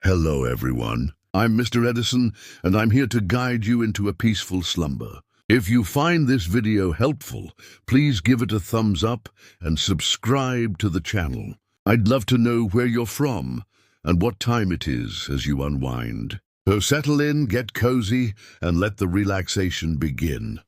Hello, everyone. I'm Mr. Edison, and I'm here to guide you into a peaceful slumber. If you find this video helpful, please give it a thumbs up and subscribe to the channel. I'd love to know where you're from and what time it is as you unwind. So settle in, get cozy, and let the relaxation begin.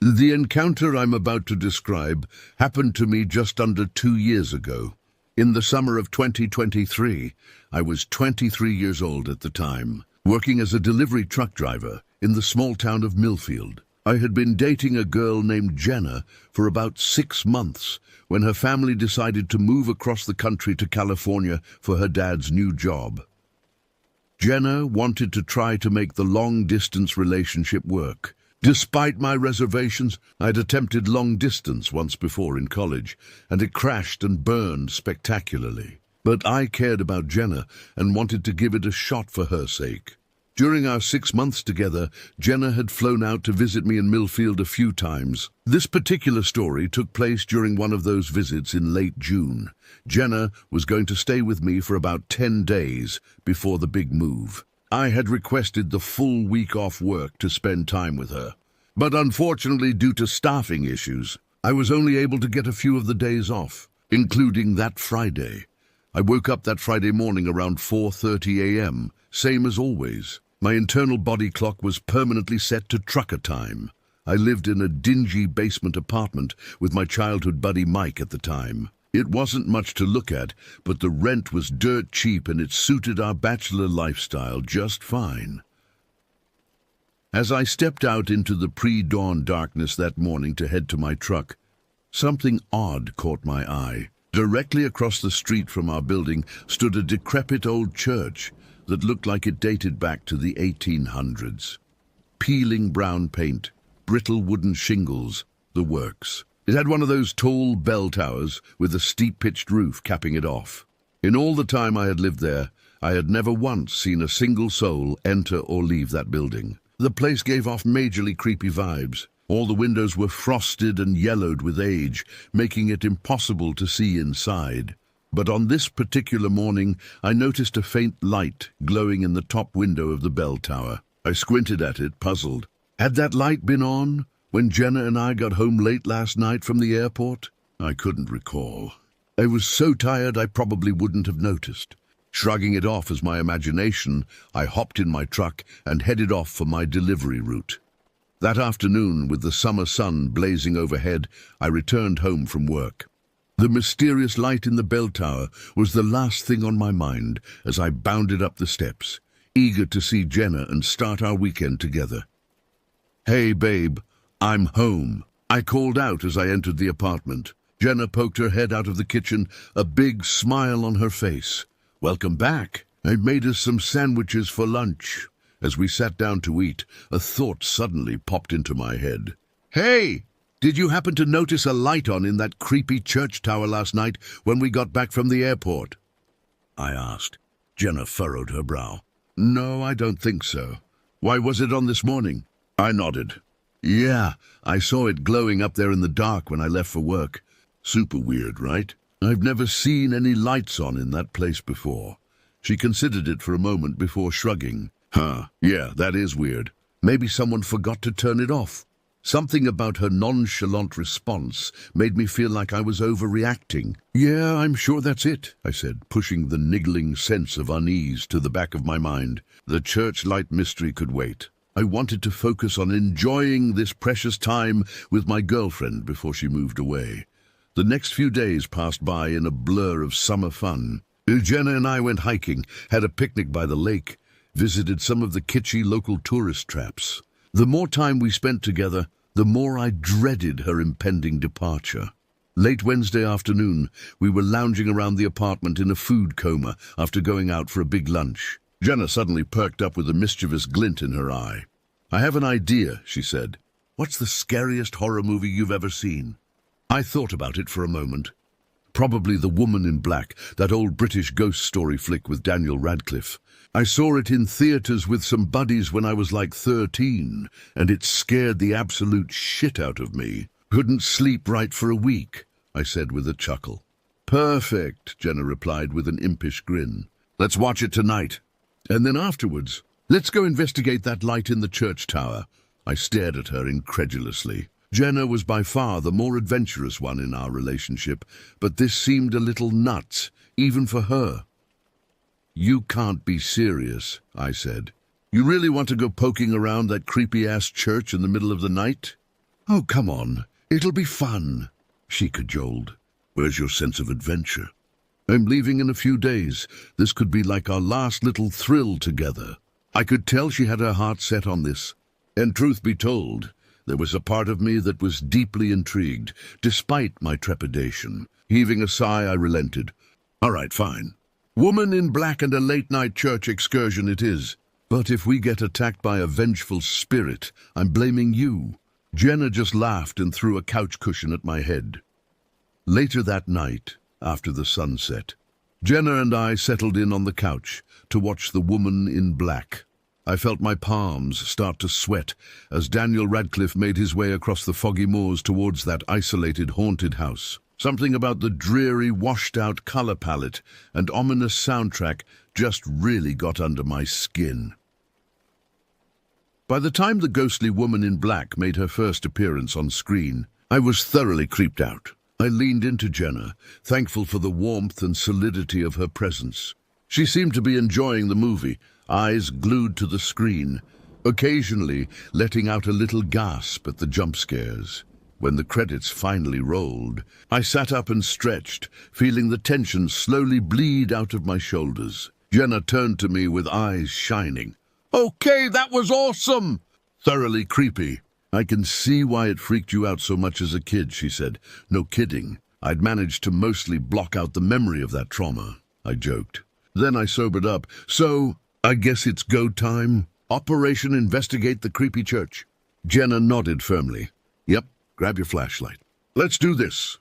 The encounter I'm about to describe happened to me just under 2 years ago. In the summer of 2023, I was 23 years old at the time, working as a delivery truck driver in the small town of Millfield. I had been dating a girl named Jenna for about 6 months when her family decided to move across the country to California for her dad's new job. Jenna wanted to try to make the long-distance relationship work. Despite my reservations, I'd attempted long distance once before in college, and it crashed and burned spectacularly. But I cared about Jenna and wanted to give it a shot for her sake. During our 6 months together, Jenna had flown out to visit me in Millfield a few times. This particular story took place during one of those visits in late June. Jenna was going to stay with me for about 10 days before the big move. I had requested the full week off work to spend time with her. But unfortunately, due to staffing issues, I was only able to get a few of the days off, including that Friday. I woke up that Friday morning around 4:30 a.m., same as always. My internal body clock was permanently set to trucker time. I lived in a dingy basement apartment with my childhood buddy Mike at the time. It wasn't much to look at, but the rent was dirt cheap and it suited our bachelor lifestyle just fine. As I stepped out into the pre-dawn darkness that morning to head to my truck, something odd caught my eye. Directly across the street from our building stood a decrepit old church that looked like it dated back to the 1800s. Peeling brown paint, brittle wooden shingles, the works. It had one of those tall bell towers with a steep-pitched roof capping it off. In all the time I had lived there, I had never once seen a single soul enter or leave that building. The place gave off majorly creepy vibes. All the windows were frosted and yellowed with age, making it impossible to see inside. But on this particular morning, I noticed a faint light glowing in the top window of the bell tower. I squinted at it, puzzled. Had that light been on when Jenna and I got home late last night from the airport? I couldn't recall. I was so tired I probably wouldn't have noticed. Shrugging it off as my imagination, I hopped in my truck and headed off for my delivery route. That afternoon, with the summer sun blazing overhead, I returned home from work. The mysterious light in the bell tower was the last thing on my mind as I bounded up the steps, eager to see Jenna and start our weekend together. "Hey, babe, I'm home," I called out as I entered the apartment. Jenna poked her head out of the kitchen, a big smile on her face. "Welcome back. I made us some sandwiches for lunch." As we sat down to eat, a thought suddenly popped into my head. "Hey, did you happen to notice a light on in that creepy church tower last night when we got back from the airport?" I asked. Jenna furrowed her brow. "No, I don't think so. Why, was it on this morning?" I nodded. "Yeah, I saw it glowing up there in the dark when I left for work. Super weird, right? I've never seen any lights on in that place before." She considered it for a moment before shrugging. Yeah, that is weird. Maybe someone forgot to turn it off." Something about her nonchalant response made me feel like I was overreacting. "Yeah, I'm sure that's it," I said, pushing the niggling sense of unease to the back of my mind. The church light mystery could wait. I wanted to focus on enjoying this precious time with my girlfriend before she moved away. The next few days passed by in a blur of summer fun. Jenna and I went hiking, had a picnic by the lake, visited some of the kitschy local tourist traps. The more time we spent together, the more I dreaded her impending departure. Late Wednesday afternoon, we were lounging around the apartment in a food coma after going out for a big lunch. Jenna suddenly perked up with a mischievous glint in her eye. "I have an idea," she said. "What's the scariest horror movie you've ever seen?" I thought about it for a moment. Probably The Woman in Black, that old British ghost story flick with Daniel Radcliffe. I saw it in theaters with some buddies when I was like 13, and it scared the absolute shit out of me. "Couldn't sleep right for a week," I said with a chuckle. Perfect, Jenna replied with an impish grin. Let's watch it tonight. And then afterwards, let's go investigate that light in the church tower. I stared at her incredulously. Jenna was by far the more adventurous one in our relationship, but this seemed a little nuts, even for her. You can't be serious, I said. You really want to go poking around that creepy-ass church in the middle of the night? Oh, come on. It'll be fun, she cajoled. Where's your sense of adventure? I'm leaving in a few days. This could be like our last little thrill together. I could tell she had her heart set on this. And truth be told, there was a part of me that was deeply intrigued, despite my trepidation. Heaving a sigh, I relented. All right, fine. Woman in black and a late-night church excursion it is. But if we get attacked by a vengeful spirit, I'm blaming you. Jenna just laughed and threw a couch cushion at my head. Later that night, after the sunset, Jenna and I settled in on the couch to watch The Woman in Black. I felt my palms start to sweat as Daniel Radcliffe made his way across the foggy moors towards that isolated haunted house. Something about the dreary, washed-out color palette and ominous soundtrack just really got under my skin. By the time the ghostly woman in black made her first appearance on screen, I was thoroughly creeped out. I leaned into Jenna, thankful for the warmth and solidity of her presence. She seemed to be enjoying the movie, eyes glued to the screen, occasionally letting out a little gasp at the jump scares. When the credits finally rolled, I sat up and stretched, feeling the tension slowly bleed out of my shoulders. Jenna turned to me with eyes shining. Okay, that was awesome! Thoroughly creepy. I can see why it freaked you out so much as a kid, she said. No kidding. I'd managed to mostly block out the memory of that trauma, I joked. Then I sobered up. So, I guess it's go time? Operation Investigate the Creepy Church. Jenna nodded firmly. Yep, grab your flashlight. Let's do this.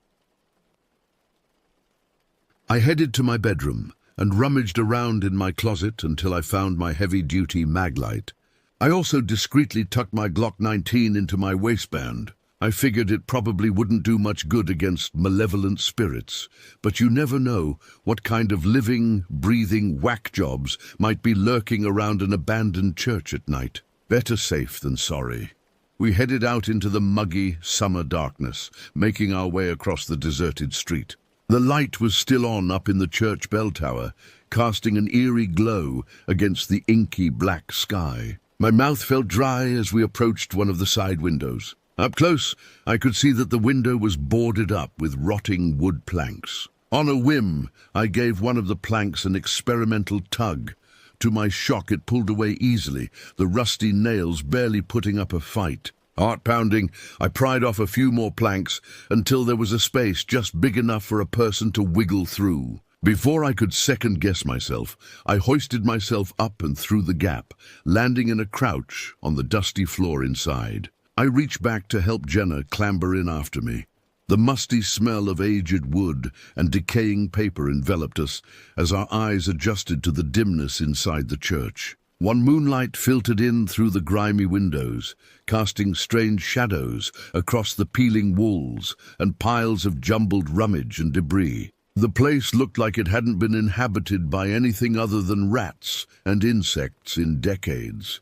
I headed to my bedroom and rummaged around in my closet until I found my heavy-duty mag light. I also discreetly tucked my Glock 19 into my waistband. I figured it probably wouldn't do much good against malevolent spirits, but you never know what kind of living, breathing whack jobs might be lurking around an abandoned church at night. Better safe than sorry. We headed out into the muggy summer darkness, making our way across the deserted street. The light was still on up in the church bell tower, casting an eerie glow against the inky black sky. My mouth felt dry as we approached one of the side windows. Up close, I could see that the window was boarded up with rotting wood planks. On a whim, I gave one of the planks an experimental tug. To my shock, it pulled away easily, the rusty nails barely putting up a fight. Heart-pounding, I pried off a few more planks until there was a space just big enough for a person to wiggle through. Before I could second-guess myself, I hoisted myself up and through the gap, landing in a crouch on the dusty floor inside. I reached back to help Jenna clamber in after me. The musty smell of aged wood and decaying paper enveloped us as our eyes adjusted to the dimness inside the church. One moonlight filtered in through the grimy windows, casting strange shadows across the peeling walls and piles of jumbled rummage and debris. The place looked like it hadn't been inhabited by anything other than rats and insects in decades.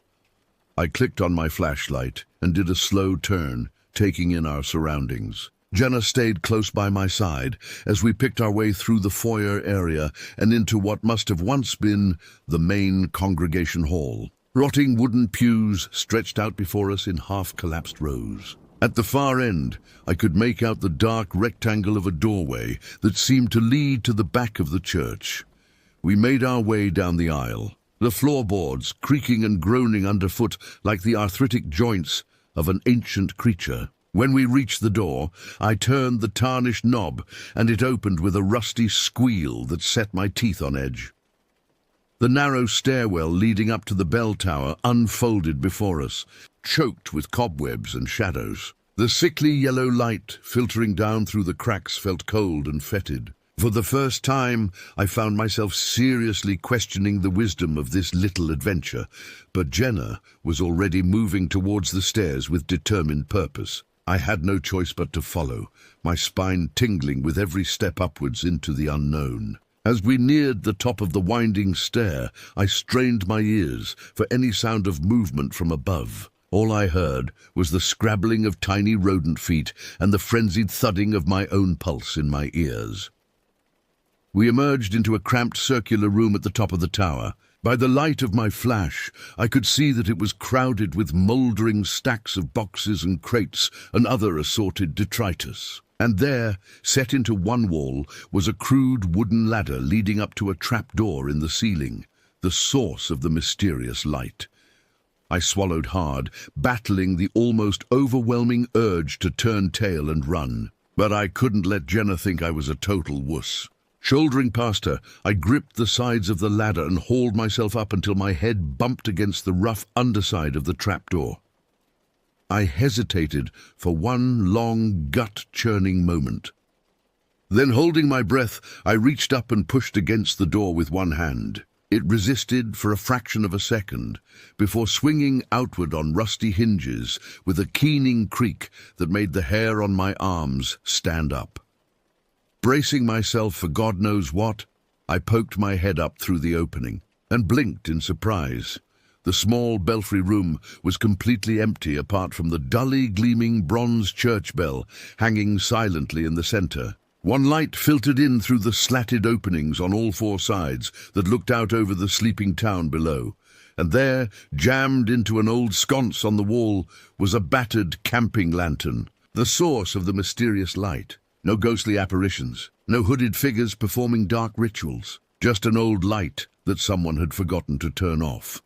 I clicked on my flashlight and did a slow turn, taking in our surroundings. Jenna stayed close by my side as we picked our way through the foyer area and into what must have once been the main congregation hall. Rotting wooden pews stretched out before us in half-collapsed rows. At the far end, I could make out the dark rectangle of a doorway that seemed to lead to the back of the church. We made our way down the aisle, the floorboards creaking and groaning underfoot like the arthritic joints of an ancient creature. When we reached the door, I turned the tarnished knob, and it opened with a rusty squeal that set my teeth on edge. The narrow stairwell leading up to the bell tower unfolded before us, choked with cobwebs and shadows. The sickly yellow light filtering down through the cracks felt cold and fetid. For the first time, I found myself seriously questioning the wisdom of this little adventure, but Jenna was already moving towards the stairs with determined purpose. I had no choice but to follow, my spine tingling with every step upwards into the unknown. As we neared the top of the winding stair, I strained my ears for any sound of movement from above. All I heard was the scrabbling of tiny rodent feet and the frenzied thudding of my own pulse in my ears. We emerged into a cramped circular room at the top of the tower. By the light of my flash, I could see that it was crowded with mouldering stacks of boxes and crates and other assorted detritus. And there, set into one wall, was a crude wooden ladder leading up to a trapdoor in the ceiling, the source of the mysterious light. I swallowed hard, battling the almost overwhelming urge to turn tail and run. But I couldn't let Jenna think I was a total wuss. Shouldering past her, I gripped the sides of the ladder and hauled myself up until my head bumped against the rough underside of the trapdoor. I hesitated for one long, gut-churning moment. Then, holding my breath, I reached up and pushed against the door with one hand. It resisted for a fraction of a second, before swinging outward on rusty hinges with a keening creak that made the hair on my arms stand up. Bracing myself for God knows what, I poked my head up through the opening and blinked in surprise. The small belfry room was completely empty apart from the dully gleaming bronze church bell hanging silently in the center. One light filtered in through the slatted openings on all four sides that looked out over the sleeping town below, and there, jammed into an old sconce on the wall, was a battered camping lantern, the source of the mysterious light. No ghostly apparitions, no hooded figures performing dark rituals, just an old light that someone had forgotten to turn off.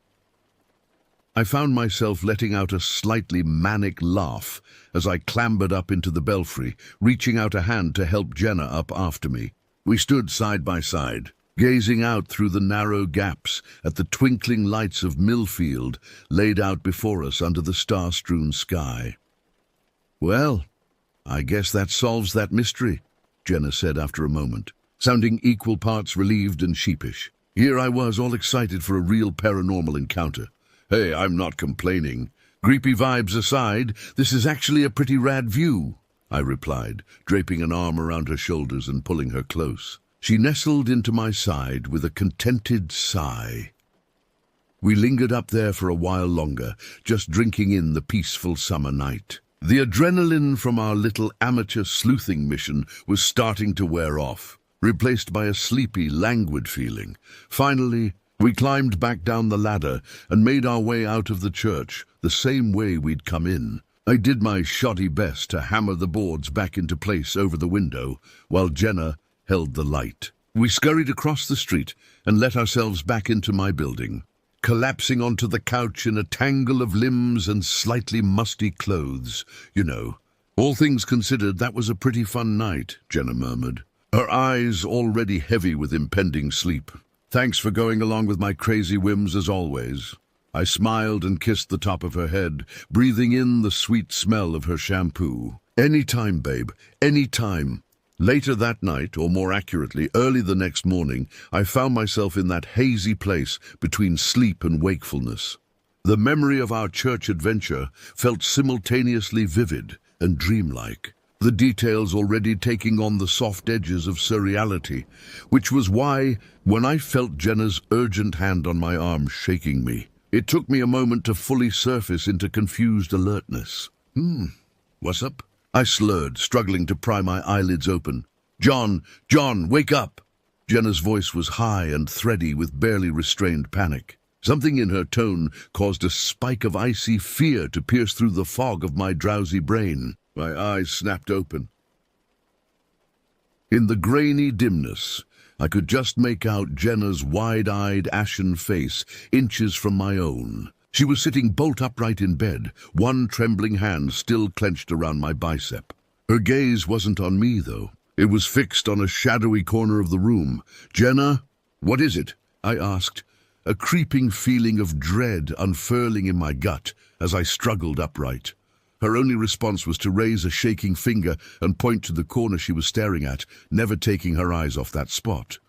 I found myself letting out a slightly manic laugh as I clambered up into the belfry, reaching out a hand to help Jenna up after me. We stood side by side, gazing out through the narrow gaps at the twinkling lights of Millfield laid out before us under the star-strewn sky. "Well, I guess that solves that mystery," Jenna said after a moment, sounding equal parts relieved and sheepish. Here I was, all excited for a real paranormal encounter. "Hey, I'm not complaining. Creepy vibes aside, this is actually a pretty rad view," I replied, draping an arm around her shoulders and pulling her close. She nestled into my side with a contented sigh. We lingered up there for a while longer, just drinking in the peaceful summer night. The adrenaline from our little amateur sleuthing mission was starting to wear off, replaced by a sleepy, languid feeling. Finally, we climbed back down the ladder and made our way out of the church, the same way we'd come in. I did my shoddy best to hammer the boards back into place over the window, while Jenna held the light. We scurried across the street and let ourselves back into my building, collapsing onto the couch in a tangle of limbs and slightly musty clothes. "You know, all things considered, that was a pretty fun night," Jenna murmured, her eyes already heavy with impending sleep. "Thanks for going along with my crazy whims as always." I smiled and kissed the top of her head, breathing in the sweet smell of her shampoo. "Any time, babe, any time." Later that night, or more accurately, early the next morning, I found myself in that hazy place between sleep and wakefulness. The memory of our church adventure felt simultaneously vivid and dreamlike, the details already taking on the soft edges of surreality, which was why, when I felt Jenna's urgent hand on my arm shaking me, it took me a moment to fully surface into confused alertness. What's up?" I slurred, struggling to pry my eyelids open. John, wake up!" Jenna's voice was high and thready with barely restrained panic. Something in her tone caused a spike of icy fear to pierce through the fog of my drowsy brain. My eyes snapped open. In the grainy dimness, I could just make out Jenna's wide-eyed, ashen face, inches from my own. She was sitting bolt upright in bed, one trembling hand still clenched around my bicep. Her gaze wasn't on me, though. It was fixed on a shadowy corner of the room. "Jenna, what is it?" I asked, a creeping feeling of dread unfurling in my gut as I struggled upright. Her only response was to raise a shaking finger and point to the corner she was staring at, never taking her eyes off that spot.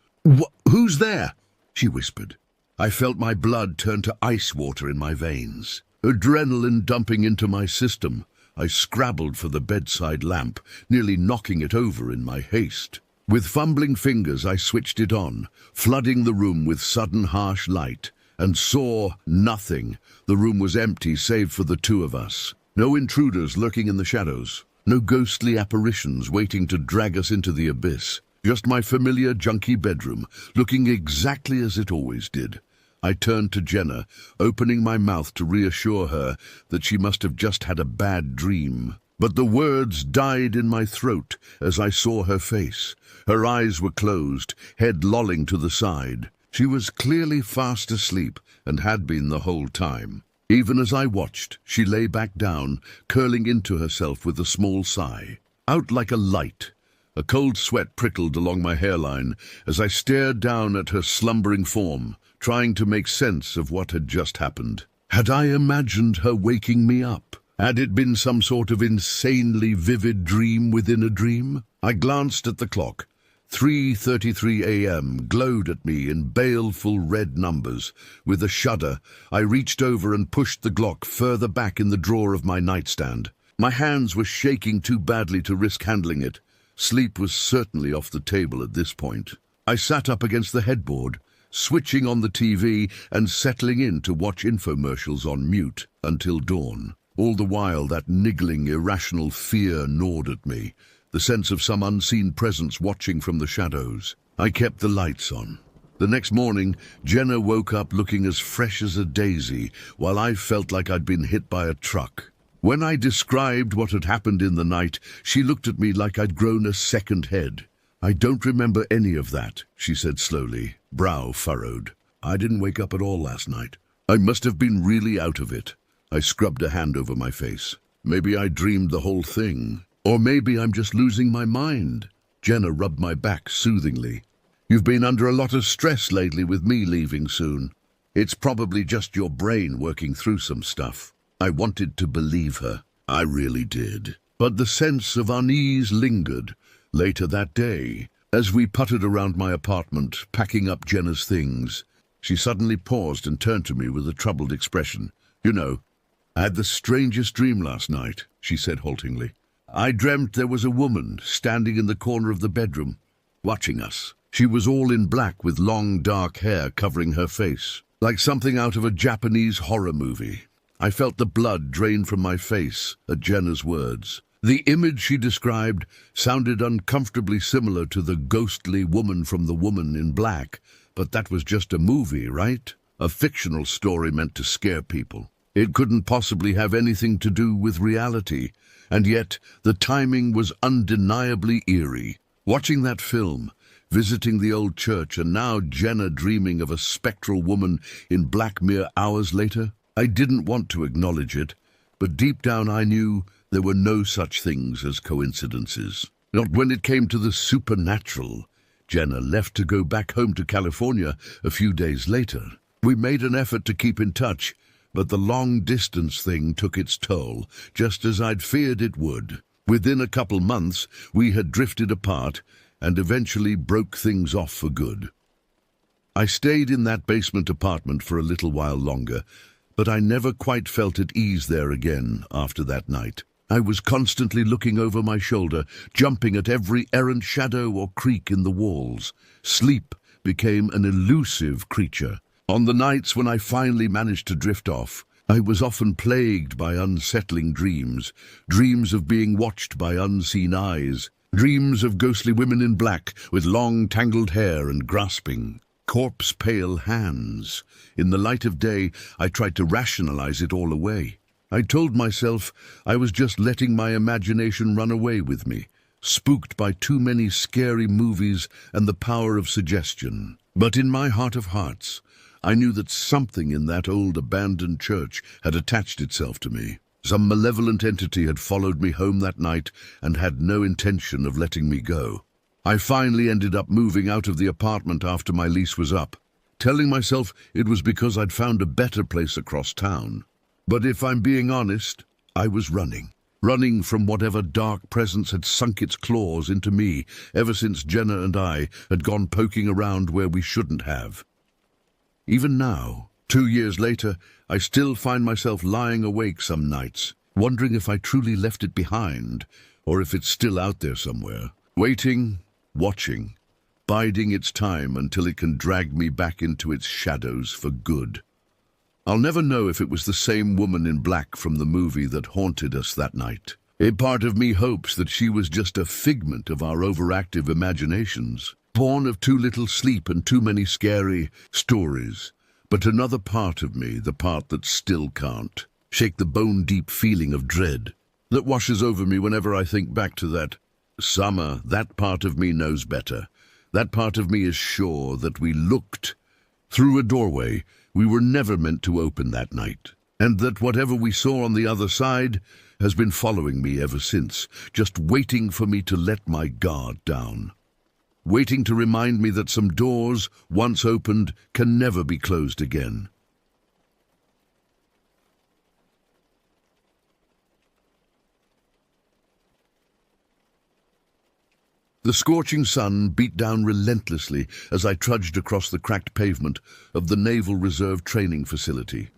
Who's there?" she whispered. I felt my blood turn to ice water in my veins, adrenaline dumping into my system. I scrabbled for the bedside lamp, nearly knocking it over in my haste. With fumbling fingers I switched it on, flooding the room with sudden harsh light, and saw nothing. The room was empty save for the two of us. No intruders lurking in the shadows. No ghostly apparitions waiting to drag us into the abyss. Just my familiar junky bedroom, looking exactly as it always did. I turned to Jenna, opening my mouth to reassure her that she must have just had a bad dream. But the words died in my throat as I saw her face. Her eyes were closed, head lolling to the side. She was clearly fast asleep, and had been the whole time. Even as I watched, she lay back down, curling into herself with a small sigh. Out like a light, a cold sweat prickled along my hairline as I stared down at her slumbering form, trying to make sense of what had just happened. Had I imagined her waking me up? Had it been some sort of insanely vivid dream within a dream? I glanced at the clock. 3:33 a.m. glowed at me in baleful red numbers. With a shudder, I reached over and pushed the Glock further back in the drawer of my nightstand. My hands were shaking too badly to risk handling it. Sleep was certainly off the table at this point. I sat up against the headboard, switching on the TV and settling in to watch infomercials on mute until dawn. All the while that niggling, irrational fear gnawed at me, the sense of some unseen presence watching from the shadows. I kept the lights on. The next morning, Jenna woke up looking as fresh as a daisy, while I felt like I'd been hit by a truck. When I described what had happened in the night, she looked at me like I'd grown a second head. "I don't remember any of that," she said slowly, brow furrowed. "I didn't wake up at all last night. I must have been really out of it." I scrubbed a hand over my face. "Maybe I dreamed the whole thing. Or maybe I'm just losing my mind." Jenna rubbed my back soothingly. "You've been under a lot of stress lately with me leaving soon. It's probably just your brain working through some stuff." I wanted to believe her. I really did. But the sense of unease lingered. Later that day, as we puttered around my apartment, packing up Jenna's things, she suddenly paused and turned to me with a troubled expression. "You know, I had the strangest dream last night," she said haltingly. "I dreamt there was a woman standing in the corner of the bedroom, watching us. She was all in black with long dark hair covering her face, like something out of a Japanese horror movie." I felt the blood drain from my face at Jenna's words. The image she described sounded uncomfortably similar to the ghostly woman from The Woman in Black, but that was just a movie, right? A fictional story meant to scare people. It couldn't possibly have anything to do with reality, and yet the timing was undeniably eerie. Watching that film, visiting the old church, and now Jenna dreaming of a spectral woman in black mere hours later, I didn't want to acknowledge it, but deep down I knew there were no such things as coincidences. Not when it came to the supernatural. Jenna left to go back home to California a few days later. We made an effort to keep in touch, but the long-distance thing took its toll, just as I'd feared it would. Within a couple months, we had drifted apart and eventually broke things off for good. I stayed in that basement apartment for a little while longer, but I never quite felt at ease there again after that night. I was constantly looking over my shoulder, jumping at every errant shadow or creak in the walls. Sleep became an elusive creature. On the nights when I finally managed to drift off, I was often plagued by unsettling dreams, dreams of being watched by unseen eyes, dreams of ghostly women in black with long tangled hair and grasping, corpse-pale hands. In the light of day, I tried to rationalize it all away. I told myself I was just letting my imagination run away with me, spooked by too many scary movies and the power of suggestion. But in my heart of hearts, I knew that something in that old abandoned church had attached itself to me. Some malevolent entity had followed me home that night and had no intention of letting me go. I finally ended up moving out of the apartment after my lease was up, telling myself it was because I'd found a better place across town. But if I'm being honest, I was running from whatever dark presence had sunk its claws into me ever since Jenna and I had gone poking around where we shouldn't have. Even now, 2 years later, I still find myself lying awake some nights, wondering if I truly left it behind, or if it's still out there somewhere, waiting, watching, biding its time until it can drag me back into its shadows for good. I'll never know if it was the same woman in black from the movie that haunted us that night. A part of me hopes that she was just a figment of our overactive imaginations, born of too little sleep and too many scary stories. But another part of me, the part that still can't shake the bone-deep feeling of dread that washes over me whenever I think back to that summer, that part of me knows better. That part of me is sure that we looked through a doorway we were never meant to open that night, and that whatever we saw on the other side has been following me ever since, just waiting for me to let my guard down. Waiting to remind me that some doors, once opened, can never be closed again. The scorching sun beat down relentlessly as I trudged across the cracked pavement of the Naval Reserve Training Facility.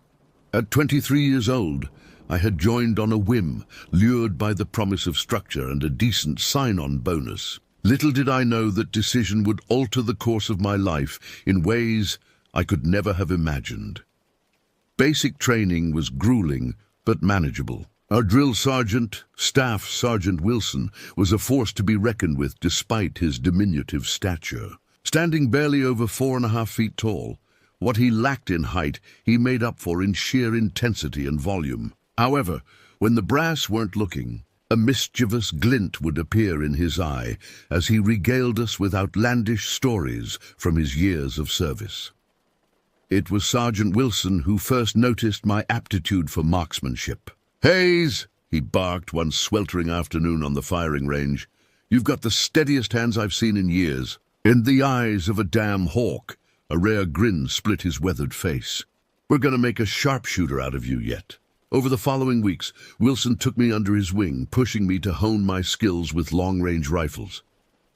At 23 years old, I had joined on a whim, lured by the promise of structure and a decent sign-on bonus. Little did I know that decision would alter the course of my life in ways I could never have imagined. Basic training was grueling but manageable. Our drill sergeant, Staff Sergeant Wilson, was a force to be reckoned with despite his diminutive stature. Standing barely over 4.5 feet tall, what he lacked in height he made up for in sheer intensity and volume. However, when the brass weren't looking, a mischievous glint would appear in his eye as he regaled us with outlandish stories from his years of service. It was Sergeant Wilson who first noticed my aptitude for marksmanship. "Hayes," he barked one sweltering afternoon on the firing range, "you've got the steadiest hands I've seen in years." In the eyes of a damn hawk, a rare grin split his weathered face. "We're going to make a sharpshooter out of you yet." Over the following weeks, Wilson took me under his wing, pushing me to hone my skills with long-range rifles.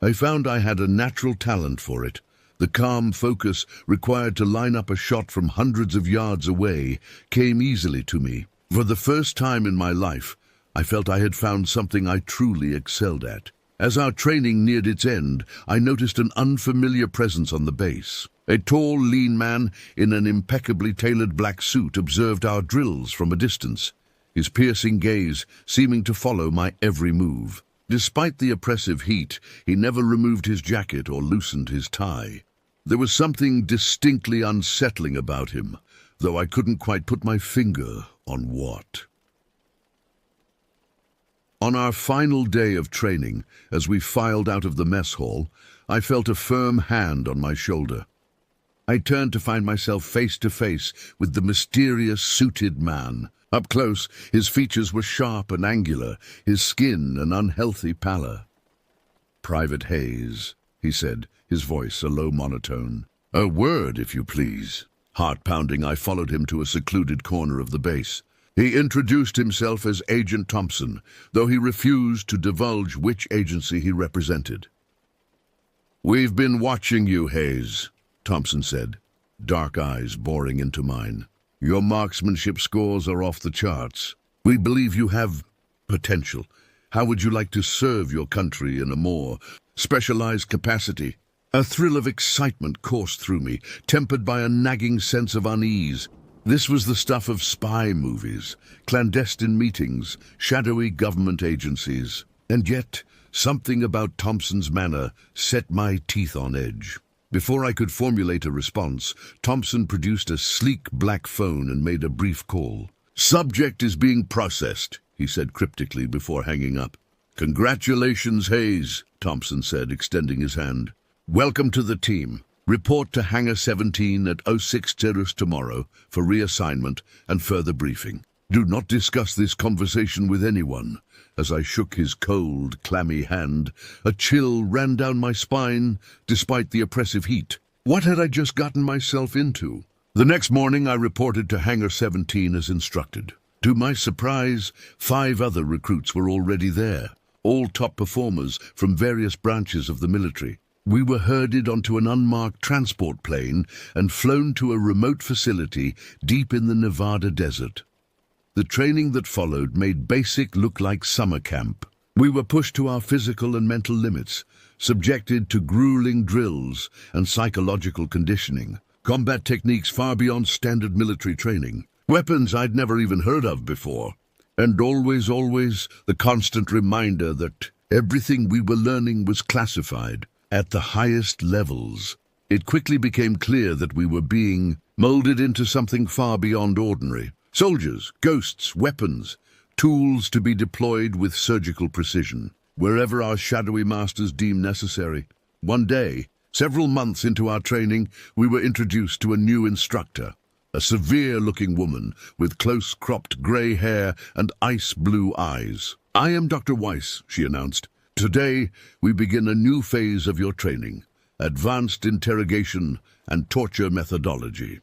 I found I had a natural talent for it. The calm focus required to line up a shot from hundreds of yards away came easily to me. For the first time in my life, I felt I had found something I truly excelled at. As our training neared its end, I noticed an unfamiliar presence on the base. A tall, lean man in an impeccably tailored black suit observed our drills from a distance, his piercing gaze seeming to follow my every move. Despite the oppressive heat, he never removed his jacket or loosened his tie. There was something distinctly unsettling about him, though I couldn't quite put my finger on what. On our final day of training, as we filed out of the mess hall, I felt a firm hand on my shoulder. I turned to find myself face to face with the mysterious suited man. Up close, his features were sharp and angular, his skin an unhealthy pallor. "Private Hayes," he said, his voice a low monotone. "A word, if you please." Heart-pounding, I followed him to a secluded corner of the base. He introduced himself as Agent Thompson, though he refused to divulge which agency he represented. "We've been watching you, Hayes," Thompson said, dark eyes boring into mine. "Your marksmanship scores are off the charts. We believe you have potential. How would you like to serve your country in a more specialized capacity?" A thrill of excitement coursed through me, tempered by a nagging sense of unease. This was the stuff of spy movies, clandestine meetings, shadowy government agencies. And yet, something about Thompson's manner set my teeth on edge. Before I could formulate a response, Thompson produced a sleek black phone and made a brief call. "Subject is being processed," he said cryptically before hanging up. "Congratulations, Hayes," Thompson said, extending his hand. "Welcome to the team. Report to Hangar 17 at 06:00 tomorrow for reassignment and further briefing. Do not discuss this conversation with anyone." As I shook his cold, clammy hand, a chill ran down my spine despite the oppressive heat. What had I just gotten myself into? The next morning I reported to Hangar 17 as instructed. To my surprise, 5 other recruits were already there, all top performers from various branches of the military. We were herded onto an unmarked transport plane and flown to a remote facility deep in the Nevada desert. The training that followed made basic look like summer camp. We were pushed to our physical and mental limits, subjected to grueling drills and psychological conditioning, combat techniques far beyond standard military training, weapons I'd never even heard of before, and always, the constant reminder that everything we were learning was classified at the highest levels. It quickly became clear that we were being molded into something far beyond ordinary. Soldiers, ghosts, weapons, tools to be deployed with surgical precision, wherever our shadowy masters deemed necessary. One day, several months into our training, we were introduced to a new instructor, a severe-looking woman with close-cropped grey hair and ice-blue eyes. "I am Dr. Weiss," she announced. "Today, we begin a new phase of your training, advanced interrogation and torture methodology."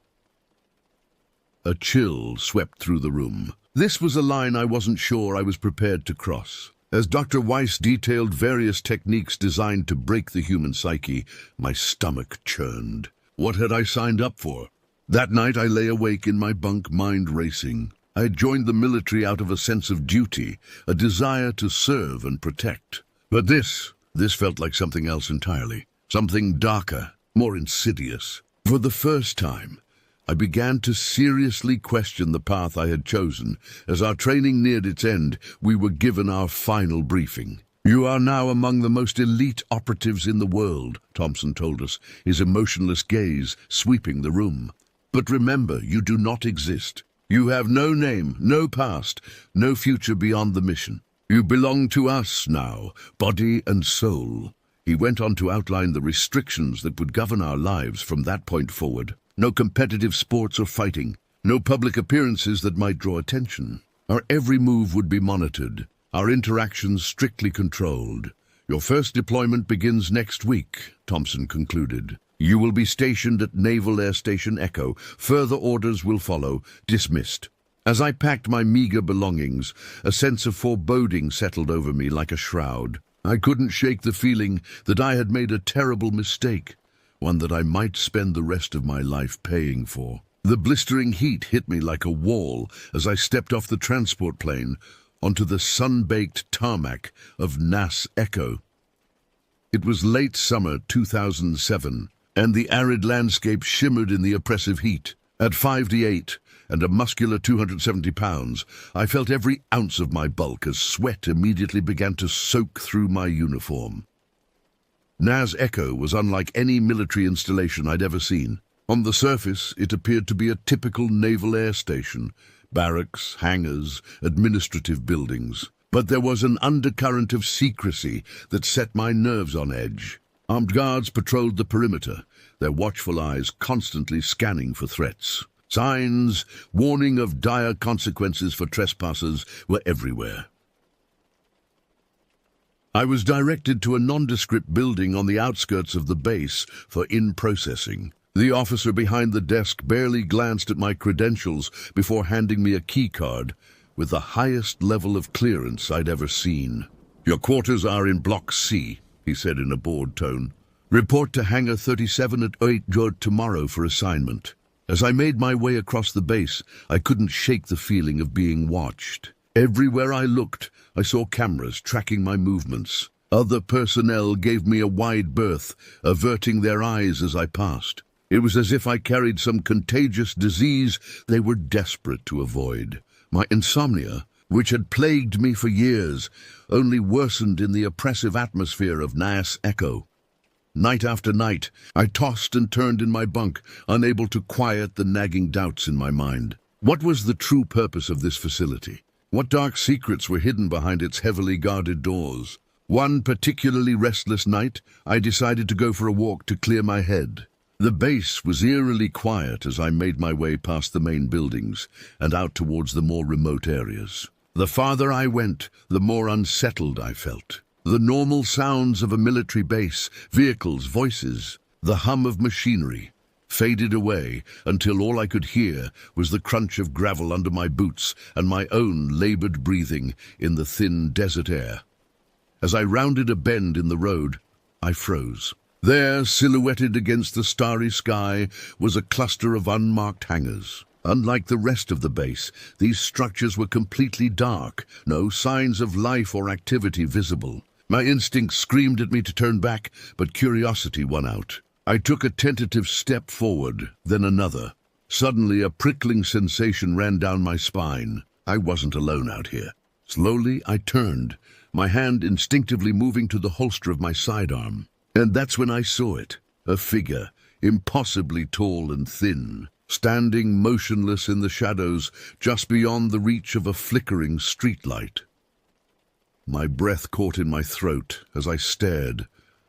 A chill swept through the room. This was a line I wasn't sure I was prepared to cross. As Dr. Weiss detailed various techniques designed to break the human psyche, my stomach churned. What had I signed up for? That night I lay awake in my bunk, mind racing. I had joined the military out of a sense of duty, a desire to serve and protect. But this felt like something else entirely. Something darker, more insidious. For the first time, I began to seriously question the path I had chosen. As our training neared its end, we were given our final briefing. "You are now among the most elite operatives in the world," Thompson told us, his emotionless gaze sweeping the room. "But remember, you do not exist. You have no name, no past, no future beyond the mission. You belong to us now, body and soul." He went on to outline the restrictions that would govern our lives from that point forward. No competitive sports or fighting, no public appearances that might draw attention. Our every move would be monitored, our interactions strictly controlled. "Your first deployment begins next week," Thompson concluded. "You will be stationed at Naval Air Station Echo. Further orders will follow. Dismissed." As I packed my meager belongings, a sense of foreboding settled over me like a shroud. I couldn't shake the feeling that I had made a terrible mistake, one that I might spend the rest of my life paying for. The blistering heat hit me like a wall as I stepped off the transport plane onto the sun-baked tarmac of NAS Echo. It was late summer 2007, and the arid landscape shimmered in the oppressive heat. At 5'8" and a muscular 270 pounds, I felt every ounce of my bulk as sweat immediately began to soak through my uniform. NAS Echo was unlike any military installation I'd ever seen. On the surface, it appeared to be a typical naval air station, barracks, hangars, administrative buildings. But there was an undercurrent of secrecy that set my nerves on edge. Armed guards patrolled the perimeter, their watchful eyes constantly scanning for threats. Signs, warning of dire consequences for trespassers, were everywhere. I was directed to a nondescript building on the outskirts of the base for in-processing. The officer behind the desk barely glanced at my credentials before handing me a key card with the highest level of clearance I'd ever seen. "Your quarters are in Block C," he said in a bored tone. "Report to Hangar 37 at 8 tomorrow for assignment." As I made my way across the base, I couldn't shake the feeling of being watched. Everywhere I looked, I saw cameras tracking my movements. Other personnel gave me a wide berth, averting their eyes as I passed. It was as if I carried some contagious disease they were desperate to avoid. My insomnia, which had plagued me for years, only worsened in the oppressive atmosphere of NAS Echo. Night after night, I tossed and turned in my bunk, unable to quiet the nagging doubts in my mind. What was the true purpose of this facility? What dark secrets were hidden behind its heavily guarded doors? One particularly restless night, I decided to go for a walk to clear my head. The base was eerily quiet as I made my way past the main buildings and out towards the more remote areas. The farther I went, the more unsettled I felt. The normal sounds of a military base, vehicles, voices, the hum of machinery, faded away until all I could hear was the crunch of gravel under my boots and my own labored breathing in the thin desert air. As I rounded a bend in the road, I froze. There, silhouetted against the starry sky, was a cluster of unmarked hangars. Unlike the rest of the base, these structures were completely dark, no signs of life or activity visible. My instinct screamed at me to turn back, but curiosity won out. I took a tentative step forward, then another. Suddenly, a prickling sensation ran down my spine. I wasn't alone out here. Slowly, I turned, my hand instinctively moving to the holster of my sidearm. And that's when I saw it, a figure, impossibly tall and thin, standing motionless in the shadows just beyond the reach of a flickering streetlight. My breath caught in my throat as I stared,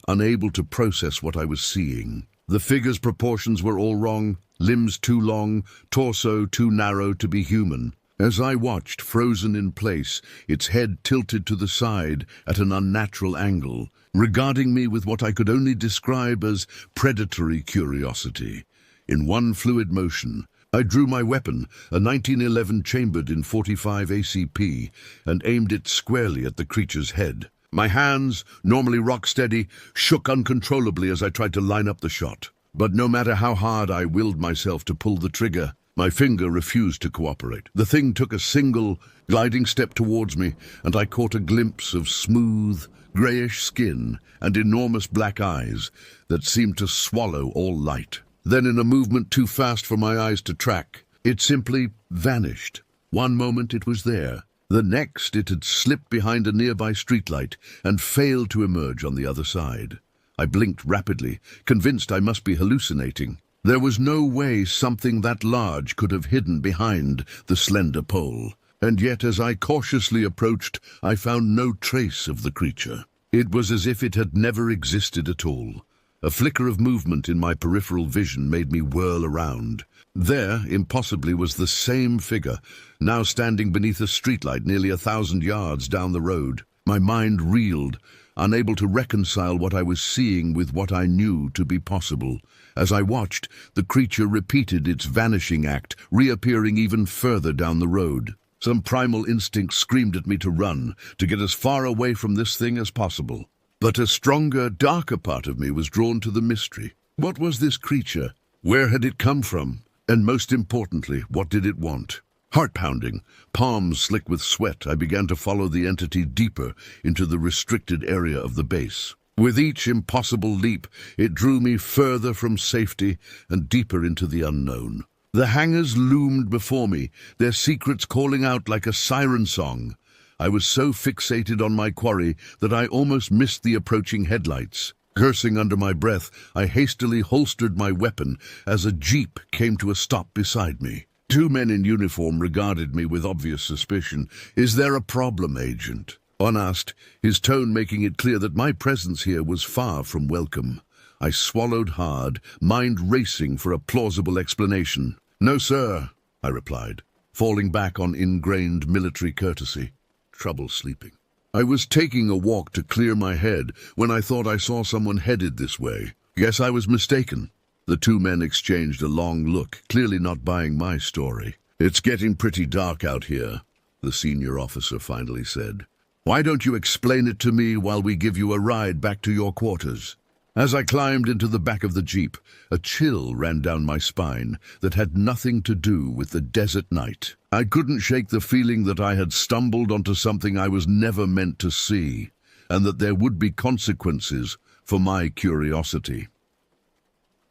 unable to process what I was seeing. The figure's proportions were all wrong, limbs too long, torso too narrow to be human. As I watched, frozen in place, its head tilted to the side at an unnatural angle, regarding me with what I could only describe as predatory curiosity. In one fluid motion, I drew my weapon, a 1911 chambered in .45 ACP, and aimed it squarely at the creature's head. My hands, normally rock-steady, shook uncontrollably as I tried to line up the shot. But no matter how hard I willed myself to pull the trigger, my finger refused to cooperate. The thing took a single, gliding step towards me, and I caught a glimpse of smooth, greyish skin and enormous black eyes that seemed to swallow all light. Then, in a movement too fast for my eyes to track, it simply vanished. One moment it was there. The next it had slipped behind a nearby streetlight and failed to emerge on the other side. I blinked rapidly, convinced I must be hallucinating. There was no way something that large could have hidden behind the slender pole. And yet, as I cautiously approached, I found no trace of the creature. It was as if it had never existed at all. A flicker of movement in my peripheral vision made me whirl around. There, impossibly, was the same figure, now standing beneath a streetlight nearly 1,000 yards down the road. My mind reeled, unable to reconcile what I was seeing with what I knew to be possible. As I watched, the creature repeated its vanishing act, reappearing even further down the road. Some primal instinct screamed at me to run, to get as far away from this thing as possible. But a stronger, darker part of me was drawn to the mystery. What was this creature? Where had it come from? And most importantly, what did it want? Heart-pounding, palms slick with sweat, I began to follow the entity deeper into the restricted area of the base. With each impossible leap, it drew me further from safety and deeper into the unknown. The hangars loomed before me, their secrets calling out like a siren song. I was so fixated on my quarry that I almost missed the approaching headlights. Cursing under my breath, I hastily holstered my weapon as a jeep came to a stop beside me. Two men in uniform regarded me with obvious suspicion. "Is there a problem, Agent?" One asked, his tone making it clear that my presence here was far from welcome. I swallowed hard, mind racing for a plausible explanation. "No, sir," I replied, falling back on ingrained military courtesy. Trouble sleeping. I was taking a walk to clear my head when I thought I saw someone headed this way. Guess I was mistaken. The two men exchanged a long look, clearly not buying my story. "It's getting pretty dark out here," the senior officer finally said. "Why don't you explain it to me while we give you a ride back to your quarters?" As I climbed into the back of the jeep, a chill ran down my spine that had nothing to do with the desert night. I couldn't shake the feeling that I had stumbled onto something I was never meant to see, and that there would be consequences for my curiosity.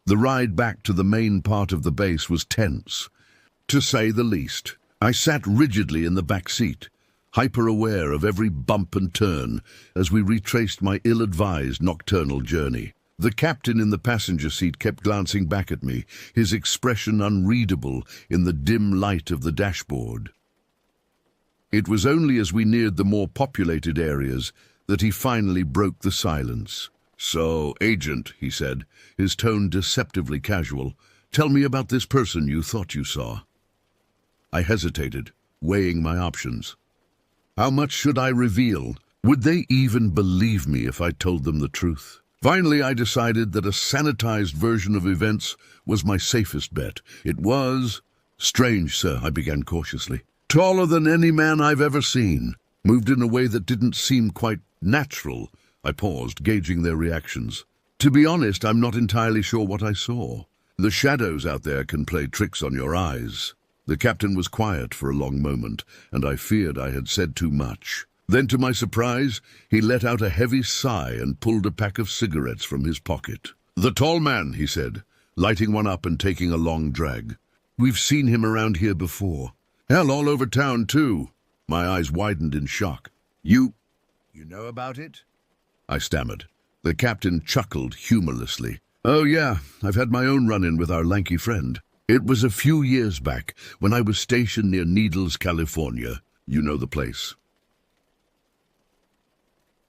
The ride back to the main part of the base was tense, to say the least. I sat rigidly in the back seat, hyper-aware of every bump and turn as we retraced my ill-advised nocturnal journey. The captain in the passenger seat kept glancing back at me, his expression unreadable in the dim light of the dashboard. It was only as we neared the more populated areas that he finally broke the silence. "So, Agent," he said, his tone deceptively casual, "tell me about this person you thought you saw." I hesitated, weighing my options. How much should I reveal? Would they even believe me if I told them the truth? Finally, I decided that a sanitized version of events was my safest bet. It was strange, sir, I began cautiously. Taller than any man I've ever seen. Moved in a way that didn't seem quite natural. I paused, gauging their reactions. To be honest, I'm not entirely sure what I saw. The shadows out there can play tricks on your eyes. The captain was quiet for a long moment, and I feared I had said too much. Then, to my surprise, he let out a heavy sigh and pulled a pack of cigarettes from his pocket. "The tall man," he said, lighting one up and taking a long drag. "We've seen him around here before. Hell, all over town, too." My eyes widened in shock. You know about it?" I stammered. The captain chuckled humorlessly. "Oh yeah, I've had my own run-in with our lanky friend. It was a few years back when I was stationed near Needles, California. You know the place."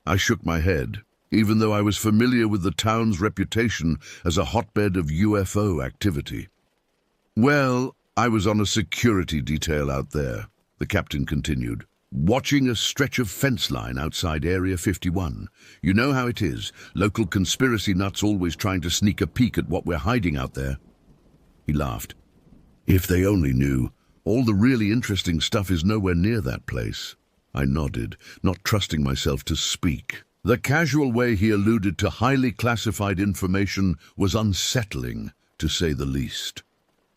I shook my head, even though I was familiar with the town's reputation as a hotbed of UFO activity. "Well, I was on a security detail out there," the captain continued, "watching a stretch of fence line outside Area 51. You know how it is, local conspiracy nuts always trying to sneak a peek at what we're hiding out there." He laughed. "If they only knew. All the really interesting stuff is nowhere near that place." I nodded, not trusting myself to speak. The casual way he alluded to highly classified information was unsettling, to say the least.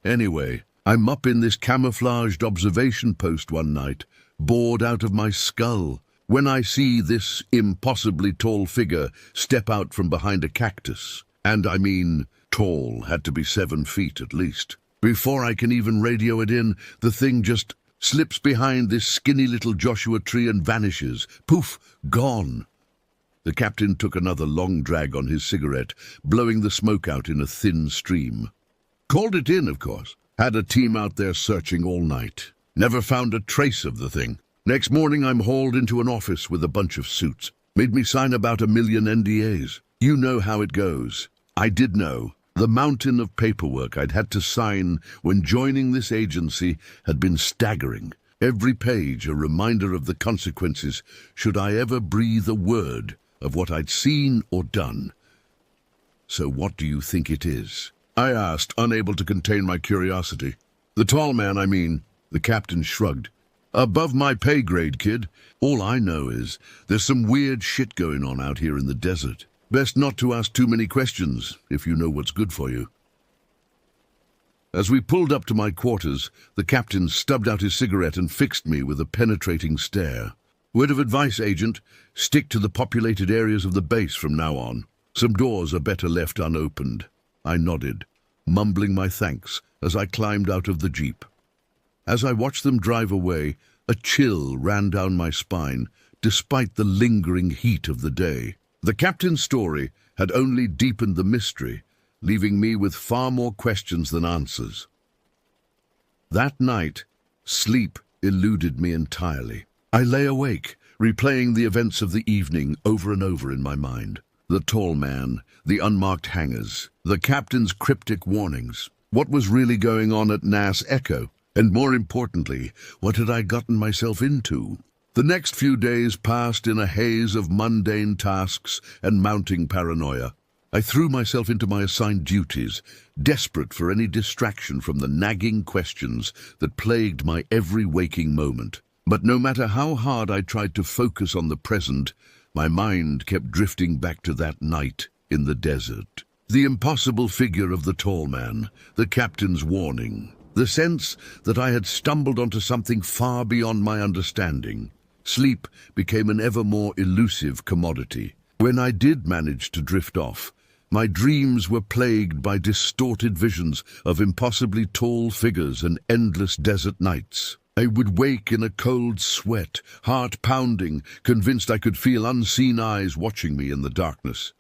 Anyway, I'm up in this camouflaged observation post one night, bored out of my skull, when I see this impossibly tall figure step out from behind a cactus. And I mean, tall, had to be 7 feet at least. Before I can even radio it in, the thing just slips behind this skinny little Joshua tree and vanishes. Poof, gone. The captain took another long drag on his cigarette, blowing the smoke out in a thin stream. "Called it in, of course. Had a team out there searching all night. Never found a trace of the thing. Next morning I'm hauled into an office with a bunch of suits. Made me sign about 1 million NDAs. You know how it goes. I did know. The mountain of paperwork I'd had to sign when joining this agency had been staggering. Every page a reminder of the consequences should I ever breathe a word of what I'd seen or done. "So what do you think it is?" I asked, unable to contain my curiosity. "The tall man, I mean." The captain shrugged. "Above my pay grade, kid. All I know is there's some weird shit going on out here in the desert. Best not to ask too many questions, if you know what's good for you." As we pulled up to my quarters, the captain stubbed out his cigarette and fixed me with a penetrating stare. "Word of advice, Agent. Stick to the populated areas of the base from now on. Some doors are better left unopened." I nodded, mumbling my thanks as I climbed out of the jeep. As I watched them drive away, a chill ran down my spine, despite the lingering heat of the day. The captain's story had only deepened the mystery, leaving me with far more questions than answers. That night, sleep eluded me entirely. I lay awake, replaying the events of the evening over and over in my mind. The tall man, the unmarked hangars, the captain's cryptic warnings. What was really going on at NAS Echo? And more importantly, what had I gotten myself into? The next few days passed in a haze of mundane tasks and mounting paranoia. I threw myself into my assigned duties, desperate for any distraction from the nagging questions that plagued my every waking moment. But no matter how hard I tried to focus on the present, my mind kept drifting back to that night in the desert. The impossible figure of the tall man, the captain's warning, the sense that I had stumbled onto something far beyond my understanding. Sleep became an ever more elusive commodity. When I did manage to drift off, my dreams were plagued by distorted visions of impossibly tall figures and endless desert nights. I would wake in a cold sweat, heart pounding, convinced I could feel unseen eyes watching me in the darkness.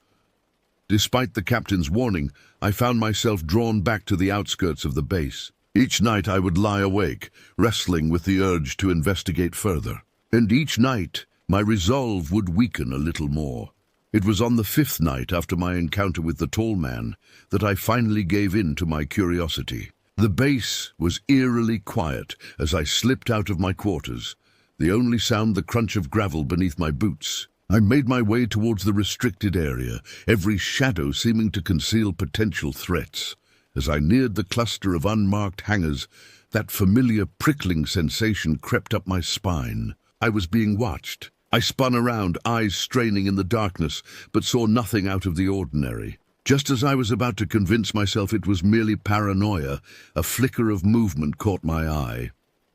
Despite the captain's warning, I found myself drawn back to the outskirts of the base. Each night I would lie awake, wrestling with the urge to investigate further. And each night, my resolve would weaken a little more. It was on the 5th night after my encounter with the tall man that I finally gave in to my curiosity. The base was eerily quiet as I slipped out of my quarters, the only sound the crunch of gravel beneath my boots. I made my way towards the restricted area, every shadow seeming to conceal potential threats. As I neared the cluster of unmarked hangars, that familiar prickling sensation crept up my spine. I was being watched. I spun around, eyes straining in the darkness, but saw nothing out of the ordinary. Just as I was about to convince myself it was merely paranoia, a flicker of movement caught my eye.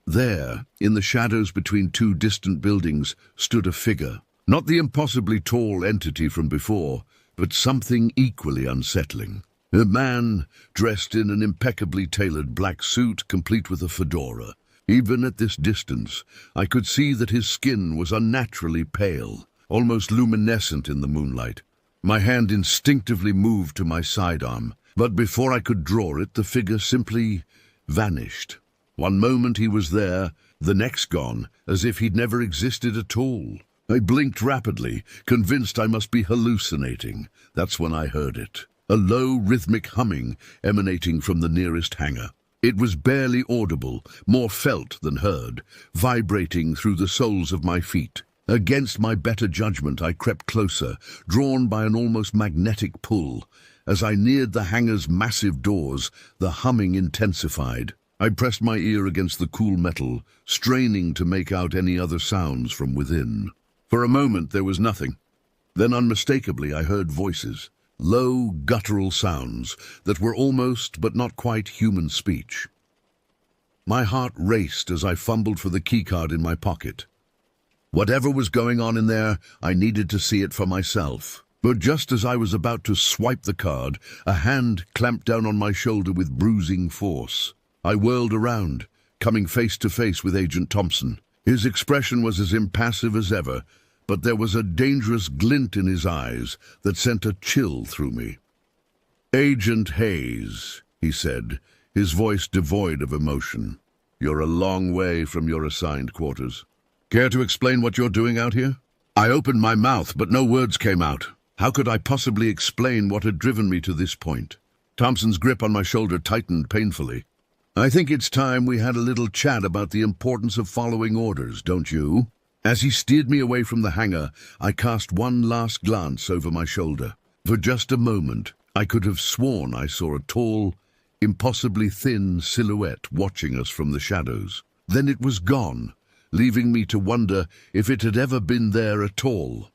There, in the shadows between two distant buildings, stood a figure. Not the impossibly tall entity from before, but something equally unsettling. A man dressed in an impeccably tailored black suit, complete with a fedora. Even at this distance, I could see that his skin was unnaturally pale, almost luminescent in the moonlight. My hand instinctively moved to my sidearm, but before I could draw it, the figure simply vanished. One moment he was there, the next gone, as if he'd never existed at all. I blinked rapidly, convinced I must be hallucinating. That's when I heard it. A low, rhythmic humming emanating from the nearest hangar. It was barely audible, more felt than heard, vibrating through the soles of my feet. Against my better judgment, I crept closer, drawn by an almost magnetic pull. As I neared the hangar's massive doors, the humming intensified. I pressed my ear against the cool metal, straining to make out any other sounds from within. For a moment there was nothing. Then unmistakably I heard voices, low, guttural sounds that were almost but not quite human speech. My heart raced as I fumbled for the keycard in my pocket. Whatever was going on in there, I needed to see it for myself. But just as I was about to swipe the card, a hand clamped down on my shoulder with bruising force. I whirled around, coming face to face with Agent Thompson. His expression was as impassive as ever, but there was a dangerous glint in his eyes that sent a chill through me. "Agent Hayes," he said, his voice devoid of emotion. "You're a long way from your assigned quarters. Care to explain what you're doing out here?" I opened my mouth, but no words came out. How could I possibly explain what had driven me to this point? Thompson's grip on my shoulder tightened painfully. "I think it's time we had a little chat about the importance of following orders, don't you?" As he steered me away from the hangar, I cast one last glance over my shoulder. For just a moment, I could have sworn I saw a tall, impossibly thin silhouette watching us from the shadows. Then it was gone, leaving me to wonder if it had ever been there at all.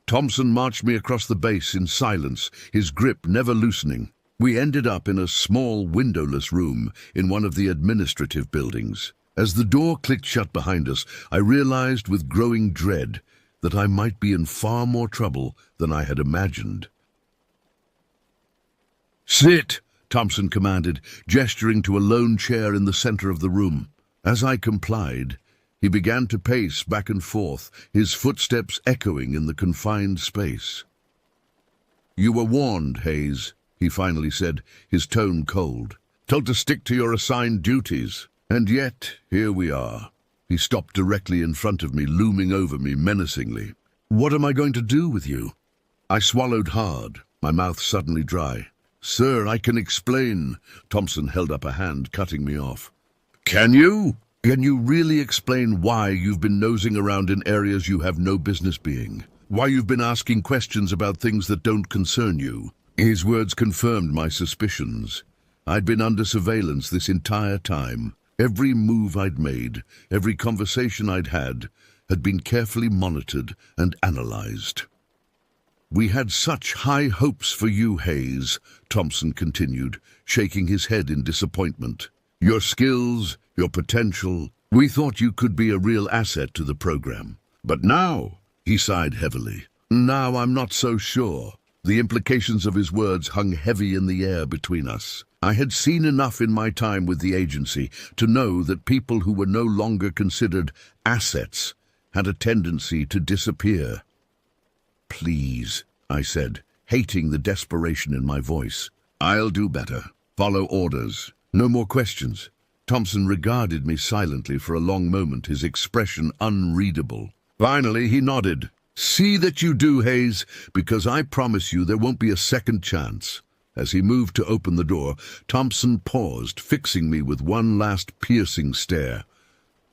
Thompson marched me across the base in silence, his grip never loosening. We ended up in a small, windowless room in one of the administrative buildings. As the door clicked shut behind us, I realized with growing dread that I might be in far more trouble than I had imagined. "Sit," Thompson commanded, gesturing to a lone chair in the center of the room. As I complied, he began to pace back and forth, his footsteps echoing in the confined space. "You were warned, Hayes," he finally said, his tone cold. "Told to stick to your assigned duties. And yet, here we are." He stopped directly in front of me, looming over me menacingly. "What am I going to do with you?" I swallowed hard, my mouth suddenly dry. "Sir, I can explain." Thompson held up a hand, cutting me off. "Can you? Can you really explain why you've been nosing around in areas you have no business being? Why you've been asking questions about things that don't concern you?" His words confirmed my suspicions. I'd been under surveillance this entire time. Every move I'd made, every conversation I'd had been carefully monitored and analyzed. "We had such high hopes for you, Hayes," Thompson continued, shaking his head in disappointment. "Your skills, your potential, we thought you could be a real asset to the program. But now," he sighed heavily, "now I'm not so sure." The implications of his words hung heavy in the air between us. I had seen enough in my time with the agency to know that people who were no longer considered assets had a tendency to disappear. "Please," I said, hating the desperation in my voice. "I'll do better. Follow orders. No more questions." Thompson regarded me silently for a long moment, his expression unreadable. Finally, he nodded. "See that you do, Hayes, because I promise you there won't be a second chance." As he moved to open the door, Thompson paused, fixing me with one last piercing stare.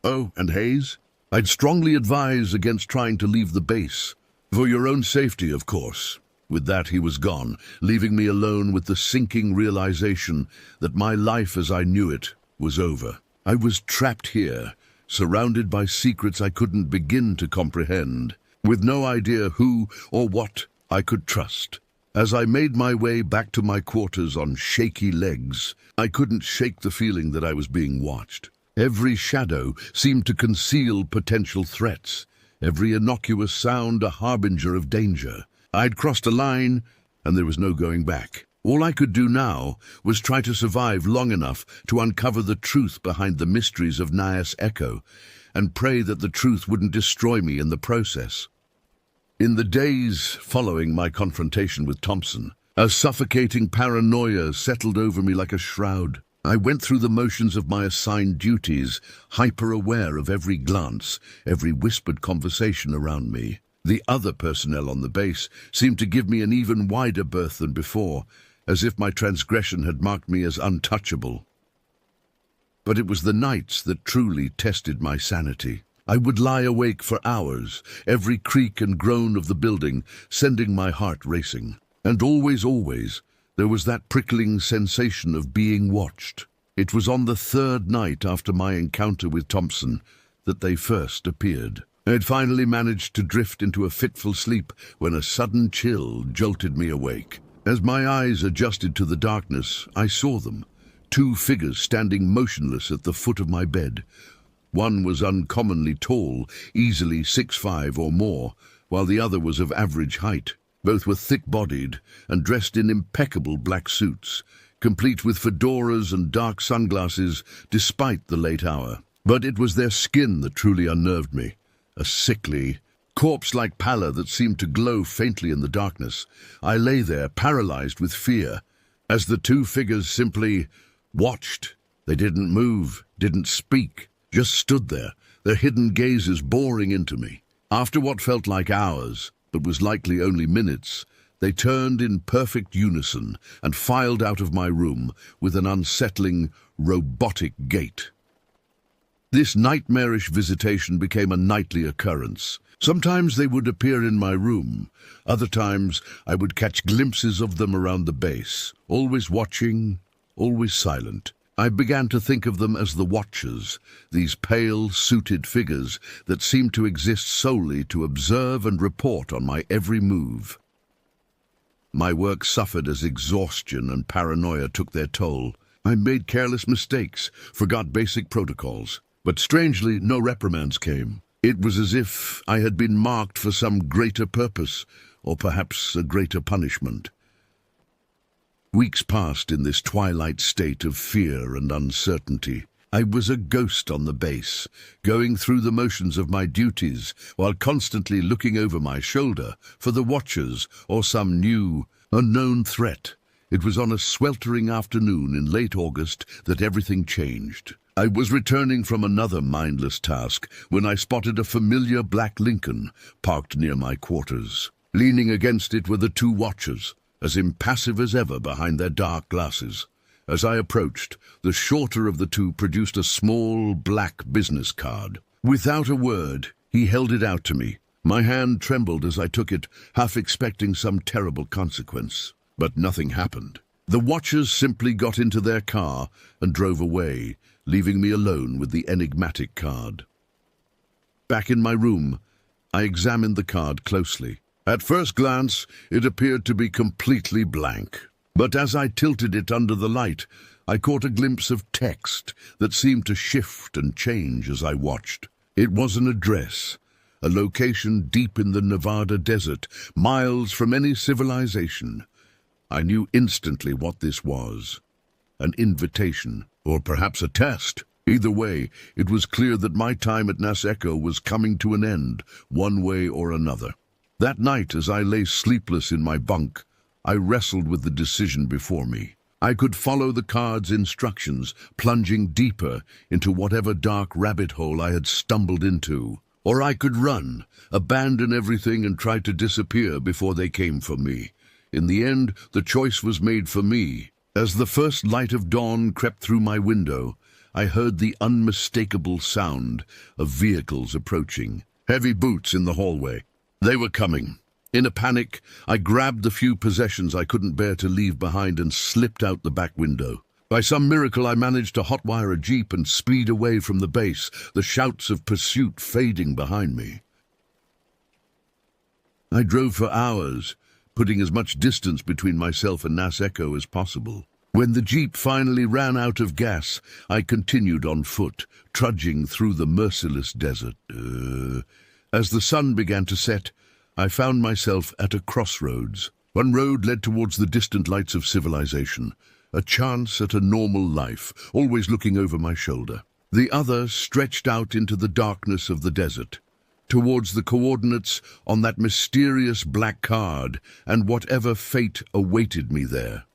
"Oh, and Hayes, I'd strongly advise against trying to leave the base. For your own safety, of course." With that, he was gone, leaving me alone with the sinking realization that my life as I knew it was over. I was trapped here, surrounded by secrets I couldn't begin to comprehend, with no idea who or what I could trust. As I made my way back to my quarters on shaky legs, I couldn't shake the feeling that I was being watched. Every shadow seemed to conceal potential threats, every innocuous sound a harbinger of danger. I'd crossed a line, and there was no going back. All I could do now was try to survive long enough to uncover the truth behind the mysteries of Nias Echo, and pray that the truth wouldn't destroy me in the process. In the days following my confrontation with Thompson, a suffocating paranoia settled over me like a shroud. I went through the motions of my assigned duties, hyper-aware of every glance, every whispered conversation around me. The other personnel on the base seemed to give me an even wider berth than before, as if my transgression had marked me as untouchable. But it was the nights that truly tested my sanity. I would lie awake for hours, every creak and groan of the building sending my heart racing. And always, there was that prickling sensation of being watched. It was on the third night after my encounter with Thompson that they first appeared. I had finally managed to drift into a fitful sleep when a sudden chill jolted me awake. As my eyes adjusted to the darkness, I saw them, two figures standing motionless at the foot of my bed. One was uncommonly tall, easily 6'5" or more, while the other was of average height. Both were thick-bodied and dressed in impeccable black suits, complete with fedoras and dark sunglasses despite the late hour. But it was their skin that truly unnerved me, a sickly, corpse-like pallor that seemed to glow faintly in the darkness. I lay there, paralyzed with fear, as the two figures simply watched. They didn't move, didn't speak, just stood there, their hidden gazes boring into me. After what felt like hours, but was likely only minutes, they turned in perfect unison and filed out of my room with an unsettling, robotic gait. This nightmarish visitation became a nightly occurrence. Sometimes they would appear in my room. Other times I would catch glimpses of them around the base, always watching, always silent. I began to think of them as the Watchers, these pale, suited figures that seemed to exist solely to observe and report on my every move. My work suffered as exhaustion and paranoia took their toll. I made careless mistakes, forgot basic protocols. But strangely, no reprimands came. It was as if I had been marked for some greater purpose, or perhaps a greater punishment. Weeks passed in this twilight state of fear and uncertainty. I was a ghost on the base, going through the motions of my duties while constantly looking over my shoulder for the Watchers or some new, unknown threat. It was on a sweltering afternoon in late August that everything changed. I was returning from another mindless task when I spotted a familiar black Lincoln parked near my quarters. Leaning against it were the two Watchers, as impassive as ever behind their dark glasses. As I approached, the shorter of the two produced a small black business card. Without a word, he held it out to me. My hand trembled as I took it, half expecting some terrible consequence. But nothing happened. The Watchers simply got into their car and drove away, leaving me alone with the enigmatic card. Back in my room, I examined the card closely. At first glance, it appeared to be completely blank. But as I tilted it under the light, I caught a glimpse of text that seemed to shift and change as I watched. It was an address, a location deep in the Nevada desert, miles from any civilization. I knew instantly what this was. An invitation, or perhaps a test. Either way, it was clear that my time at Nias Echo was coming to an end, one way or another. That night, as I lay sleepless in my bunk, I wrestled with the decision before me. I could follow the card's instructions, plunging deeper into whatever dark rabbit hole I had stumbled into. Or I could run, abandon everything and try to disappear before they came for me. In the end, the choice was made for me. As the first light of dawn crept through my window, I heard the unmistakable sound of vehicles approaching. Heavy boots in the hallway. They were coming. In a panic, I grabbed the few possessions I couldn't bear to leave behind and slipped out the back window. By some miracle, I managed to hotwire a jeep and speed away from the base, the shouts of pursuit fading behind me. I drove for hours, putting as much distance between myself and Nas Echo as possible. When the jeep finally ran out of gas, I continued on foot, trudging through the merciless desert. As the sun began to set, I found myself at a crossroads. One road led towards the distant lights of civilization, a chance at a normal life, always looking over my shoulder. The other stretched out into the darkness of the desert, towards the coordinates on that mysterious black card and whatever fate awaited me there.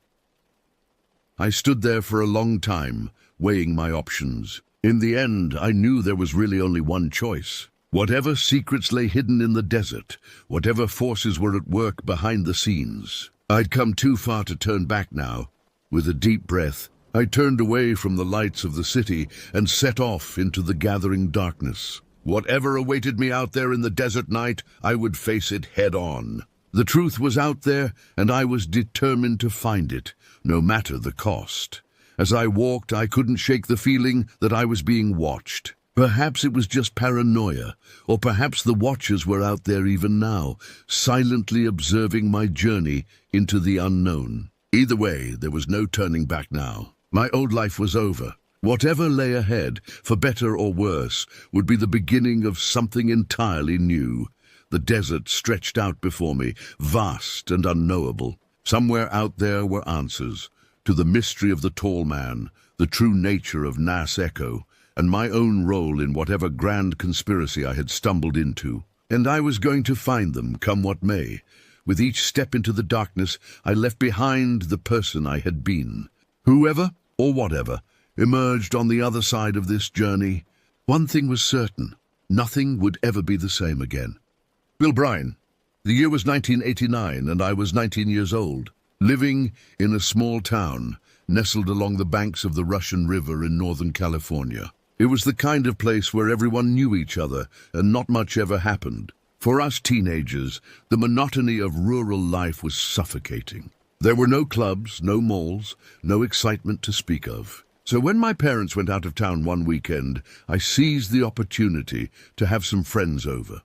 I stood there for a long time, weighing my options. In the end, I knew there was really only one choice. Whatever secrets lay hidden in the desert, whatever forces were at work behind the scenes, I'd come too far to turn back now. With a deep breath, I turned away from the lights of the city and set off into the gathering darkness. Whatever awaited me out there in the desert night, I would face it head on. The truth was out there, and I was determined to find it, no matter the cost. As I walked, I couldn't shake the feeling that I was being watched. Perhaps it was just paranoia, or perhaps the watchers were out there even now, silently observing my journey into the unknown. Either way, there was no turning back now. My old life was over. Whatever lay ahead, for better or worse, would be the beginning of something entirely new. The desert stretched out before me, vast and unknowable. Somewhere out there were answers to the mystery of the tall man, the true nature of Nas Echo, and my own role in whatever grand conspiracy I had stumbled into. And I was going to find them, come what may. With each step into the darkness, I left behind the person I had been. Whoever, or whatever, emerged on the other side of this journey, one thing was certain: nothing would ever be the same again. Bill Bryan. The year was 1989, and I was 19 years old, living in a small town nestled along the banks of the Russian River in Northern California. It was the kind of place where everyone knew each other and not much ever happened. For us teenagers, the monotony of rural life was suffocating. There were no clubs, no malls, no excitement to speak of. So when my parents went out of town one weekend, I seized the opportunity to have some friends over.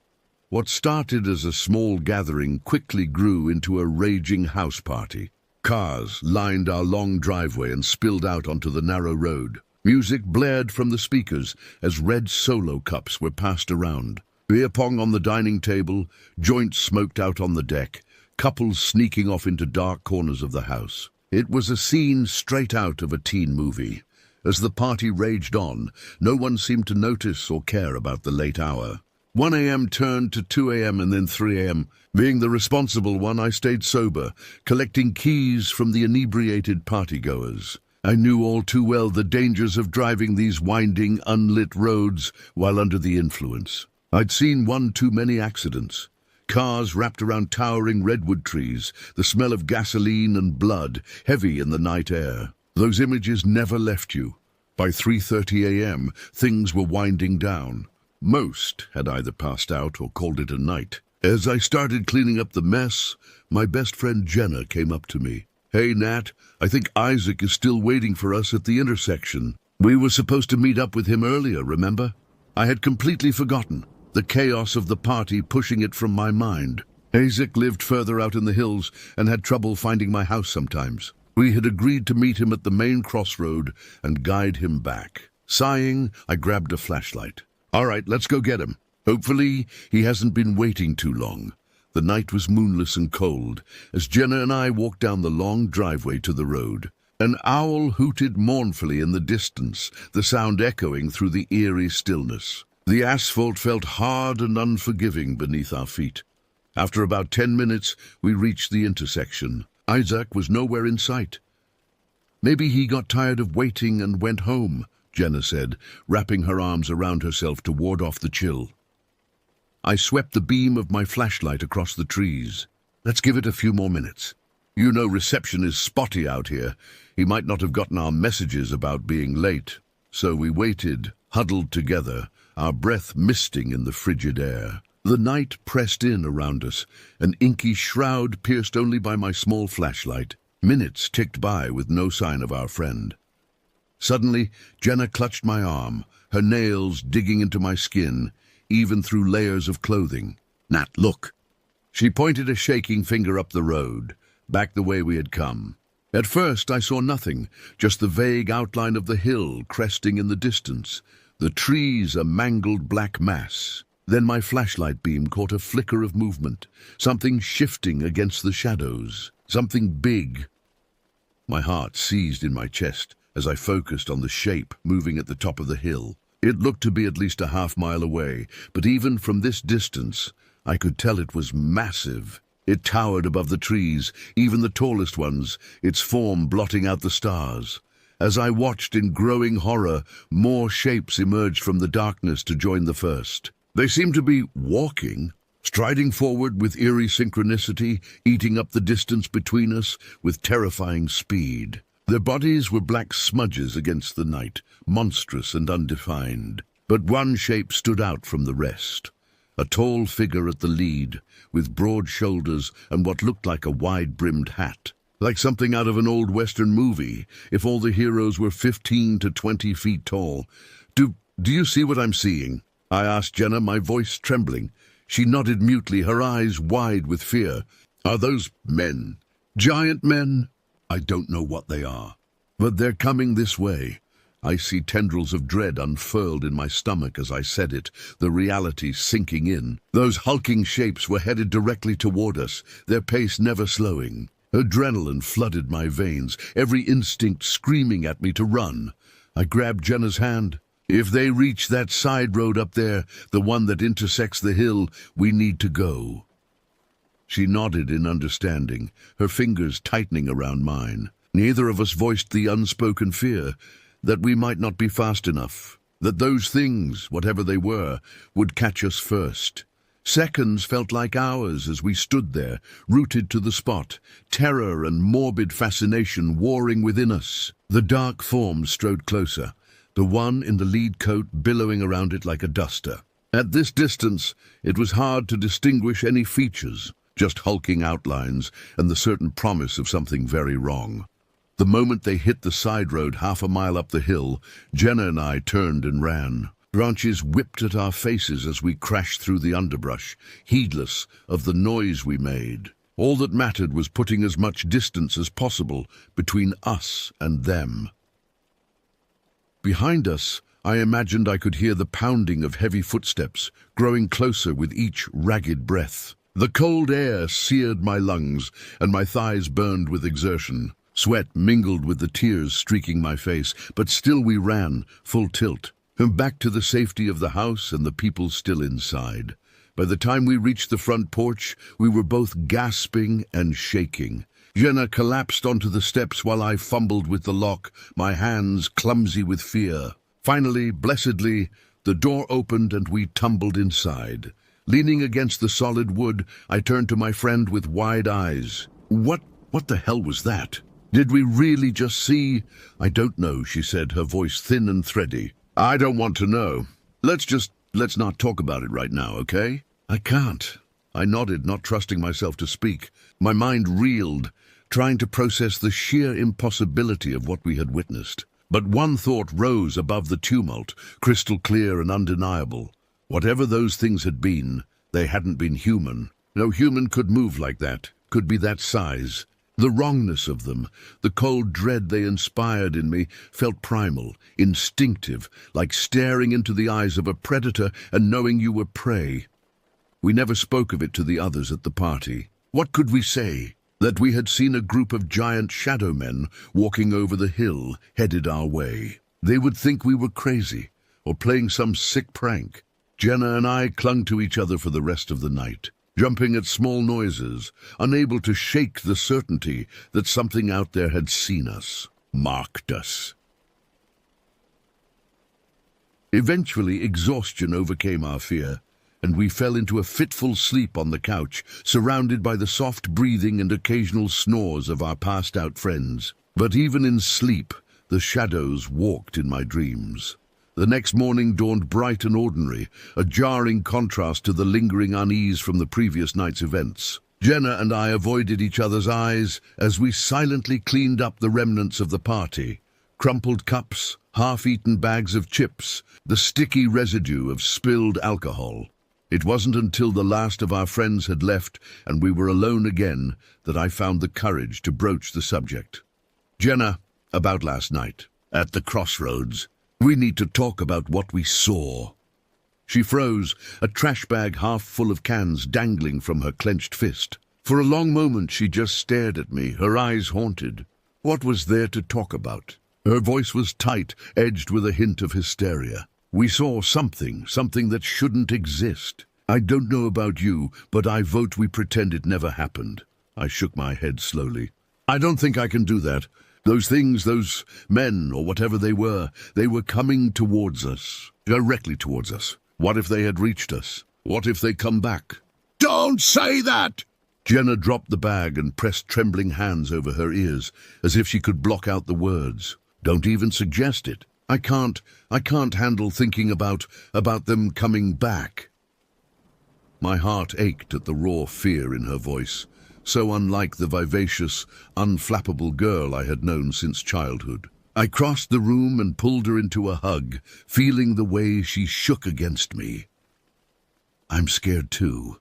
What started as a small gathering quickly grew into a raging house party. Cars lined our long driveway and spilled out onto the narrow road. Music blared from the speakers as red Solo cups were passed around. Beer pong on the dining table, joints smoked out on the deck, couples sneaking off into dark corners of the house. It was a scene straight out of a teen movie. As the party raged on, no one seemed to notice or care about the late hour. 1 a.m. turned to 2 a.m. and then 3 a.m. Being the responsible one, I stayed sober, collecting keys from the inebriated partygoers. I knew all too well the dangers of driving these winding, unlit roads while under the influence. I'd seen one too many accidents. Cars wrapped around towering redwood trees, the smell of gasoline and blood, heavy in the night air. Those images never left you. By 3:30 a.m., things were winding down. Most had either passed out or called it a night. As I started cleaning up the mess, my best friend Jenna came up to me. "Hey, Nat, I think Isaac is still waiting for us at the intersection. We were supposed to meet up with him earlier, remember?" I had completely forgotten, the chaos of the party pushing it from my mind. Isaac lived further out in the hills and had trouble finding my house sometimes. We had agreed to meet him at the main crossroad and guide him back. Sighing, I grabbed a flashlight. "All right, let's go get him. Hopefully, he hasn't been waiting too long." The night was moonless and cold as Jenna and I walked down the long driveway to the road. An owl hooted mournfully in the distance, the sound echoing through the eerie stillness. The asphalt felt hard and unforgiving beneath our feet. After about 10 minutes, we reached the intersection. Isaac was nowhere in sight. "Maybe he got tired of waiting and went home," Jenna said, wrapping her arms around herself to ward off the chill. I swept the beam of my flashlight across the trees. "Let's give it a few more minutes. You know reception is spotty out here. He might not have gotten our messages about being late." So we waited, huddled together, our breath misting in the frigid air. The night pressed in around us, an inky shroud pierced only by my small flashlight. Minutes ticked by with no sign of our friend. Suddenly, Jenna clutched my arm, her nails digging into my skin, even through layers of clothing. "Nat, look." She pointed a shaking finger up the road, back the way we had come. At first I saw nothing, just the vague outline of the hill cresting in the distance, the trees a mangled black mass. Then my flashlight beam caught a flicker of movement, something shifting against the shadows, something big. My heart seized in my chest as I focused on the shape moving at the top of the hill. It looked to be at least a half-mile away, but even from this distance, I could tell it was massive. It towered above the trees, even the tallest ones, its form blotting out the stars. As I watched in growing horror, more shapes emerged from the darkness to join the first. They seemed to be walking, striding forward with eerie synchronicity, eating up the distance between us with terrifying speed. Their bodies were black smudges against the night, monstrous and undefined. But one shape stood out from the rest. A tall figure at the lead, with broad shoulders and what looked like a wide-brimmed hat. Like something out of an old Western movie, if all the heroes were 15 to 20 feet tall. Do you see what I'm seeing? I asked Jenna, my voice trembling. She nodded mutely, her eyes wide with fear. Are those men? Giant men? I don't know what they are. But they're coming this way. I see tendrils of dread unfurled in my stomach as I said it, the reality sinking in. Those hulking shapes were headed directly toward us, their pace never slowing. Adrenaline flooded my veins, every instinct screaming at me to run. I grabbed Jenna's hand. If they reach that side road up there, the one that intersects the hill, we need to go. She nodded in understanding, her fingers tightening around mine. Neither of us voiced the unspoken fear that we might not be fast enough, that those things, whatever they were, would catch us first. Seconds felt like hours as we stood there, rooted to the spot, terror and morbid fascination warring within us. The dark form strode closer, the one in the lead coat billowing around it like a duster. At this distance, it was hard to distinguish any features, just hulking outlines and the certain promise of something very wrong. The moment they hit the side road half a mile up the hill, Jenna and I turned and ran. Branches whipped at our faces as we crashed through the underbrush, heedless of the noise we made. All that mattered was putting as much distance as possible between us and them. Behind us, I imagined I could hear the pounding of heavy footsteps, growing closer with each ragged breath. The cold air seared my lungs, and my thighs burned with exertion. Sweat mingled with the tears streaking my face, but still we ran, full tilt, and back to the safety of the house and the people still inside. By the time we reached the front porch, we were both gasping and shaking. Jenna collapsed onto the steps while I fumbled with the lock, my hands clumsy with fear. Finally, blessedly, the door opened and we tumbled inside. Leaning against the solid wood, I turned to my friend with wide eyes. What the hell was that? Did we really just see? I don't know, she said, her voice thin and thready. I don't want to know. Let's not talk about it right now, okay? I can't. I nodded, not trusting myself to speak. My mind reeled, trying to process the sheer impossibility of what we had witnessed. But one thought rose above the tumult, crystal clear and undeniable. Whatever those things had been, they hadn't been human. No human could move like that, could be that size. The wrongness of them, the cold dread they inspired in me, felt primal, instinctive, like staring into the eyes of a predator and knowing you were prey. We never spoke of it to the others at the party. What could we say? That we had seen a group of giant shadow men walking over the hill, headed our way. They would think we were crazy, or playing some sick prank. Jenna and I clung to each other for the rest of the night, jumping at small noises, unable to shake the certainty that something out there had seen us, marked us. Eventually, exhaustion overcame our fear, and we fell into a fitful sleep on the couch, surrounded by the soft breathing and occasional snores of our passed-out friends. But even in sleep, the shadows walked in my dreams. The next morning dawned bright and ordinary, a jarring contrast to the lingering unease from the previous night's events. Jenna and I avoided each other's eyes as we silently cleaned up the remnants of the party. Crumpled cups, half-eaten bags of chips, the sticky residue of spilled alcohol. It wasn't until the last of our friends had left and we were alone again that I found the courage to broach the subject. "Jenna, about last night, at the crossroads. We need to talk about what we saw." She froze, a trash bag half full of cans dangling from her clenched fist. For a long moment she just stared at me, her eyes haunted. What was there to talk about? Her voice was tight, edged with a hint of hysteria. "We saw something that shouldn't exist. I don't know about you, but I vote we pretend it never happened." I shook my head slowly. "I don't think I can do that. Those things, those men, or whatever they were coming towards us, directly towards us. What if they had reached us? What if they come back?" "Don't say that!" Jenna dropped the bag and pressed trembling hands over her ears, as if she could block out the words. "Don't even suggest it. I can't handle thinking about them coming back." My heart ached at the raw fear in her voice, so unlike the vivacious, unflappable girl I had known since childhood. I crossed the room and pulled her into a hug, feeling the way she shook against me. "I'm scared too,"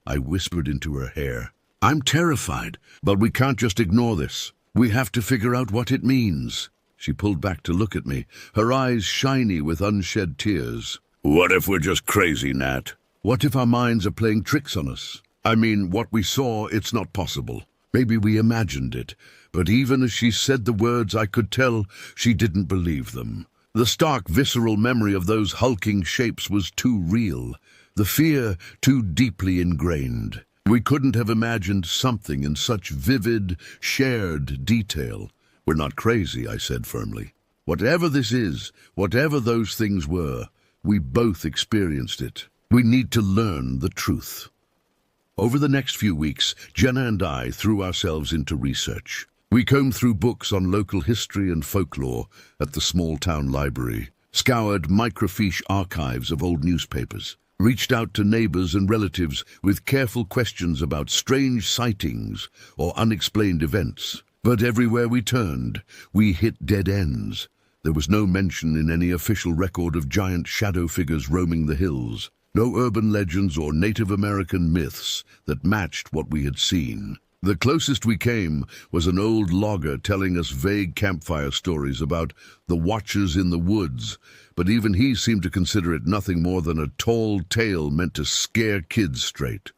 I whispered into her hair. "I'm terrified, but we can't just ignore this. We have to figure out what it means." She pulled back to look at me, her eyes shiny with unshed tears. "What if we're just crazy, Nat? What if our minds are playing tricks on us? I mean, what we saw, it's not possible. Maybe we imagined it, but even as she said the words, I could tell she didn't believe them. The stark, visceral memory of those hulking shapes was too real, the fear too deeply ingrained. We couldn't have imagined something in such vivid, shared detail. "We're not crazy," I said firmly. "Whatever this is, whatever those things were, we both experienced it. We need to learn the truth." Over the next few weeks, Jenna and I threw ourselves into research. We combed through books on local history and folklore at the small-town library, scoured microfiche archives of old newspapers, reached out to neighbors and relatives with careful questions about strange sightings or unexplained events. But everywhere we turned, we hit dead ends. There was no mention in any official record of giant shadow figures roaming the hills, no urban legends or Native American myths that matched what we had seen. The closest we came was an old logger telling us vague campfire stories about the watchers in the woods, but even he seemed to consider it nothing more than a tall tale meant to scare kids straight.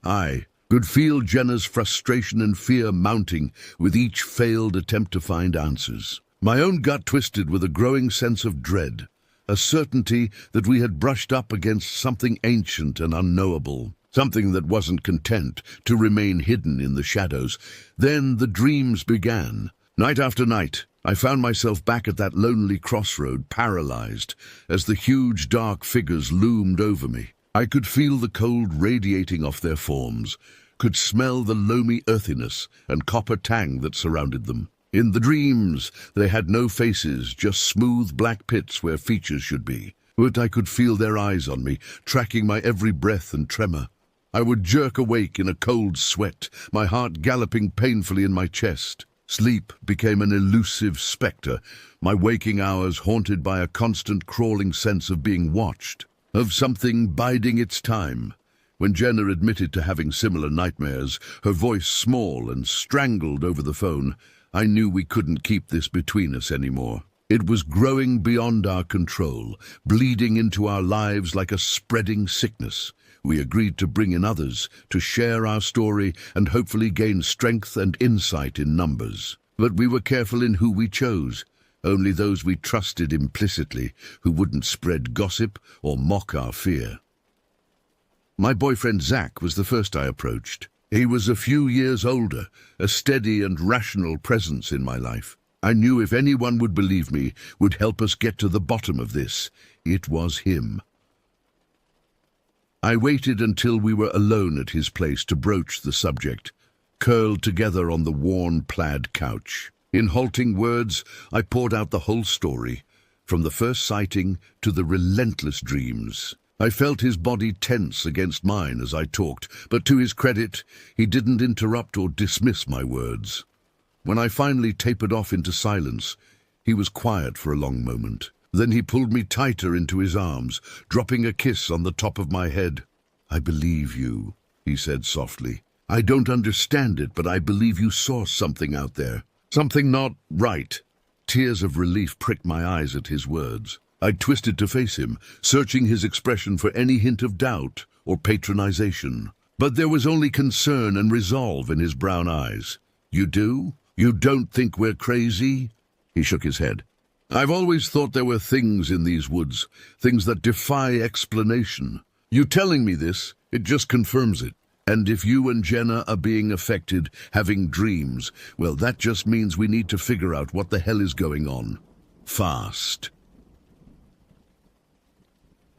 I could feel Jenna's frustration and fear mounting with each failed attempt to find answers. My own gut twisted with a growing sense of dread, a certainty that we had brushed up against something ancient and unknowable. Something that wasn't content to remain hidden in the shadows. Then the dreams began. Night after night, I found myself back at that lonely crossroad, paralyzed, as the huge dark figures loomed over me. I could feel the cold radiating off their forms, could smell the loamy earthiness and copper tang that surrounded them. In the dreams, they had no faces, just smooth black pits where features should be. But I could feel their eyes on me, tracking my every breath and tremor. I would jerk awake in a cold sweat, my heart galloping painfully in my chest. Sleep became an elusive specter, my waking hours haunted by a constant crawling sense of being watched, of something biding its time. When Jenna admitted to having similar nightmares, her voice small and strangled over the phone, I knew we couldn't keep this between us anymore. It was growing beyond our control, bleeding into our lives like a spreading sickness. We agreed to bring in others, to share our story and hopefully gain strength and insight in numbers. But we were careful in who we chose, only those we trusted implicitly, who wouldn't spread gossip or mock our fear. My boyfriend Zach was the first I approached. He was a few years older, a steady and rational presence in my life. I knew if anyone would believe me, would help us get to the bottom of this, it was him. I waited until we were alone at his place to broach the subject, curled together on the worn plaid couch. In halting words, I poured out the whole story, from the first sighting to the relentless dreams. I felt his body tense against mine as I talked, but to his credit, he didn't interrupt or dismiss my words. When I finally tapered off into silence, he was quiet for a long moment, Then he pulled me tighter into his arms, dropping a kiss on the top of my head. "I believe you," he said softly. "I don't understand it, but I believe you saw something out there. Something not right." Tears of relief pricked my eyes at his words. I twisted to face him, searching his expression for any hint of doubt or patronization. But there was only concern and resolve in his brown eyes. "You do? You don't think we're crazy?" He shook his head. "I've always thought there were things in these woods, things that defy explanation. You telling me this, it just confirms it. And if you and Jenna are being affected, having dreams, well, that just means we need to figure out what the hell is going on. Fast."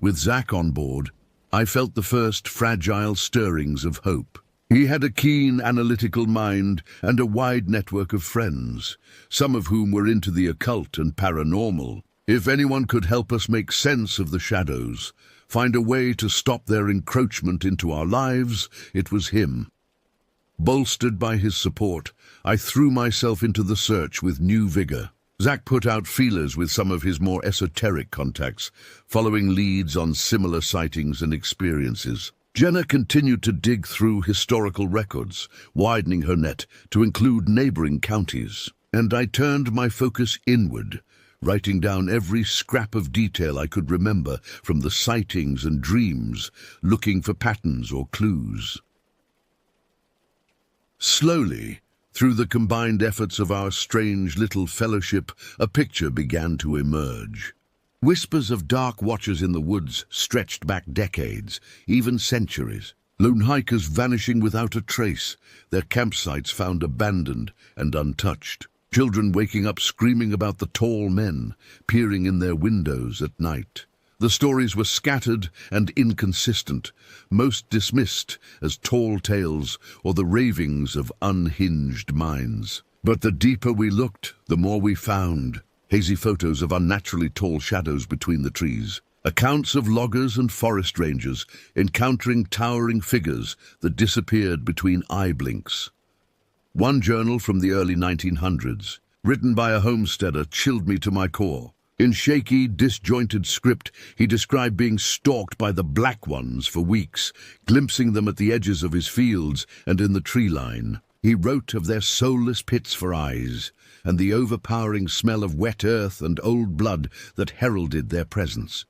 With Zach on board, I felt the first fragile stirrings of hope. He had a keen, analytical mind and a wide network of friends, some of whom were into the occult and paranormal. If anyone could help us make sense of the shadows, find a way to stop their encroachment into our lives, it was him. Bolstered by his support, I threw myself into the search with new vigor. Zach put out feelers with some of his more esoteric contacts, following leads on similar sightings and experiences. Jenna continued to dig through historical records, widening her net to include neighboring counties. And I turned my focus inward, writing down every scrap of detail I could remember from the sightings and dreams, looking for patterns or clues. Slowly, through the combined efforts of our strange little fellowship, a picture began to emerge. Whispers of dark watchers in the woods stretched back decades, even centuries. Lone hikers vanishing without a trace, their campsites found abandoned and untouched. Children waking up screaming about the tall men, peering in their windows at night. The stories were scattered and inconsistent, most dismissed as tall tales or the ravings of unhinged minds. But the deeper we looked, the more we found. Hazy photos of unnaturally tall shadows between the trees. Accounts of loggers and forest rangers encountering towering figures that disappeared between eye blinks. One journal from the early 1900s, written by a homesteader, chilled me to my core. In shaky, disjointed script, he described being stalked by the Black Ones for weeks, glimpsing them at the edges of his fields and in the tree line. He wrote of their soulless pits for eyes, and the overpowering smell of wet earth and old blood that heralded their presence.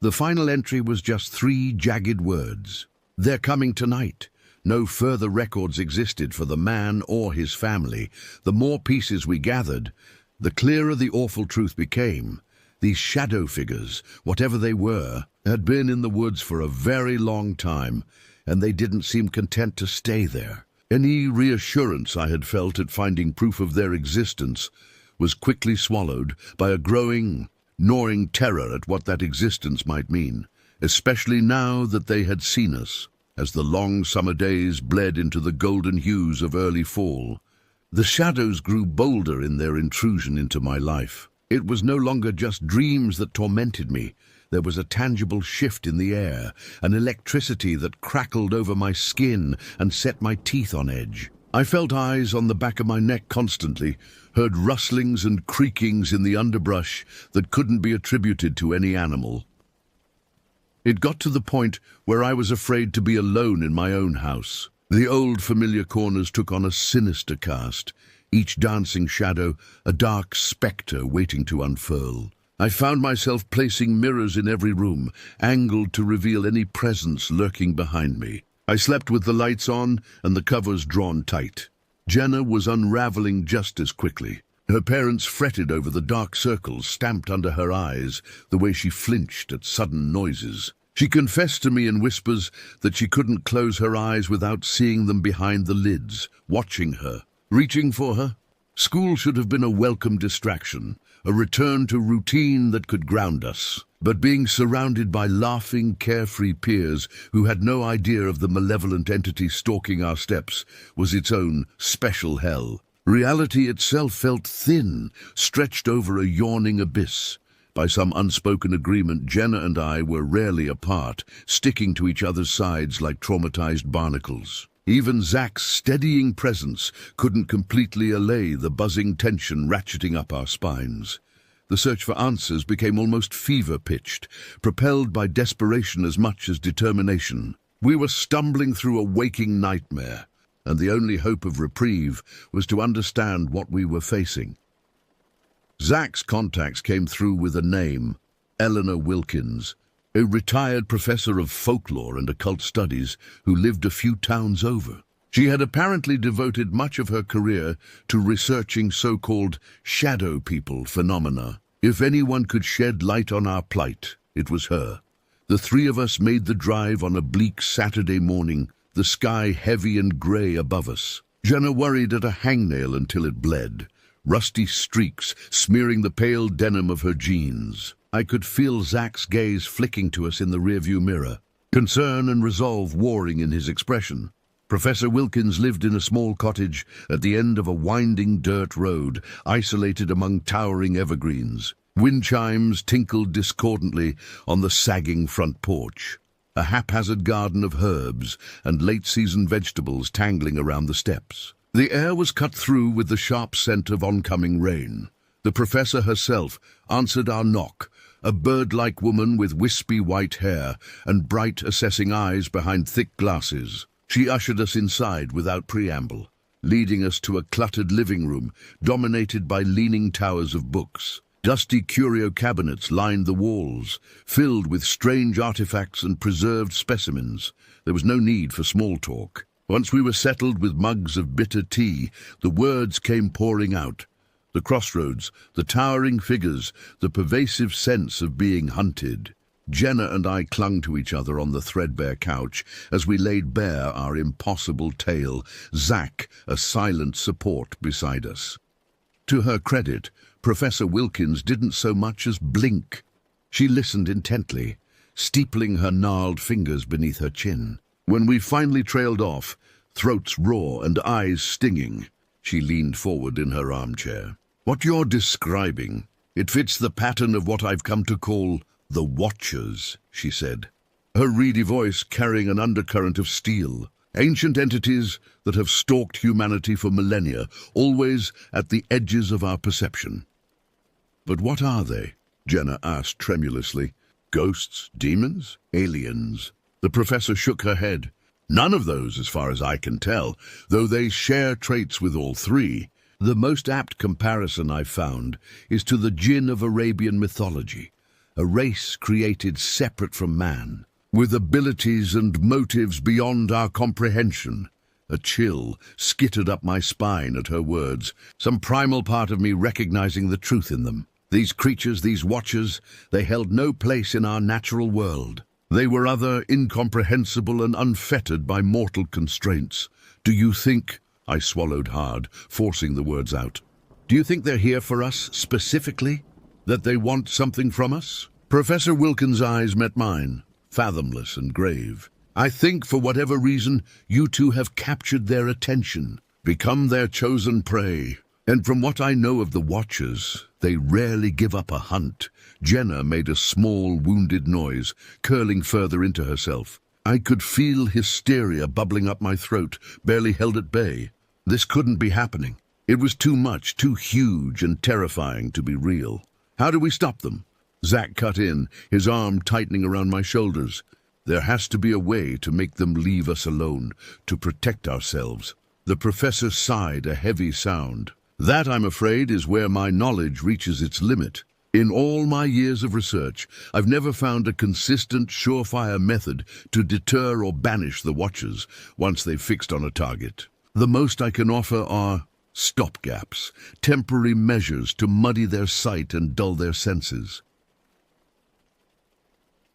The final entry was just 3 jagged words. "They're coming tonight." No further records existed for the man or his family. The more pieces we gathered, the clearer the awful truth became. These shadow figures, whatever they were, had been in the woods for a very long time, and they didn't seem content to stay there. Any reassurance I had felt at finding proof of their existence was quickly swallowed by a growing, gnawing terror at what that existence might mean, especially now that they had seen us. As the long summer days bled into the golden hues of early fall, the shadows grew bolder in their intrusion into my life. It was no longer just dreams that tormented me. There was a tangible shift in the air, an electricity that crackled over my skin and set my teeth on edge. I felt eyes on the back of my neck constantly, heard rustlings and creakings in the underbrush that couldn't be attributed to any animal. It got to the point where I was afraid to be alone in my own house. The old familiar corners took on a sinister cast, each dancing shadow a dark spectre waiting to unfurl. I found myself placing mirrors in every room, angled to reveal any presence lurking behind me. I slept with the lights on and the covers drawn tight. Jenna was unraveling just as quickly. Her parents fretted over the dark circles stamped under her eyes, the way she flinched at sudden noises. She confessed to me in whispers that she couldn't close her eyes without seeing them behind the lids, watching her, reaching for her. School should have been a welcome distraction, a return to routine that could ground us. But being surrounded by laughing, carefree peers who had no idea of the malevolent entity stalking our steps was its own special hell. Reality itself felt thin, stretched over a yawning abyss. By some unspoken agreement, Jenna and I were rarely apart, sticking to each other's sides like traumatized barnacles. Even Zach's steadying presence couldn't completely allay the buzzing tension ratcheting up our spines. The search for answers became almost fever-pitched, propelled by desperation as much as determination. We were stumbling through a waking nightmare, and the only hope of reprieve was to understand what we were facing. Zach's contacts came through with a name, Eleanor Wilkins, a retired professor of folklore and occult studies who lived a few towns over. She had apparently devoted much of her career to researching so-called shadow people phenomena. If anyone could shed light on our plight, it was her. The three of us made the drive on a bleak Saturday morning, the sky heavy and grey above us. Jenna worried at a hangnail until it bled, rusty streaks smearing the pale denim of her jeans. I could feel Zach's gaze flicking to us in the rearview mirror, concern and resolve warring in his expression. Professor Wilkins lived in a small cottage at the end of a winding dirt road, isolated among towering evergreens. Wind chimes tinkled discordantly on the sagging front porch. A haphazard garden of herbs and late-season vegetables tangling around the steps. The air was cut through with the sharp scent of oncoming rain. The professor herself answered our knock, a bird-like woman with wispy white hair and bright, assessing eyes behind thick glasses. She ushered us inside without preamble, leading us to a cluttered living room dominated by leaning towers of books. Dusty curio cabinets lined the walls, filled with strange artifacts and preserved specimens. There was no need for small talk. Once we were settled with mugs of bitter tea, the words came pouring out. The crossroads, the towering figures, the pervasive sense of being hunted. Jenna and I clung to each other on the threadbare couch as we laid bare our impossible tale, Zach a silent support beside us. To her credit, Professor Wilkins didn't so much as blink. She listened intently, steepling her gnarled fingers beneath her chin. When we finally trailed off, throats raw and eyes stinging, she leaned forward in her armchair. "What you're describing, it fits the pattern of what I've come to call the Watchers," she said, her reedy voice carrying an undercurrent of steel. Ancient entities that have stalked humanity for millennia, always at the edges of our perception. "But what are they?" Jenna asked tremulously. "Ghosts, demons, aliens?" The professor shook her head. "None of those, as far as I can tell, though they share traits with all three. The most apt comparison I've found is to the jinn of Arabian mythology, a race created separate from man, with abilities and motives beyond our comprehension." A chill skittered up my spine at her words, some primal part of me recognizing the truth in them. These creatures, these watchers, they held no place in our natural world. They were other, incomprehensible and unfettered by mortal constraints. "Do you think—" I swallowed hard, forcing the words out. "Do you think they're here for us, specifically? That they want something from us?" Professor Wilkins' eyes met mine, fathomless and grave. "I think, for whatever reason, you two have captured their attention, become their chosen prey. And from what I know of the Watchers, they rarely give up a hunt." Jenna made a small, wounded noise, curling further into herself. I could feel hysteria bubbling up my throat, barely held at bay. This couldn't be happening. It was too much, too huge and terrifying to be real. "How do we stop them?" Zach cut in, his arm tightening around my shoulders. "There has to be a way to make them leave us alone, to protect ourselves." The professor sighed a heavy sound. "That, I'm afraid, is where my knowledge reaches its limit. In all my years of research, I've never found a consistent, surefire method to deter or banish the Watchers once they've fixed on a target. The most I can offer are stopgaps, temporary measures to muddy their sight and dull their senses."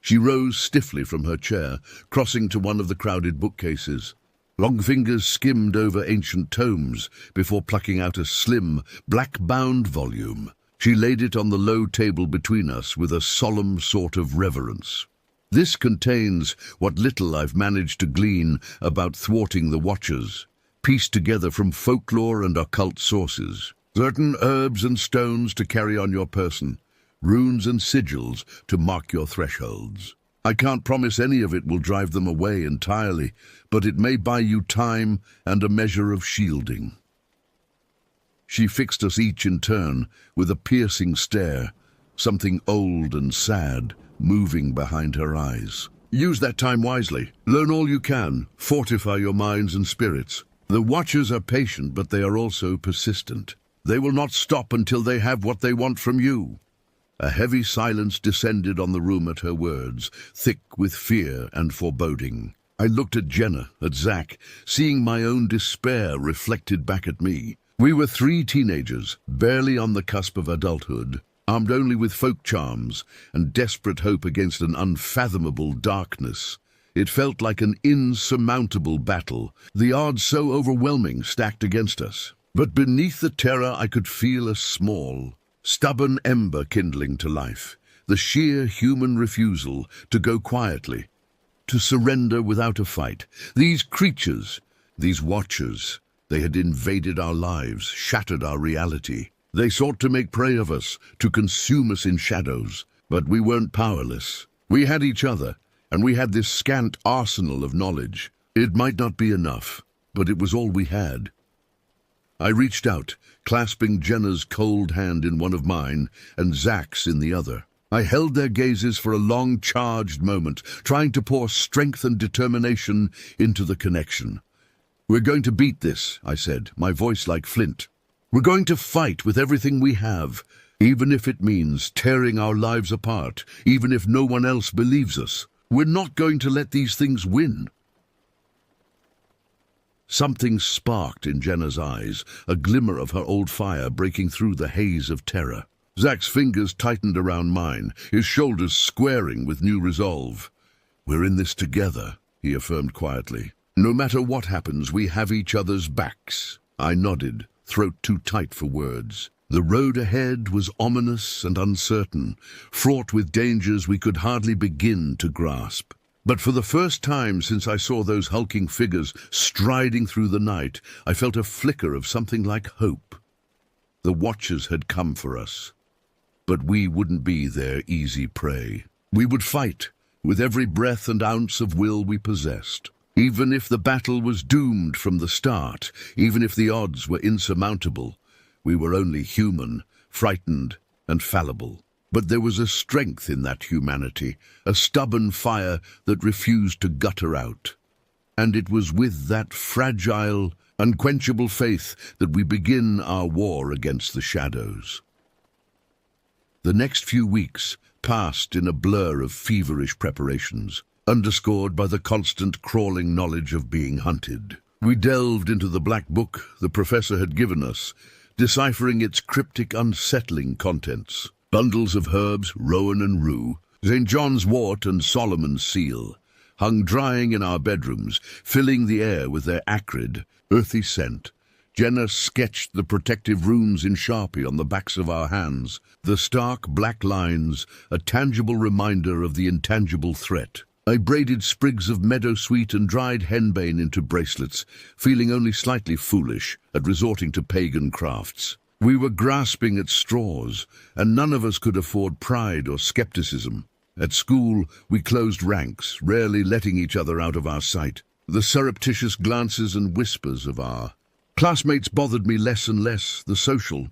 She rose stiffly from her chair, crossing to one of the crowded bookcases. Long fingers skimmed over ancient tomes before plucking out a slim, black-bound volume. She laid it on the low table between us with a solemn sort of reverence. "This contains what little I've managed to glean about thwarting the Watchers, pieced together from folklore and occult sources. Certain herbs and stones to carry on your person, runes and sigils to mark your thresholds. I can't promise any of it will drive them away entirely, but it may buy you time and a measure of shielding." She fixed us each in turn with a piercing stare, something old and sad moving behind her eyes. Use that time wisely. Learn all you can. Fortify your minds and spirits. The Watchers are patient, but they are also persistent. They will not stop until they have what they want from you. A heavy silence descended on the room at her words, thick with fear and foreboding. I looked at Jenna, at Zach, seeing my own despair reflected back at me. We were 3 teenagers, barely on the cusp of adulthood, armed only with folk charms and desperate hope against an unfathomable darkness. It felt like an insurmountable battle, the odds so overwhelming stacked against us. But beneath the terror I could feel a small, stubborn ember kindling to life, the sheer human refusal to go quietly, to surrender without a fight. These creatures, these Watchers, they had invaded our lives, shattered our reality. They sought to make prey of us, to consume us in shadows. But we weren't powerless. We had each other, and we had this scant arsenal of knowledge. It might not be enough, but it was all we had. I reached out, clasping Jenna's cold hand in one of mine and Zach's in the other. I held their gazes for a long, charged moment, trying to pour strength and determination into the connection. "We're going to beat this," I said, my voice like flint. "We're going to fight with everything we have, even if it means tearing our lives apart, even if no one else believes us. We're not going to let these things win." Something sparked in Jenna's eyes, a glimmer of her old fire breaking through the haze of terror. Zach's fingers tightened around mine, his shoulders squaring with new resolve. "We're in this together," he affirmed quietly. "No matter what happens, we have each other's backs." I nodded, throat too tight for words. The road ahead was ominous and uncertain, fraught with dangers we could hardly begin to grasp. But for the first time since I saw those hulking figures striding through the night, I felt a flicker of something like hope. The Watchers had come for us. But we wouldn't be their easy prey. We would fight, with every breath and ounce of will we possessed. Even if the battle was doomed from the start, even if the odds were insurmountable, we were only human, frightened and fallible. But there was a strength in that humanity, a stubborn fire that refused to gutter out. And it was with that fragile, unquenchable faith that we begin our war against the shadows. The next few weeks passed in a blur of feverish preparations, underscored by the constant crawling knowledge of being hunted. We delved into the black book the professor had given us, deciphering its cryptic, unsettling contents. Bundles of herbs, rowan and rue, St. John's wort and Solomon's seal, hung drying in our bedrooms, filling the air with their acrid, earthy scent. Jenna sketched the protective runes in Sharpie on the backs of our hands, the stark black lines, a tangible reminder of the intangible threat. I braided sprigs of meadowsweet and dried henbane into bracelets, feeling only slightly foolish at resorting to pagan crafts. We were grasping at straws, and none of us could afford pride or skepticism. At school, we closed ranks, rarely letting each other out of our sight. The surreptitious glances and whispers of our classmates bothered me less and less. The social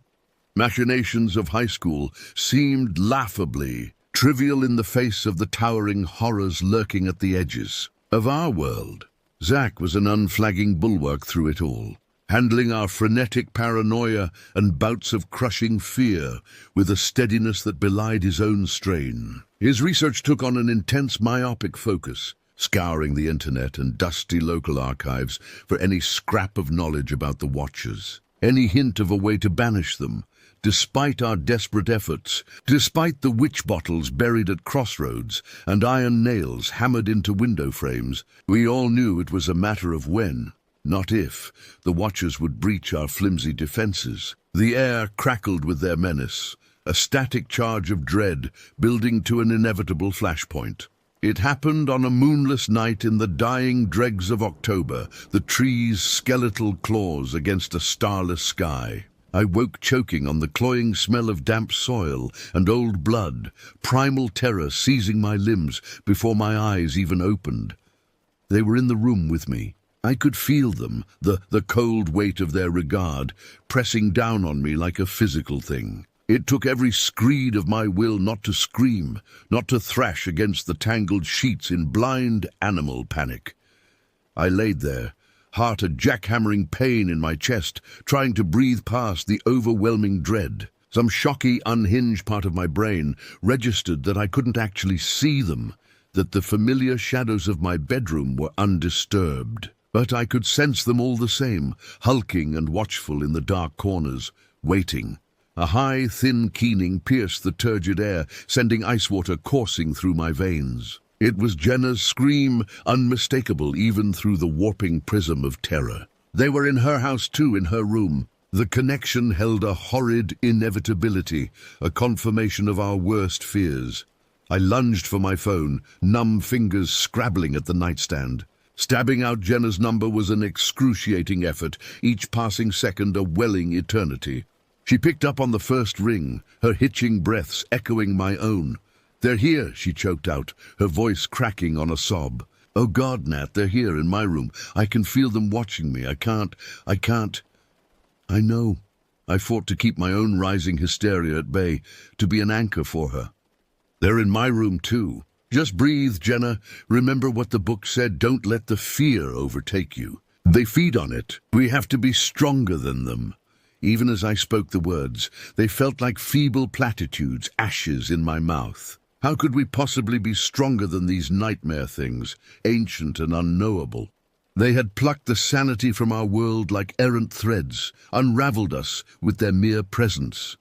machinations of high school seemed laughably trivial in the face of the towering horrors lurking at the edges of our world. Zach was an unflagging bulwark through it all, handling our frenetic paranoia and bouts of crushing fear with a steadiness that belied his own strain. His research took on an intense myopic focus, scouring the internet and dusty local archives for any scrap of knowledge about the Watchers, any hint of a way to banish them. Despite our desperate efforts, despite the witch bottles buried at crossroads and iron nails hammered into window frames, we all knew it was a matter of when, not if, the Watchers would breach our flimsy defenses. The air crackled with their menace, a static charge of dread building to an inevitable flashpoint. It happened on a moonless night in the dying dregs of October, the trees' skeletal claws against a starless sky. I woke choking on the cloying smell of damp soil and old blood, primal terror seizing my limbs before my eyes even opened. They were in the room with me. I could feel them, the cold weight of their regard, pressing down on me like a physical thing. It took every screed of my will not to scream, not to thrash against the tangled sheets in blind animal panic. I laid there, heart a jackhammering pain in my chest, trying to breathe past the overwhelming dread. Some shocky, unhinged part of my brain registered that I couldn't actually see them, that the familiar shadows of my bedroom were undisturbed. But I could sense them all the same, hulking and watchful in the dark corners, waiting. A high, thin keening pierced the turgid air, sending ice water coursing through my veins. It was Jenna's scream, unmistakable even through the warping prism of terror. They were in her house too, in her room. The connection held a horrid inevitability, a confirmation of our worst fears. I lunged for my phone, numb fingers scrabbling at the nightstand. Stabbing out Jenna's number was an excruciating effort, each passing second a welling eternity. She picked up on the first ring, her hitching breaths echoing my own. "They're here," she choked out, her voice cracking on a sob. "Oh God, Nat, they're here in my room. I can feel them watching me. I can't. I know." I fought to keep my own rising hysteria at bay, to be an anchor for her. "They're in my room too. Just breathe, Jenna. Remember what the book said, don't let the fear overtake you. They feed on it. We have to be stronger than them." Even as I spoke the words, they felt like feeble platitudes, ashes in my mouth. How could we possibly be stronger than these nightmare things, ancient and unknowable? They had plucked the sanity from our world like errant threads, unraveled us with their mere presence.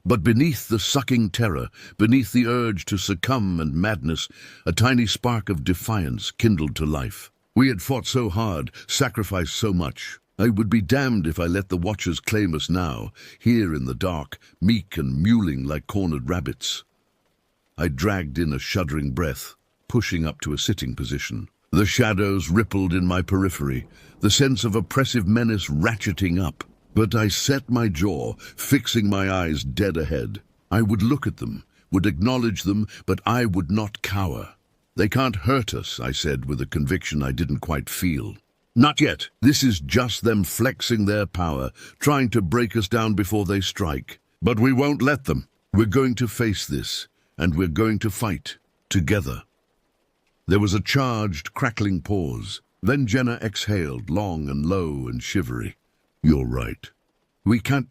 But beneath the sucking terror, beneath the urge to succumb and madness, a tiny spark of defiance kindled to life. We had fought so hard, sacrificed so much. I would be damned if I let the Watchers claim us now, here in the dark, meek and mewling like cornered rabbits. I dragged in a shuddering breath, pushing up to a sitting position. The shadows rippled in my periphery, the sense of oppressive menace ratcheting up. But I set my jaw, fixing my eyes dead ahead. I would look at them, would acknowledge them, but I would not cower. "They can't hurt us," I said with a conviction I didn't quite feel. "Not yet. This is just them flexing their power, trying to break us down before they strike. But we won't let them. We're going to face this, and we're going to fight, together." There was a charged, crackling pause. Then Jenna exhaled, long and low and shivery. "You're right. We can't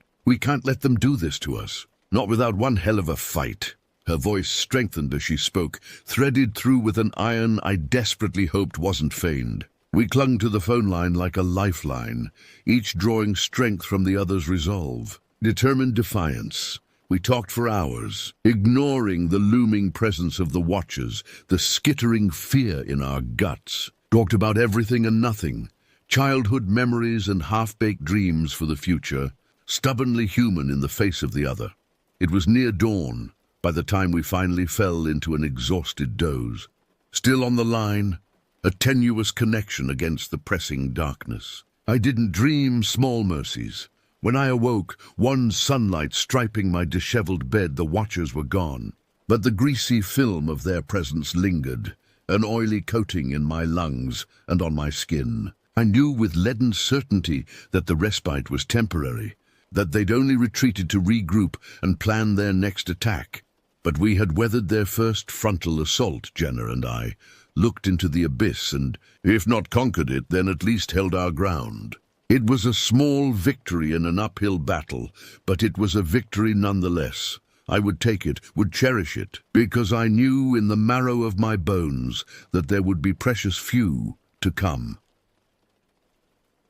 let them do this to us. Not without one hell of a fight." Her voice strengthened as she spoke, threaded through with an iron I desperately hoped wasn't feigned. We clung to the phone line like a lifeline, each drawing strength from the other's resolve. Determined defiance. We talked for hours, ignoring the looming presence of the Watchers, the skittering fear in our guts. Talked about everything and nothing. Childhood memories and half-baked dreams for the future, stubbornly human in the face of the other. It was near dawn by the time we finally fell into an exhausted doze. Still on the line, a tenuous connection against the pressing darkness. I didn't dream small mercies. When I awoke, one sunlight striping my disheveled bed, the Watchers were gone. But the greasy film of their presence lingered, an oily coating in my lungs and on my skin. I knew with leaden certainty that the respite was temporary, that they'd only retreated to regroup and plan their next attack. But we had weathered their first frontal assault, Jenna and I, looked into the abyss and, if not conquered it, then at least held our ground. It was a small victory in an uphill battle, but it was a victory nonetheless. I would take it, would cherish it, because I knew in the marrow of my bones that there would be precious few to come.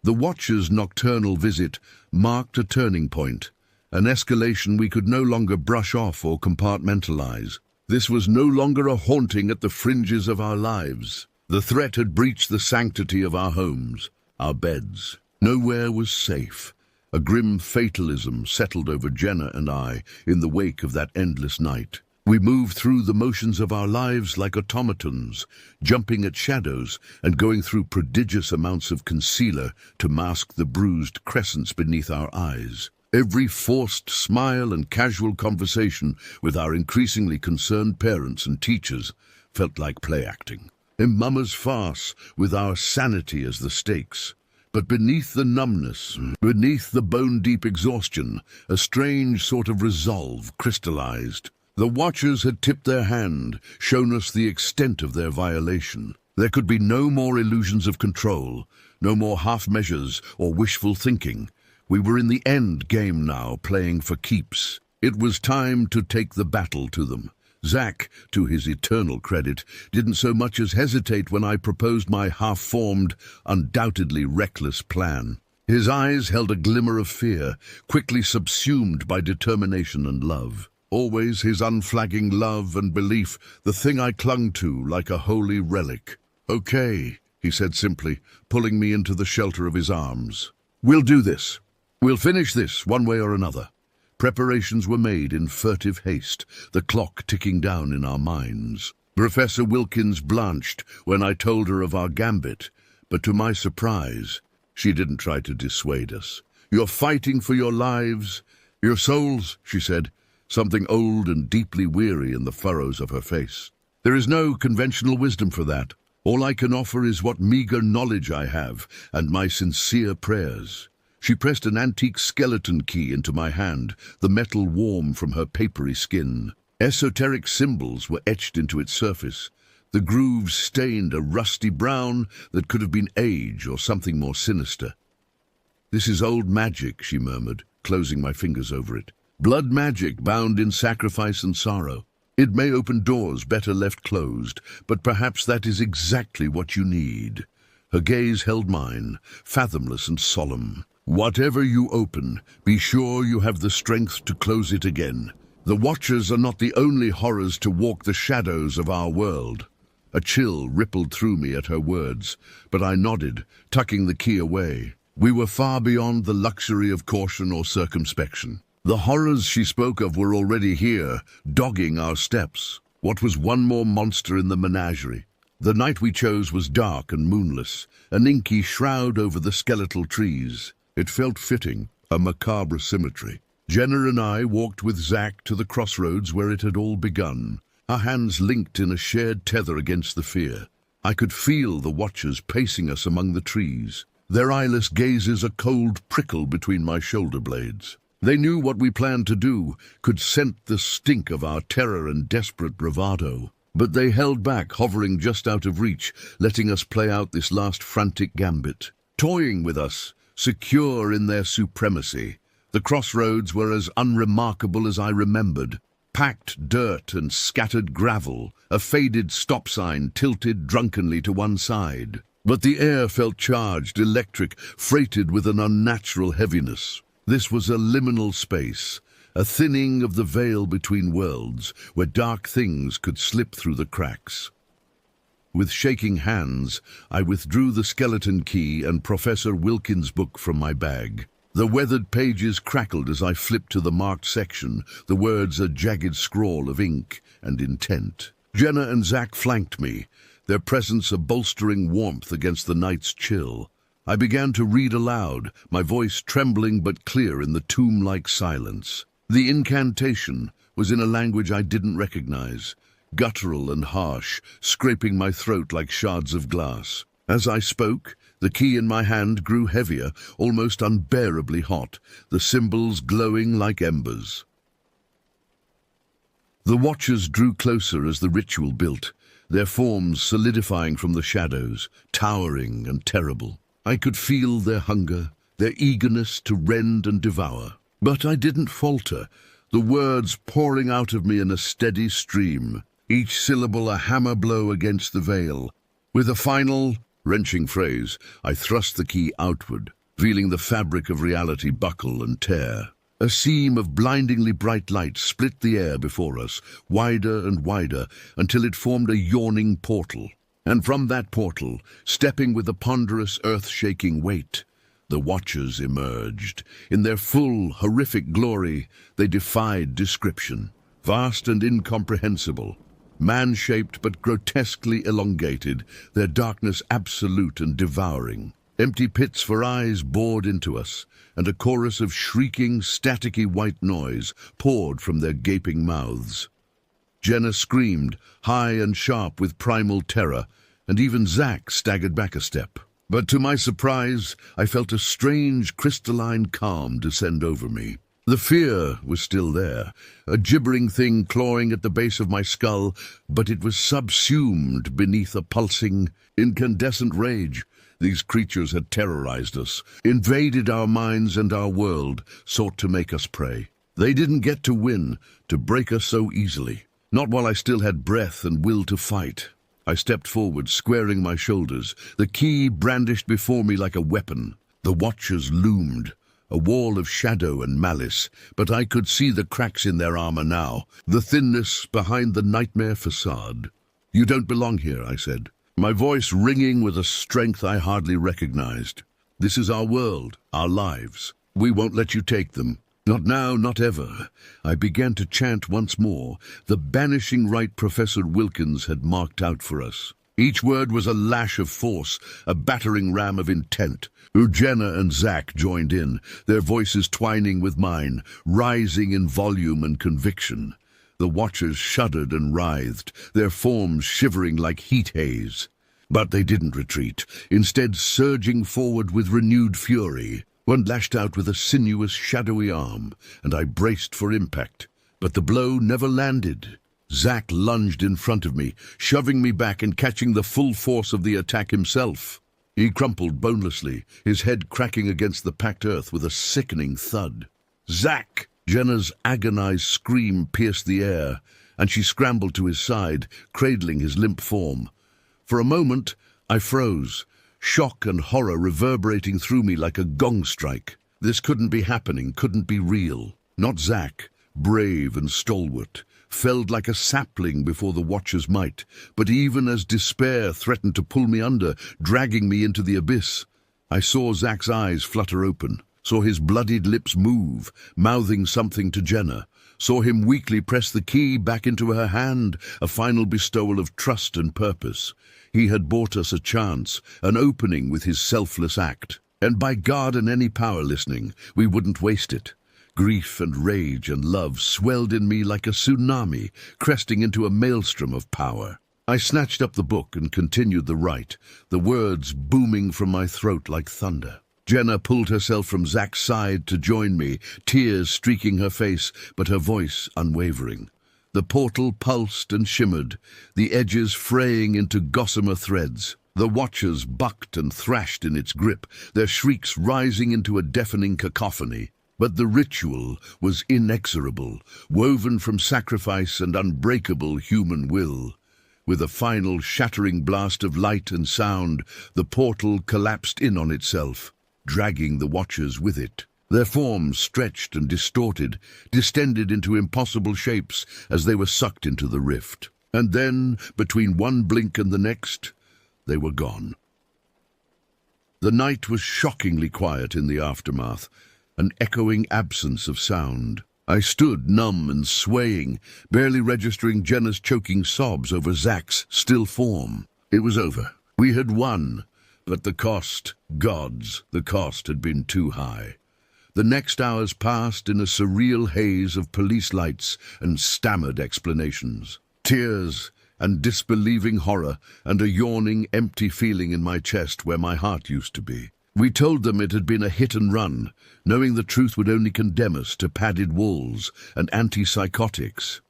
The Watchers' nocturnal visit marked a turning point, an escalation we could no longer brush off or compartmentalize. This was no longer a haunting at the fringes of our lives. The threat had breached the sanctity of our homes, our beds. Nowhere was safe. A grim fatalism settled over Jenna and I in the wake of that endless night. We moved through the motions of our lives like automatons, jumping at shadows and going through prodigious amounts of concealer to mask the bruised crescents beneath our eyes. Every forced smile and casual conversation with our increasingly concerned parents and teachers felt like play acting. A mama's farce with our sanity as the stakes. But beneath the numbness, beneath the bone-deep exhaustion, a strange sort of resolve crystallized. The watchers had tipped their hand, shown us the extent of their violation. There could be no more illusions of control, no more half measures or wishful thinking. We were in the end game now, playing for keeps. It was time to take the battle to them. Zack, to his eternal credit, didn't so much as hesitate when I proposed my half-formed, undoubtedly reckless plan. His eyes held a glimmer of fear, quickly subsumed by determination and love. Always his unflagging love and belief, the thing I clung to like a holy relic. "Okay," he said simply, pulling me into the shelter of his arms. "We'll do this. We'll finish this one way or another." Preparations were made in furtive haste, the clock ticking down in our minds. Professor Wilkins blanched when I told her of our gambit, but to my surprise, she didn't try to dissuade us. "You're fighting for your lives, your souls," she said, something old and deeply weary in the furrows of her face. "There is no conventional wisdom for that. All I can offer is what meager knowledge I have and my sincere prayers." She pressed an antique skeleton key into my hand, the metal warm from her papery skin. Esoteric symbols were etched into its surface. The grooves stained a rusty brown that could have been age or something more sinister. "This is old magic," she murmured, closing my fingers over it. "Blood magic bound in sacrifice and sorrow. It may open doors better left closed, but perhaps that is exactly what you need." Her gaze held mine, fathomless and solemn. "Whatever you open, be sure you have the strength to close it again. The Watchers are not the only horrors to walk the shadows of our world." A chill rippled through me at her words, but I nodded, tucking the key away. We were far beyond the luxury of caution or circumspection. The horrors she spoke of were already here, dogging our steps. What was one more monster in the menagerie? The night we chose was dark and moonless, an inky shroud over the skeletal trees. It felt fitting, a macabre symmetry. Jenna and I walked with Zack to the crossroads where it had all begun, our hands linked in a shared tether against the fear. I could feel the Watchers pacing us among the trees, their eyeless gazes a cold prickle between my shoulder blades. They knew what we planned to do, could scent the stink of our terror and desperate bravado. But they held back, hovering just out of reach, letting us play out this last frantic gambit. Toying with us, secure in their supremacy. The crossroads were as unremarkable as I remembered. Packed dirt and scattered gravel, a faded stop sign tilted drunkenly to one side. But the air felt charged, electric, freighted with an unnatural heaviness. This was a liminal space, a thinning of the veil between worlds, where dark things could slip through the cracks. With shaking hands, I withdrew the skeleton key and Professor Wilkins' book from my bag. The weathered pages crackled as I flipped to the marked section, the words a jagged scrawl of ink and intent. Jenna and Zack flanked me, their presence a bolstering warmth against the night's chill. I began to read aloud, my voice trembling but clear in the tomb-like silence. The incantation was in a language I didn't recognize, guttural and harsh, scraping my throat like shards of glass. As I spoke, the key in my hand grew heavier, almost unbearably hot, the symbols glowing like embers. The Watchers drew closer as the ritual built, their forms solidifying from the shadows, towering and terrible. I could feel their hunger, their eagerness to rend and devour. But I didn't falter, the words pouring out of me in a steady stream, each syllable a hammer blow against the veil. With a final, wrenching phrase, I thrust the key outward, feeling the fabric of reality buckle and tear. A seam of blindingly bright light split the air before us, wider and wider, until it formed a yawning portal. And from that portal, stepping with a ponderous, earth-shaking weight, the Watchers emerged. In their full, horrific glory, they defied description. Vast and incomprehensible, man-shaped but grotesquely elongated, their darkness absolute and devouring. Empty pits for eyes bored into us, and a chorus of shrieking, staticky white noise poured from their gaping mouths. Jenna screamed, high and sharp with primal terror, and even Zack staggered back a step. But to my surprise, I felt a strange crystalline calm descend over me. The fear was still there, a gibbering thing clawing at the base of my skull, but it was subsumed beneath a pulsing, incandescent rage. These creatures had terrorized us, invaded our minds and our world, sought to make us prey. They didn't get to win, to break us so easily. Not while I still had breath and will to fight. I stepped forward, squaring my shoulders, the key brandished before me like a weapon. The watchers loomed, a wall of shadow and malice, but I could see the cracks in their armor now, the thinness behind the nightmare facade. "You don't belong here," I said, my voice ringing with a strength I hardly recognized. "This is our world, our lives. We won't let you take them. Not now, not ever." I began to chant once more, the banishing rite Professor Wilkins had marked out for us. Each word was a lash of force, a battering ram of intent. Jenna and Zack joined in, their voices twining with mine, rising in volume and conviction. The watchers shuddered and writhed, their forms shivering like heat haze. But they didn't retreat, instead surging forward with renewed fury. One lashed out with a sinuous, shadowy arm, and I braced for impact. But the blow never landed. Zack lunged in front of me, shoving me back and catching the full force of the attack himself. He crumpled bonelessly, his head cracking against the packed earth with a sickening thud. "Zack!" Jenna's agonized scream pierced the air, and she scrambled to his side, cradling his limp form. For a moment, I froze, shock and horror reverberating through me like a gong strike. This couldn't be happening, couldn't be real. Not Zack, brave and stalwart, felled like a sapling before the Watcher's might, but even as despair threatened to pull me under, dragging me into the abyss, I saw Zack's eyes flutter open, saw his bloodied lips move, mouthing something to Jenna, saw him weakly press the key back into her hand, a final bestowal of trust and purpose. He had bought us a chance, an opening with his selfless act, and by God and any power listening, we wouldn't waste it. Grief and rage and love swelled in me like a tsunami, cresting into a maelstrom of power. I snatched up the book and continued the rite, the words booming from my throat like thunder. Jenna pulled herself from Zack's side to join me, tears streaking her face, but her voice unwavering. The portal pulsed and shimmered, the edges fraying into gossamer threads. The Watchers bucked and thrashed in its grip, their shrieks rising into a deafening cacophony. But the ritual was inexorable, woven from sacrifice and unbreakable human will. With a final shattering blast of light and sound, the portal collapsed in on itself, dragging the Watchers with it. Their forms stretched and distorted, distended into impossible shapes as they were sucked into the rift. And then, between one blink and the next, they were gone. The night was shockingly quiet in the aftermath, an echoing absence of sound. I stood numb and swaying, barely registering Jenna's choking sobs over Zack's still form. It was over. We had won, but the cost, gods, the cost had been too high. The next hours passed in a surreal haze of police lights and stammered explanations. Tears and disbelieving horror and a yawning, empty feeling in my chest where my heart used to be. We told them it had been a hit and run, knowing the truth would only condemn us to padded walls and antipsychotics.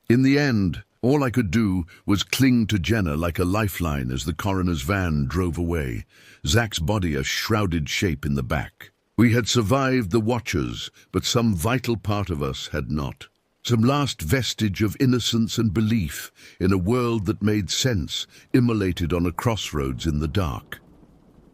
In the end, all I could do was cling to Jenna like a lifeline as the coroner's van drove away, Zack's body a shrouded shape in the back. We had survived the Watchers, but some vital part of us had not. Some last vestige of innocence and belief in a world that made sense, immolated on a crossroads in the dark.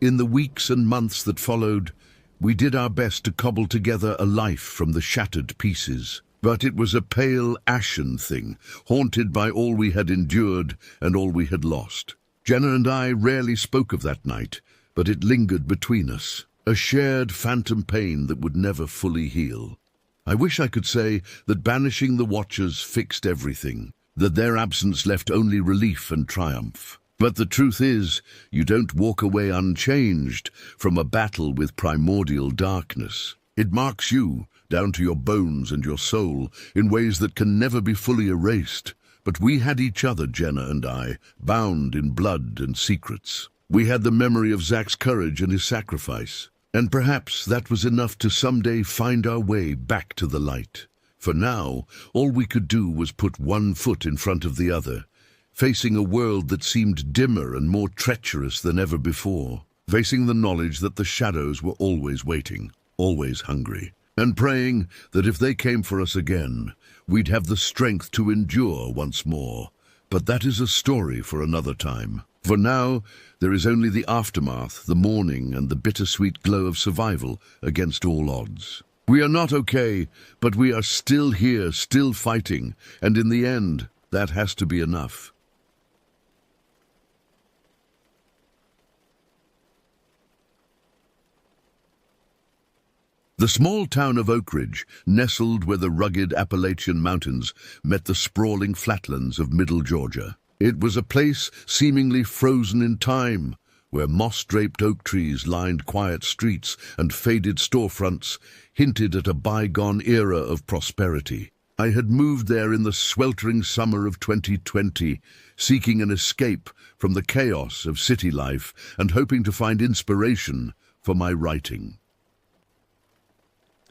In the weeks and months that followed, we did our best to cobble together a life from the shattered pieces. But it was a pale, ashen thing, haunted by all we had endured and all we had lost. Jenna and I rarely spoke of that night, but it lingered between us, a shared phantom pain that would never fully heal. I wish I could say that banishing the Watchers fixed everything, that their absence left only relief and triumph. But the truth is, you don't walk away unchanged from a battle with primordial darkness. It marks you, down to your bones and your soul, in ways that can never be fully erased. But we had each other, Jenna and I, bound in blood and secrets. We had the memory of Zack's courage and his sacrifice, and perhaps that was enough to someday find our way back to the light. For now, all we could do was put one foot in front of the other, facing a world that seemed dimmer and more treacherous than ever before, facing the knowledge that the shadows were always waiting, always hungry, and praying that if they came for us again, we'd have the strength to endure once more. But that is a story for another time. For now, there is only the aftermath, the mourning, and the bittersweet glow of survival against all odds. We are not okay, but we are still here, still fighting, and in the end, that has to be enough. The small town of Oak Ridge, nestled where the rugged Appalachian Mountains met the sprawling flatlands of Middle Georgia. It was a place seemingly frozen in time, where moss-draped oak trees lined quiet streets and faded storefronts hinted at a bygone era of prosperity. I had moved there in the sweltering summer of 2020, seeking an escape from the chaos of city life and hoping to find inspiration for my writing.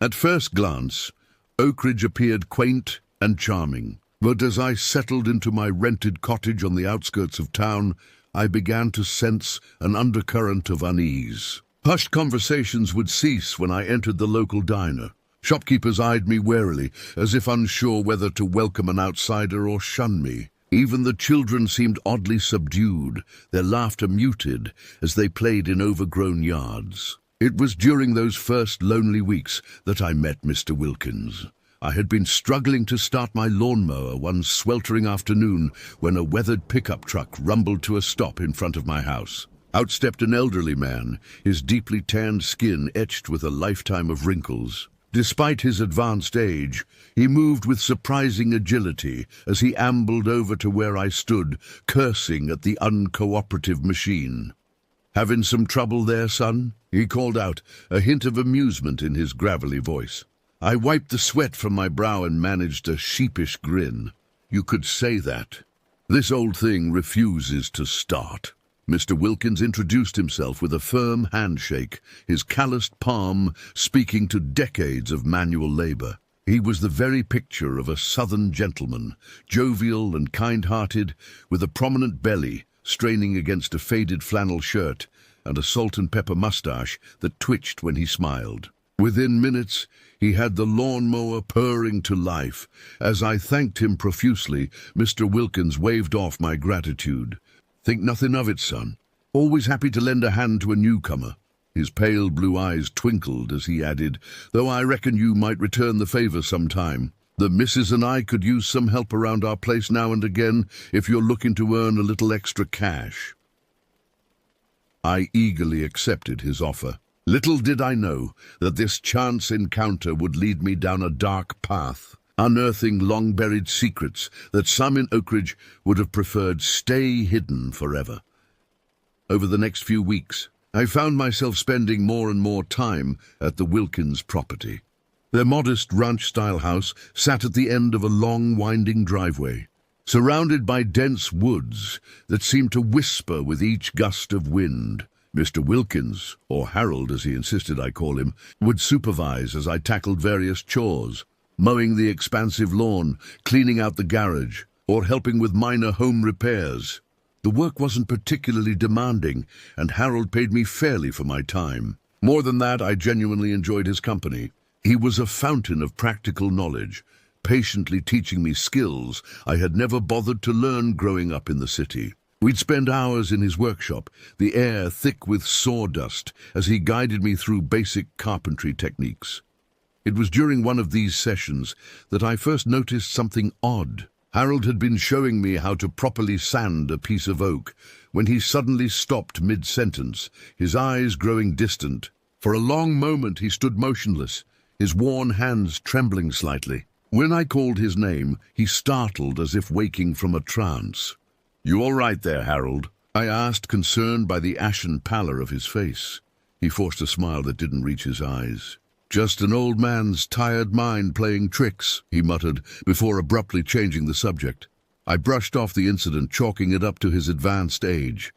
At first glance, Oak Ridge appeared quaint and charming, but as I settled into my rented cottage on the outskirts of town, I began to sense an undercurrent of unease. Hushed conversations would cease when I entered the local diner. Shopkeepers eyed me warily, as if unsure whether to welcome an outsider or shun me. Even the children seemed oddly subdued, their laughter muted as they played in overgrown yards. It was during those first lonely weeks that I met Mr. Wilkins. I had been struggling to start my lawnmower one sweltering afternoon when a weathered pickup truck rumbled to a stop in front of my house. Out stepped an elderly man, his deeply tanned skin etched with a lifetime of wrinkles. Despite his advanced age, he moved with surprising agility as he ambled over to where I stood, cursing at the uncooperative machine. "Having some trouble there, son?" he called out, a hint of amusement in his gravelly voice. I wiped the sweat from my brow and managed a sheepish grin. "You could say that. This old thing refuses to start." Mr. Wilkins introduced himself with a firm handshake, his calloused palm speaking to decades of manual labor. He was the very picture of a southern gentleman, jovial and kind-hearted, with a prominent belly straining against a faded flannel shirt and a salt and pepper mustache that twitched when he smiled. Within minutes, he had the lawnmower purring to life. As I thanked him profusely, Mr. Wilkins waved off my gratitude. "Think nothing of it, son. Always happy to lend a hand to a newcomer." His pale blue eyes twinkled as he added, "Though I reckon you might return the favor sometime. The missus and I could use some help around our place now and again if you're looking to earn a little extra cash." I eagerly accepted his offer. Little did I know that this chance encounter would lead me down a dark path, unearthing long-buried secrets that some in Oak Ridge would have preferred stay hidden forever. Over the next few weeks, I found myself spending more and more time at the Wilkins property. Their modest ranch-style house sat at the end of a long, winding driveway, surrounded by dense woods that seemed to whisper with each gust of wind. Mr. Wilkins, or Harold as he insisted I call him, would supervise as I tackled various chores, mowing the expansive lawn, cleaning out the garage, or helping with minor home repairs. The work wasn't particularly demanding, and Harold paid me fairly for my time. More than that, I genuinely enjoyed his company. He was a fountain of practical knowledge, patiently teaching me skills I had never bothered to learn growing up in the city. We'd spend hours in his workshop, the air thick with sawdust, as he guided me through basic carpentry techniques. It was during one of these sessions that I first noticed something odd. Harold had been showing me how to properly sand a piece of oak when he suddenly stopped mid-sentence, his eyes growing distant. For a long moment he stood motionless, his worn hands trembling slightly. When I called his name, he startled as if waking from a trance. "You all right there, Harold?" I asked, concerned by the ashen pallor of his face. He forced a smile that didn't reach his eyes. "Just an old man's tired mind playing tricks," he muttered, before abruptly changing the subject. I brushed off the incident, chalking it up to his advanced age.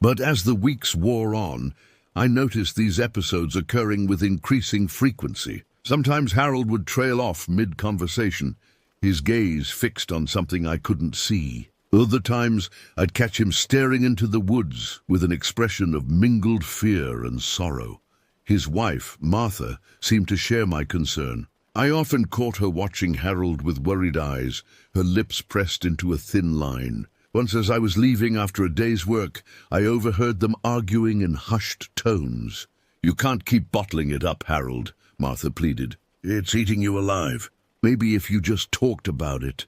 But as the weeks wore on, I noticed these episodes occurring with increasing frequency. Sometimes Harold would trail off mid-conversation, his gaze fixed on something I couldn't see. Other times, I'd catch him staring into the woods with an expression of mingled fear and sorrow. His wife, Martha, seemed to share my concern. I often caught her watching Harold with worried eyes, her lips pressed into a thin line. Once, as I was leaving after a day's work, I overheard them arguing in hushed tones. "You can't keep bottling it up, Harold," Martha pleaded. "It's eating you alive. Maybe if you just talked about it."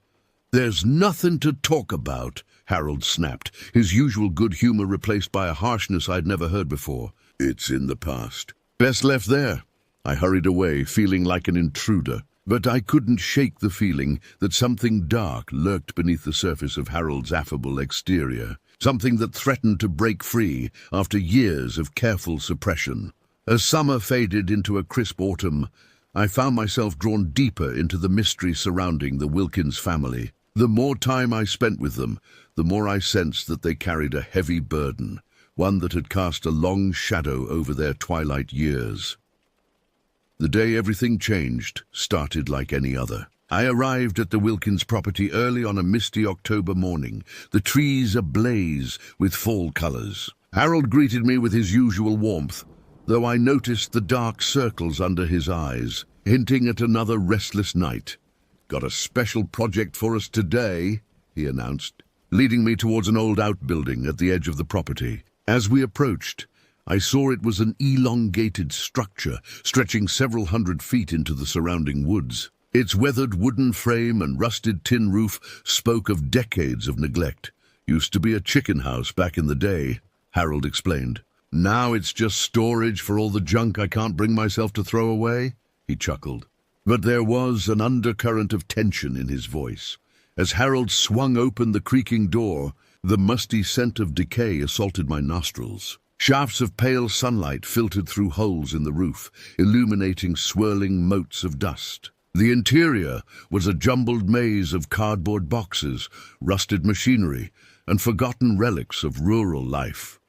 "There's nothing to talk about," Harold snapped, his usual good humor replaced by a harshness I'd never heard before. "It's in the past. Best left there." I hurried away, feeling like an intruder. But I couldn't shake the feeling that something dark lurked beneath the surface of Harold's affable exterior, something that threatened to break free after years of careful suppression. As summer faded into a crisp autumn, I found myself drawn deeper into the mystery surrounding the Wilkins family. The more time I spent with them, the more I sensed that they carried a heavy burden, one that had cast a long shadow over their twilight years. The day everything changed started like any other. I arrived at the Wilkins property early on a misty October morning, the trees ablaze with fall colors. Harold greeted me with his usual warmth, though I noticed the dark circles under his eyes, hinting at another restless night. "Got a special project for us today," he announced, leading me towards an old outbuilding at the edge of the property. As we approached, I saw it was an elongated structure stretching several hundred feet into the surrounding woods. Its weathered wooden frame and rusted tin roof spoke of decades of neglect. "Used to be a chicken house back in the day," Harold explained. "Now it's just storage for all the junk I can't bring myself to throw away," he chuckled. But there was an undercurrent of tension in his voice. As Harold swung open the creaking door, the musty scent of decay assaulted my nostrils. Shafts of pale sunlight filtered through holes in the roof, illuminating swirling motes of dust. The interior was a jumbled maze of cardboard boxes, rusted machinery, and forgotten relics of rural life.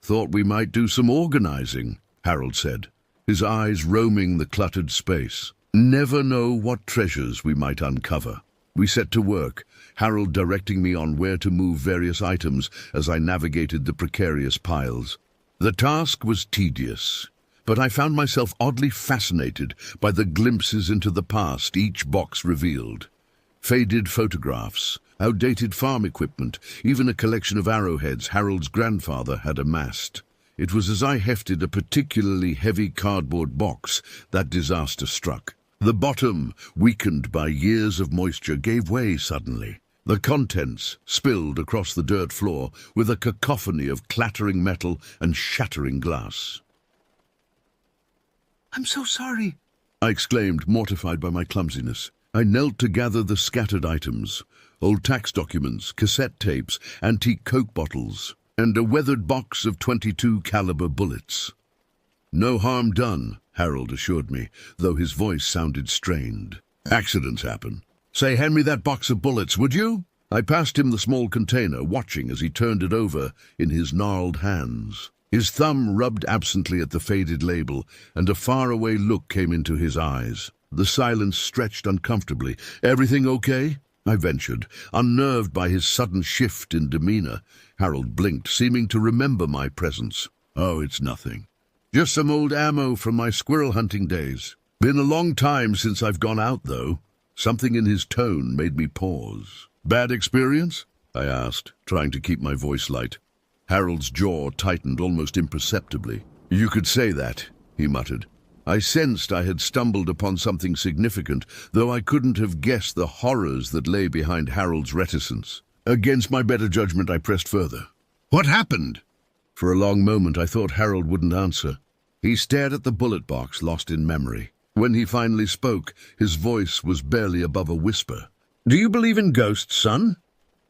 "Thought we might do some organizing," Harold said, his eyes roaming the cluttered space. "Never know what treasures we might uncover." We set to work, Harold directing me on where to move various items as I navigated the precarious piles. The task was tedious, but I found myself oddly fascinated by the glimpses into the past each box revealed. Faded photographs, outdated farm equipment, even a collection of arrowheads Harold's grandfather had amassed. It was as I hefted a particularly heavy cardboard box that disaster struck. The bottom, weakened by years of moisture, gave way suddenly. The contents spilled across the dirt floor with a cacophony of clattering metal and shattering glass. "I'm so sorry," I exclaimed, mortified by my clumsiness. I knelt to gather the scattered items, old tax documents, cassette tapes, antique Coke bottles, and a weathered box of .22 caliber bullets. "No harm done," Harold assured me, though his voice sounded strained. "Accidents happen. Say, hand me that box of bullets, would you?" I passed him the small container, watching as he turned it over in his gnarled hands. His thumb rubbed absently at the faded label, and a faraway look came into his eyes. The silence stretched uncomfortably. "Everything okay?" I ventured, unnerved by his sudden shift in demeanor. Harold blinked, seeming to remember my presence. "Oh, it's nothing. Just some old ammo from my squirrel hunting days. Been a long time since I've gone out, though." Something in his tone made me pause. "Bad experience?" I asked, trying to keep my voice light. Harold's jaw tightened almost imperceptibly. "You could say that," he muttered. I sensed I had stumbled upon something significant, though I couldn't have guessed the horrors that lay behind Harold's reticence. Against my better judgment, I pressed further. "What happened?" For a long moment, I thought Harold wouldn't answer. He stared at the bullet box, lost in memory. When he finally spoke, his voice was barely above a whisper. "Do you believe in ghosts, son?"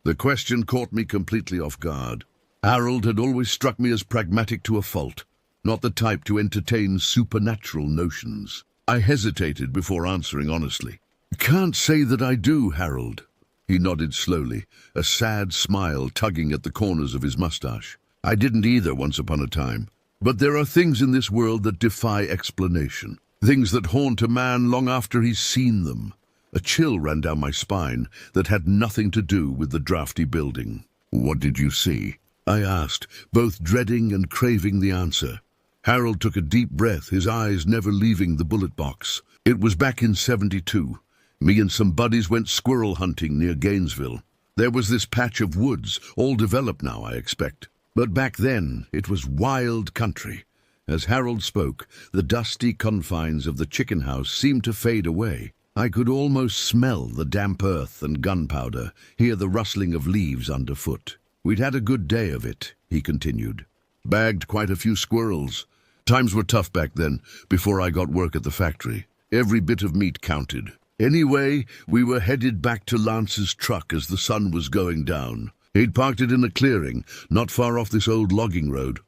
The question caught me completely off guard. Harold had always struck me as pragmatic to a fault, not the type to entertain supernatural notions. I hesitated before answering honestly. "Can't say that I do, Harold. He nodded slowly, a sad smile tugging at the corners of his mustache. I didn't either once upon a time. But there are things in this world that defy explanation. Things that haunt a man long after he's seen them. A chill ran down my spine that had nothing to do with the drafty building. "What did you see?" I asked, both dreading and craving the answer. Harold took a deep breath, his eyes never leaving the bullet box. It was back in '72. Me and some buddies went squirrel hunting near Gainesville. There was this patch of woods, all developed now, I expect. But back then, it was wild country. As Harold spoke, the dusty confines of the chicken house seemed to fade away. I could almost smell the damp earth and gunpowder, hear the rustling of leaves underfoot. "We'd had a good day of it," he continued. "Bagged quite a few squirrels. Times were tough back then, before I got work at the factory. Every bit of meat counted. Anyway, we were headed back to Lance's truck as the sun was going down. He'd parked it in a clearing, not far off this old logging road."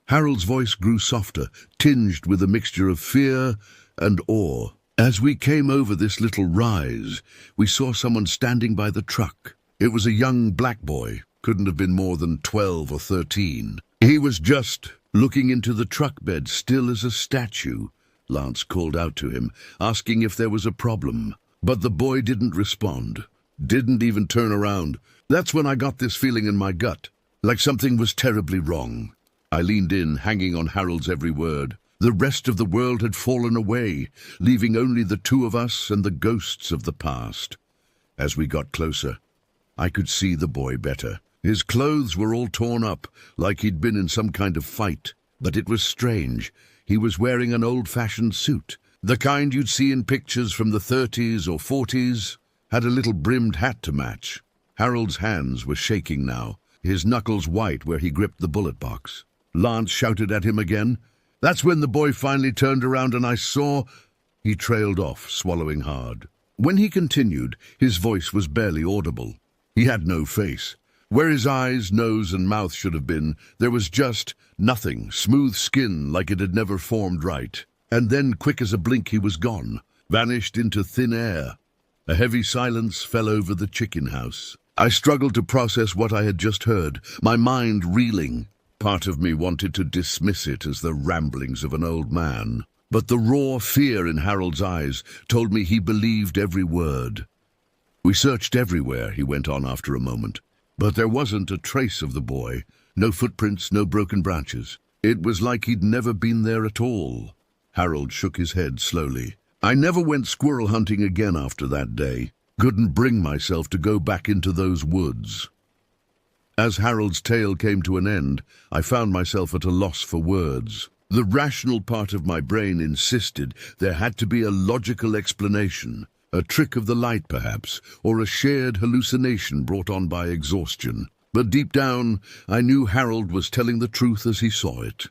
Harold's voice grew softer, tinged with a mixture of fear and awe. "As we came over this little rise, we saw someone standing by the truck. It was a young black boy, couldn't have been more than 12 or 13. He was just looking into the truck bed, still as a statue." Lance called out to him, asking if there was a problem. But the boy didn't respond, didn't even turn around. That's when I got this feeling in my gut, like something was terribly wrong. I leaned in, hanging on Harold's every word. The rest of the world had fallen away, leaving only the two of us and the ghosts of the past. As we got closer, I could see the boy better. His clothes were all torn up, like he'd been in some kind of fight. But it was strange. He was wearing an old-fashioned suit, the kind you'd see in pictures from the 30s or 40s, had a little brimmed hat to match. Harold's hands were shaking now, his knuckles white where he gripped the bullet box. Lance shouted at him again. That's when the boy finally turned around and I saw... He trailed off, swallowing hard. When he continued, his voice was barely audible. He had no face. Where his eyes, nose, and mouth should have been, there was just nothing, smooth skin like it had never formed right. And then, quick as a blink, he was gone, vanished into thin air. A heavy silence fell over the chicken house. I struggled to process what I had just heard, my mind reeling. Part of me wanted to dismiss it as the ramblings of an old man. But the raw fear in Harold's eyes told me he believed every word. "We searched everywhere," he went on after a moment. "But there wasn't a trace of the boy. No footprints, no broken branches. It was like he'd never been there at all." Harold shook his head slowly. "I never went squirrel hunting again after that day. Couldn't bring myself to go back into those woods." As Harold's tale came to an end, I found myself at a loss for words. The rational part of my brain insisted there had to be a logical explanation, a trick of the light perhaps, or a shared hallucination brought on by exhaustion. But deep down, I knew Harold was telling the truth as he saw it.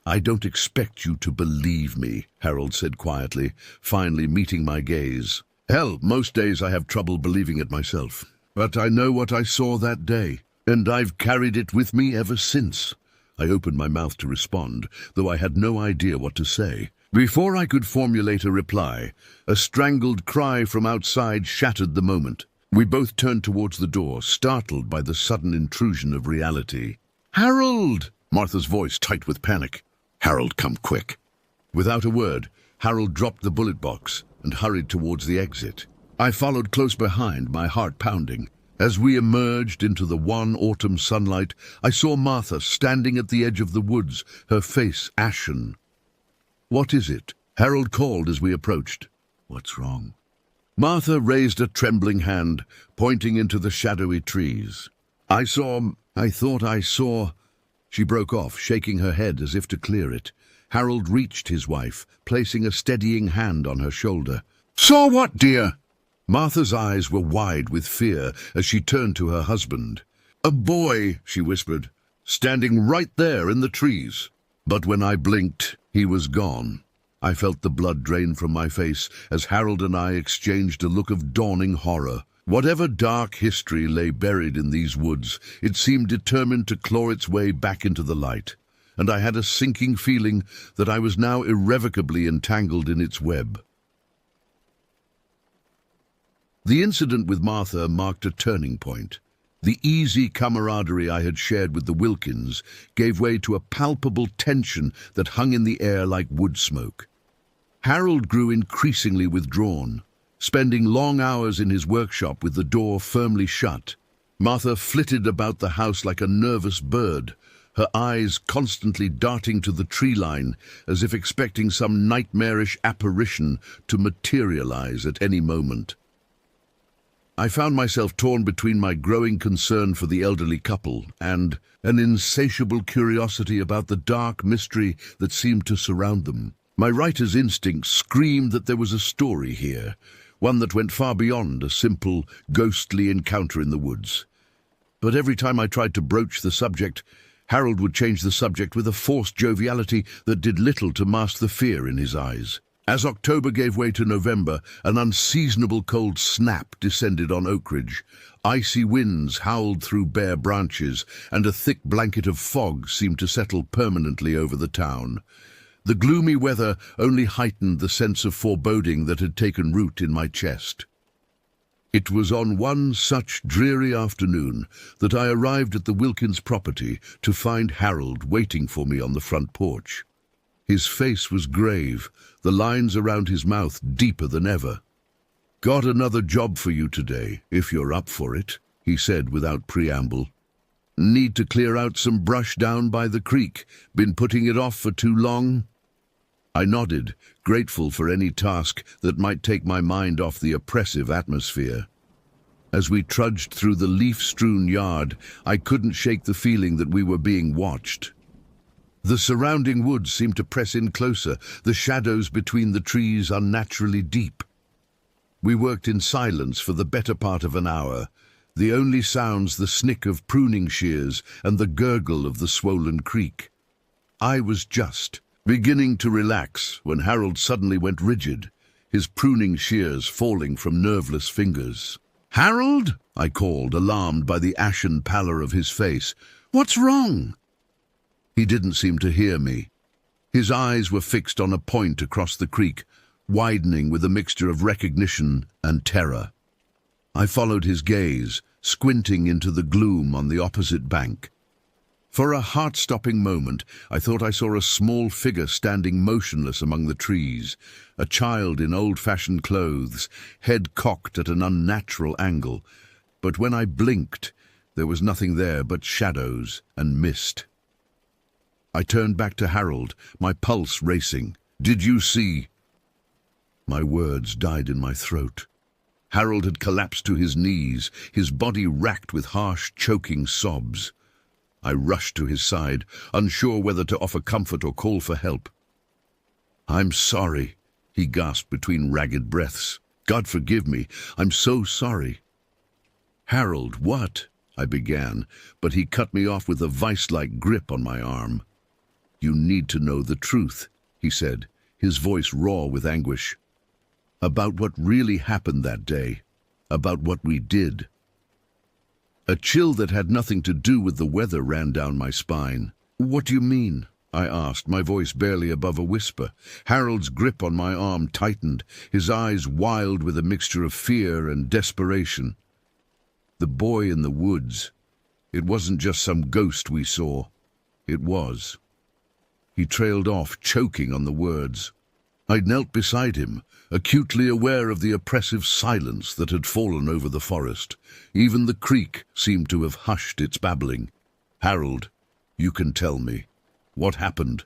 "I don't expect you to believe me," Harold said quietly, finally meeting my gaze. "Hell, most days I have trouble believing it myself. But I know what I saw that day, and I've carried it with me ever since." I opened my mouth to respond, though I had no idea what to say. Before I could formulate a reply, a strangled cry from outside shattered the moment. We both turned towards the door, startled by the sudden intrusion of reality. "Harold!" Martha's voice tight with panic. "Harold, come quick." Without a word, Harold dropped the bullet box and hurried towards the exit. I followed close behind, my heart pounding. As we emerged into the wan autumn sunlight, I saw Martha standing at the edge of the woods, her face ashen. "What is it?" Harold called as we approached. "What's wrong?" Martha raised a trembling hand, pointing into the shadowy trees. I thought I saw... She broke off, shaking her head as if to clear it. Harold reached his wife, placing a steadying hand on her shoulder. "Saw what, dear?" Martha's eyes were wide with fear as she turned to her husband. "A boy," she whispered, "standing right there in the trees." But when I blinked, he was gone. I felt the blood drain from my face as Harold and I exchanged a look of dawning horror. Whatever dark history lay buried in these woods, it seemed determined to claw its way back into the light, and I had a sinking feeling that I was now irrevocably entangled in its web. The incident with Martha marked a turning point. The easy camaraderie I had shared with the Wilkins gave way to a palpable tension that hung in the air like wood smoke. Harold grew increasingly withdrawn, spending long hours in his workshop with the door firmly shut. Martha flitted about the house like a nervous bird, her eyes constantly darting to the tree line as if expecting some nightmarish apparition to materialize at any moment. I found myself torn between my growing concern for the elderly couple and an insatiable curiosity about the dark mystery that seemed to surround them. My writer's instinct screamed that there was a story here, one that went far beyond a simple, ghostly encounter in the woods. But every time I tried to broach the subject, Harold would change the subject with a forced joviality that did little to mask the fear in his eyes. As October gave way to November, an unseasonable cold snap descended on Oakridge. Icy winds howled through bare branches, and a thick blanket of fog seemed to settle permanently over the town. The gloomy weather only heightened the sense of foreboding that had taken root in my chest. It was on one such dreary afternoon that I arrived at the Wilkins property to find Harold waiting for me on the front porch. His face was grave, the lines around his mouth deeper than ever. "Got another job for you today, if you're up for it," he said without preamble. "Need to clear out some brush down by the creek. Been putting it off for too long?" I nodded, grateful for any task that might take my mind off the oppressive atmosphere. As we trudged through the leaf-strewn yard, I couldn't shake the feeling that we were being watched. The surrounding woods seemed to press in closer, the shadows between the trees unnaturally deep. We worked in silence for the better part of an hour, the only sounds the snick of pruning shears and the gurgle of the swollen creek. I was just beginning to relax when Harold suddenly went rigid, his pruning shears falling from nerveless fingers. "Harold?" I called, alarmed by the ashen pallor of his face. "What's wrong?" He didn't seem to hear me. His eyes were fixed on a point across the creek, widening with a mixture of recognition and terror. I followed his gaze, squinting into the gloom on the opposite bank. For a heart-stopping moment, I thought I saw a small figure standing motionless among the trees, a child in old-fashioned clothes, head cocked at an unnatural angle. But when I blinked, there was nothing there but shadows and mist. I turned back to Harold, my pulse racing. "Did you see?" My words died in my throat. Harold had collapsed to his knees, his body racked with harsh, choking sobs. I rushed to his side, unsure whether to offer comfort or call for help. "I'm sorry," he gasped between ragged breaths. "God forgive me, I'm so sorry." "Harold, what?" I began, but he cut me off with a vice-like grip on my arm. "You need to know the truth," he said, his voice raw with anguish. "About what really happened that day, about what we did." A chill that had nothing to do with the weather ran down my spine. "What do you mean?" I asked, my voice barely above a whisper. Harold's grip on my arm tightened, his eyes wild with a mixture of fear and desperation. "The boy in the woods. It wasn't just some ghost we saw. It was." He trailed off, choking on the words. I knelt beside him, acutely aware of the oppressive silence that had fallen over the forest. Even the creek seemed to have hushed its babbling. "Harold, you can tell me. What happened?"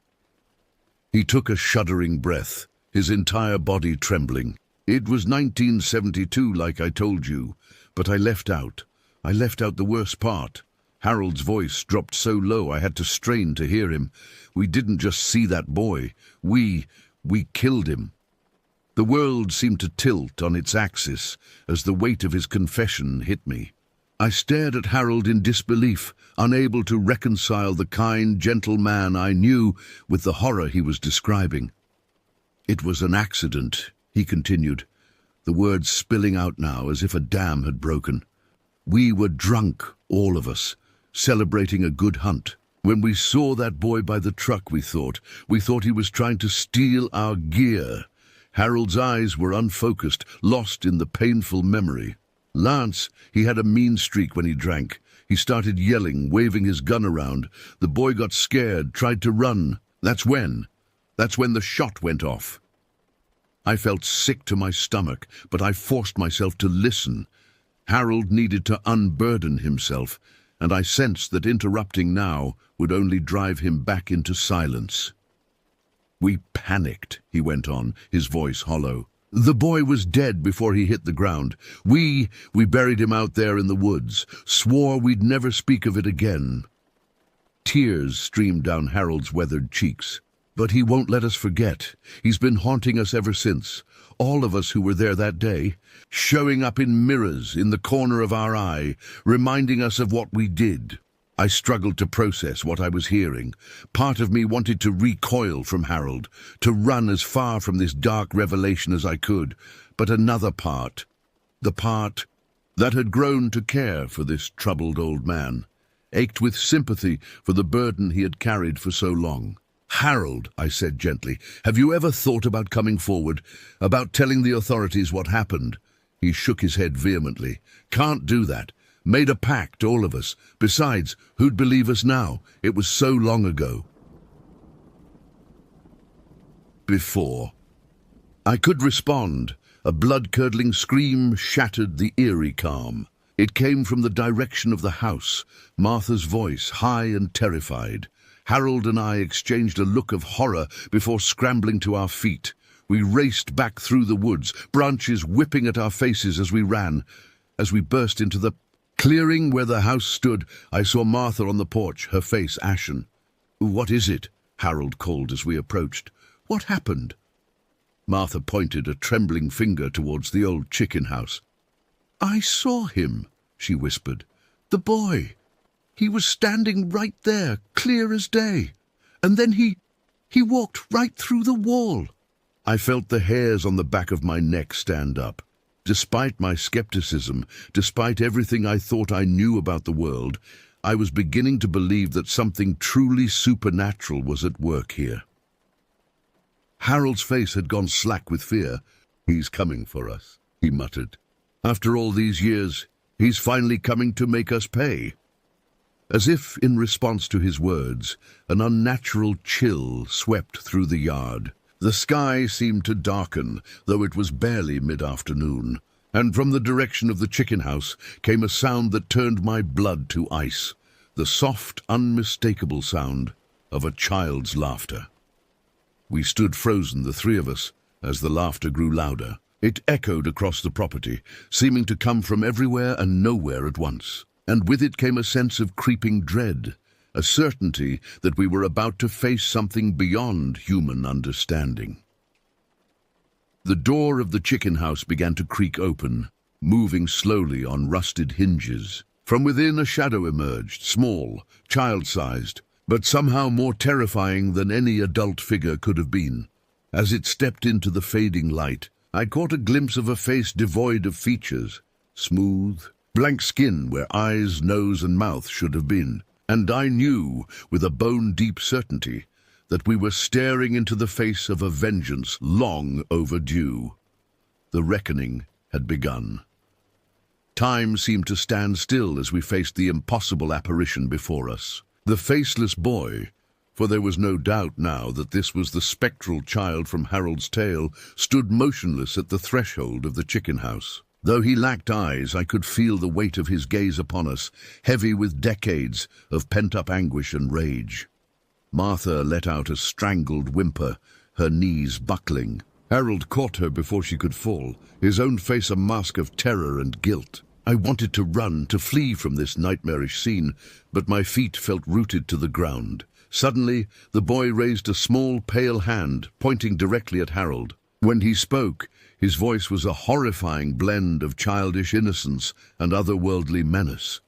He took a shuddering breath, his entire body trembling. "It was 1972, like I told you, but I left out the worst part." Harold's voice dropped so low I had to strain to hear him. "We didn't just see that boy. We killed him." The world seemed to tilt on its axis as the weight of his confession hit me. I stared at Harold in disbelief, unable to reconcile the kind, gentle man I knew with the horror he was describing. "It was an accident," he continued, the words spilling out now as if a dam had broken. "We were drunk, all of us, celebrating a good hunt. When we saw that boy by the truck, we thought he was trying to steal our gear." Harold's eyes were unfocused, lost in the painful memory. Lance, he had a mean streak when he drank. He started yelling, waving his gun around. The boy got scared, tried to run. That's when the shot went off. I felt sick to my stomach, but I forced myself to listen. Harold needed to unburden himself, and I sensed that interrupting now would only drive him back into silence. We panicked, he went on, his voice hollow. The boy was dead before he hit the ground. We buried him out there in the woods, swore we'd never speak of it again. Tears streamed down Harold's weathered cheeks. But he won't let us forget. He's been haunting us ever since. All of us who were there that day, showing up in mirrors in the corner of our eye, reminding us of what we did. I struggled to process what I was hearing. Part of me wanted to recoil from Harold, to run as far from this dark revelation as I could. But another part, the part that had grown to care for this troubled old man, ached with sympathy for the burden he had carried for so long. Harold, I said gently, have you ever thought about coming forward, about telling the authorities what happened? He shook his head vehemently. Can't do that. Made a pact, all of us. Besides, who'd believe us now? It was so long ago. Before I could respond, a blood-curdling scream shattered the eerie calm. It came from the direction of the house, Martha's voice, high and terrified. Harold and I exchanged a look of horror before scrambling to our feet. We raced back through the woods, branches whipping at our faces as we ran. As we burst into the clearing where the house stood, I saw Martha on the porch, her face ashen. What is it? Harold called as we approached. What happened? Martha pointed a trembling finger towards the old chicken house. I saw him, she whispered. The boy. He was standing right there, clear as day. And then he walked right through the wall. I felt the hairs on the back of my neck stand up. Despite my skepticism, despite everything I thought I knew about the world, I was beginning to believe that something truly supernatural was at work here. Harold's face had gone slack with fear. He's coming for us, he muttered. After all these years, he's finally coming to make us pay. As if in response to his words, an unnatural chill swept through the yard. The sky seemed to darken, though it was barely mid-afternoon, and from the direction of the chicken house came a sound that turned my blood to ice, the soft, unmistakable sound of a child's laughter. We stood frozen, the three of us, as the laughter grew louder. It echoed across the property, seeming to come from everywhere and nowhere at once. And with it came a sense of creeping dread, a certainty that we were about to face something beyond human understanding. The door of the chicken house began to creak open, moving slowly on rusted hinges. From within a shadow emerged, small, child-sized, but somehow more terrifying than any adult figure could have been. As it stepped into the fading light, I caught a glimpse of a face devoid of features, smooth, blank skin where eyes, nose, and mouth should have been. And I knew, with a bone-deep certainty, that we were staring into the face of a vengeance long overdue. The reckoning had begun. Time seemed to stand still as we faced the impossible apparition before us. The faceless boy, for there was no doubt now that this was the spectral child from Harold's tale, stood motionless at the threshold of the chicken house. Though he lacked eyes, I could feel the weight of his gaze upon us, heavy with decades of pent-up anguish and rage. Martha let out a strangled whimper, her knees buckling. Harold caught her before she could fall, his own face a mask of terror and guilt. I wanted to run, to flee from this nightmarish scene, but my feet felt rooted to the ground. Suddenly, the boy raised a small, pale hand, pointing directly at Harold. When he spoke, his voice was a horrifying blend of childish innocence and otherworldly menace.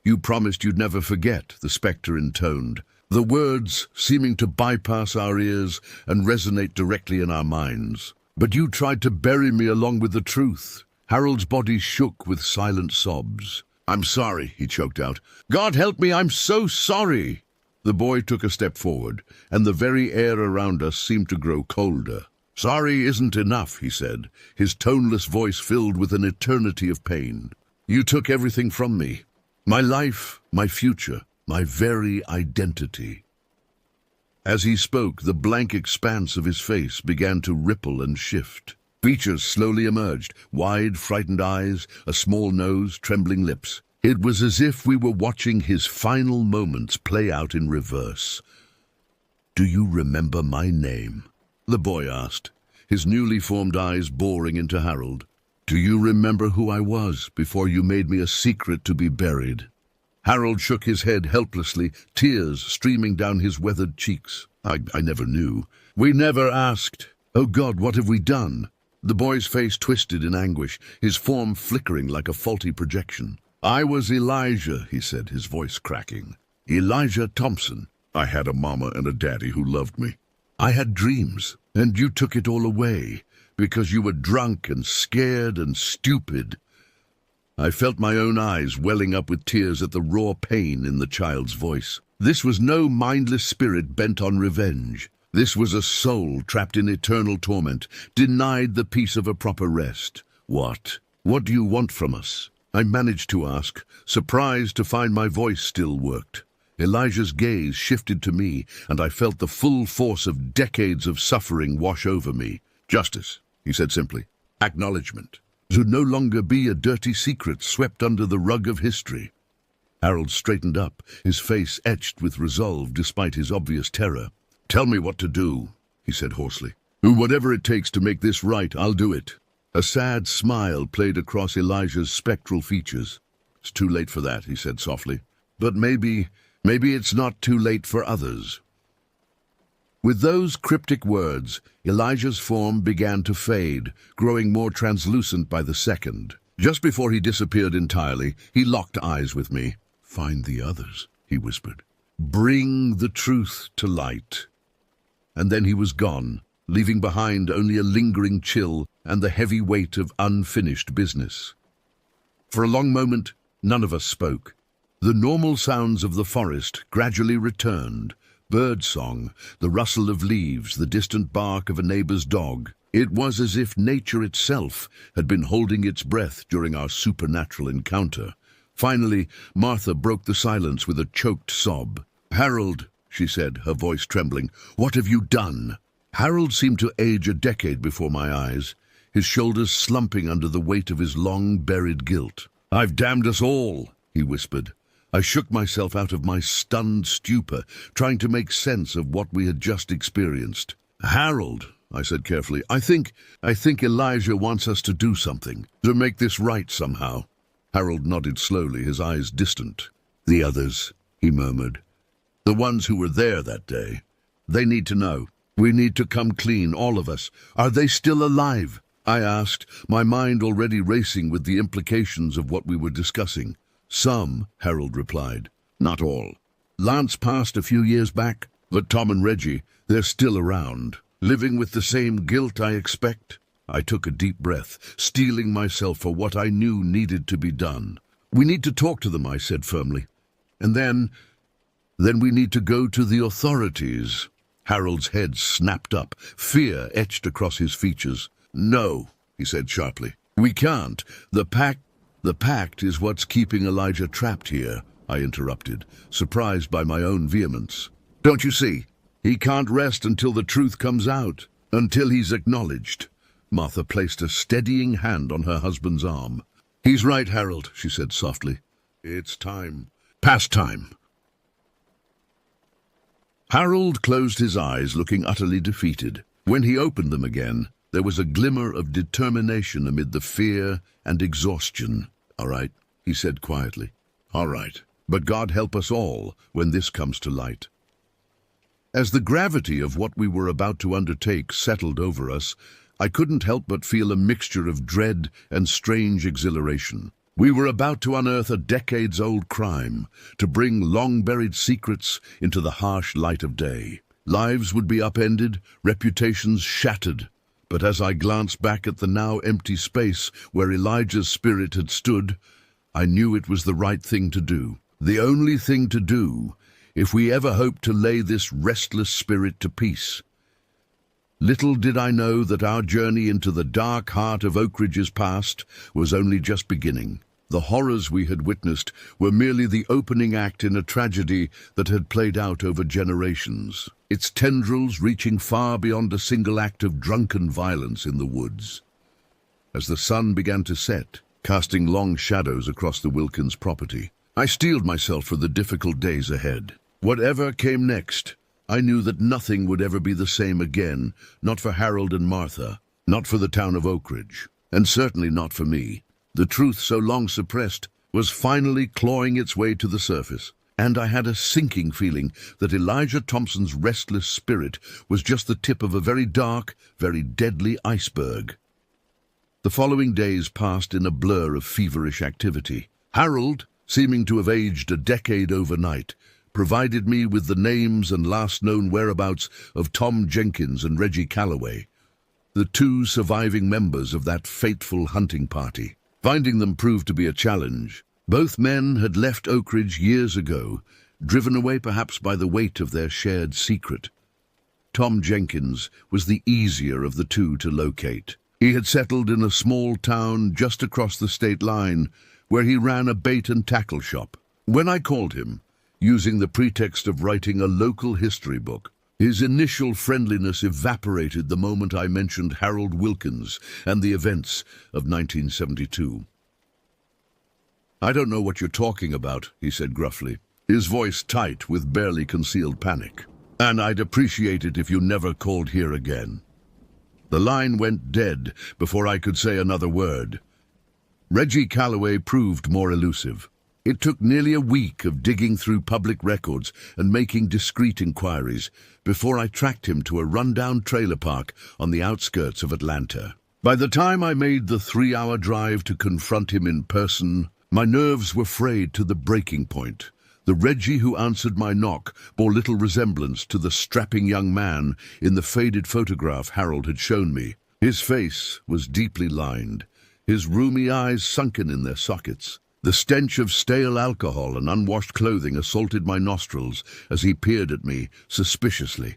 You promised you'd never forget, the spectre intoned, the words seeming to bypass our ears and resonate directly in our minds. But you tried to bury me along with the truth. Harold's body shook with silent sobs. I'm sorry, he choked out. God help me, I'm so sorry. The boy took a step forward, and the very air around us seemed to grow colder. Sorry isn't enough, he said, his toneless voice filled with an eternity of pain. You took everything from me. My life, my future, my very identity. As he spoke, the blank expanse of his face began to ripple and shift. Features slowly emerged, wide, frightened eyes, a small nose, trembling lips. It was as if we were watching his final moments play out in reverse. Do you remember my name? The boy asked, his newly formed eyes boring into Harold. Do you remember who I was before you made me a secret to be buried? Harold shook his head helplessly, tears streaming down his weathered cheeks. I never knew. We never asked. Oh God, what have we done? The boy's face twisted in anguish, his form flickering like a faulty projection. I was Elijah, he said, his voice cracking. Elijah Thompson. I had a mama and a daddy who loved me. I had dreams, and you took it all away, because you were drunk and scared and stupid. I felt my own eyes welling up with tears at the raw pain in the child's voice. This was no mindless spirit bent on revenge. This was a soul trapped in eternal torment, denied the peace of a proper rest. What? What do you want from us? I managed to ask, surprised to find my voice still worked. Elijah's gaze shifted to me, and I felt the full force of decades of suffering wash over me. Justice, he said simply. Acknowledgement. To no longer be a dirty secret swept under the rug of history. Harold straightened up, his face etched with resolve despite his obvious terror. Tell me what to do, he said hoarsely. Whatever it takes to make this right, I'll do it. A sad smile played across Elijah's spectral features. It's too late for that, he said softly. But maybe it's not too late for others. With those cryptic words, Elijah's form began to fade, growing more translucent by the second. Just before he disappeared entirely, he locked eyes with me. Find the others, he whispered. Bring the truth to light. And then he was gone, leaving behind only a lingering chill and the heavy weight of unfinished business. For a long moment, none of us spoke. The normal sounds of the forest gradually returned. Birdsong, the rustle of leaves, the distant bark of a neighbor's dog. It was as if nature itself had been holding its breath during our supernatural encounter. Finally, Martha broke the silence with a choked sob. Harold, she said, her voice trembling, what have you done? Harold seemed to age a decade before my eyes, his shoulders slumping under the weight of his long-buried guilt. I've damned us all, he whispered. I shook myself out of my stunned stupor, trying to make sense of what we had just experienced. Harold, I said carefully, I think Elijah wants us to do something, to make this right somehow. Harold nodded slowly, his eyes distant. The others, he murmured. The ones who were there that day. They need to know. We need to come clean, all of us. Are they still alive? I asked, my mind already racing with the implications of what we were discussing. Some, Harold replied. Not all. Lance passed a few years back, but Tom and Reggie, they're still around. Living with the same guilt, I expect. I took a deep breath, steeling myself for what I knew needed to be done. We need to talk to them, I said firmly. And then we need to go to the authorities. Harold's head snapped up, fear etched across his features. No, he said sharply. We can't. The pact is what's keeping Elijah trapped here, I interrupted, surprised by my own vehemence. Don't you see? He can't rest until the truth comes out, until he's acknowledged. Martha placed a steadying hand on her husband's arm. He's right, Harold, she said softly. It's time. Past time. Harold closed his eyes, looking utterly defeated. When he opened them again, there was a glimmer of determination amid the fear and exhaustion. All right, he said quietly. All right, but God help us all when this comes to light. As the gravity of what we were about to undertake settled over us, I couldn't help but feel a mixture of dread and strange exhilaration. We were about to unearth a decades-old crime, to bring long-buried secrets into the harsh light of day. Lives would be upended, reputations shattered. But as I glanced back at the now empty space where Elijah's spirit had stood, I knew it was the right thing to do. The only thing to do, if we ever hoped to lay this restless spirit to peace. Little did I know that our journey into the dark heart of Oakridge's past was only just beginning. The horrors we had witnessed were merely the opening act in a tragedy that had played out over generations, its tendrils reaching far beyond a single act of drunken violence in the woods. As the sun began to set, casting long shadows across the Wilkins property, I steeled myself for the difficult days ahead. Whatever came next, I knew that nothing would ever be the same again, not for Harold and Martha, not for the town of Oakridge, and certainly not for me. The truth so long suppressed was finally clawing its way to the surface, and I had a sinking feeling that Elijah Thompson's restless spirit was just the tip of a very dark, very deadly iceberg. The following days passed in a blur of feverish activity. Harold, seeming to have aged a decade overnight, provided me with the names and last known whereabouts of Tom Jenkins and Reggie Calloway, the two surviving members of that fateful hunting party. Finding them proved to be a challenge. Both men had left Oakridge years ago, driven away perhaps by the weight of their shared secret. Tom Jenkins was the easier of the two to locate. He had settled in a small town just across the state line, where he ran a bait and tackle shop. When I called him, using the pretext of writing a local history book, his initial friendliness evaporated the moment I mentioned Harold Wilkins and the events of 1972. "I don't know what you're talking about," he said gruffly, his voice tight with barely concealed panic. "And I'd appreciate it if you never called here again." The line went dead before I could say another word. Reggie Calloway proved more elusive. It took nearly a week of digging through public records and making discreet inquiries before I tracked him to a rundown trailer park on the outskirts of Atlanta. By the time I made the 3-hour drive to confront him in person, my nerves were frayed to the breaking point. The Reggie who answered my knock bore little resemblance to the strapping young man in the faded photograph Harold had shown me. His face was deeply lined, his rheumy eyes sunken in their sockets. The stench of stale alcohol and unwashed clothing assaulted my nostrils as he peered at me suspiciously.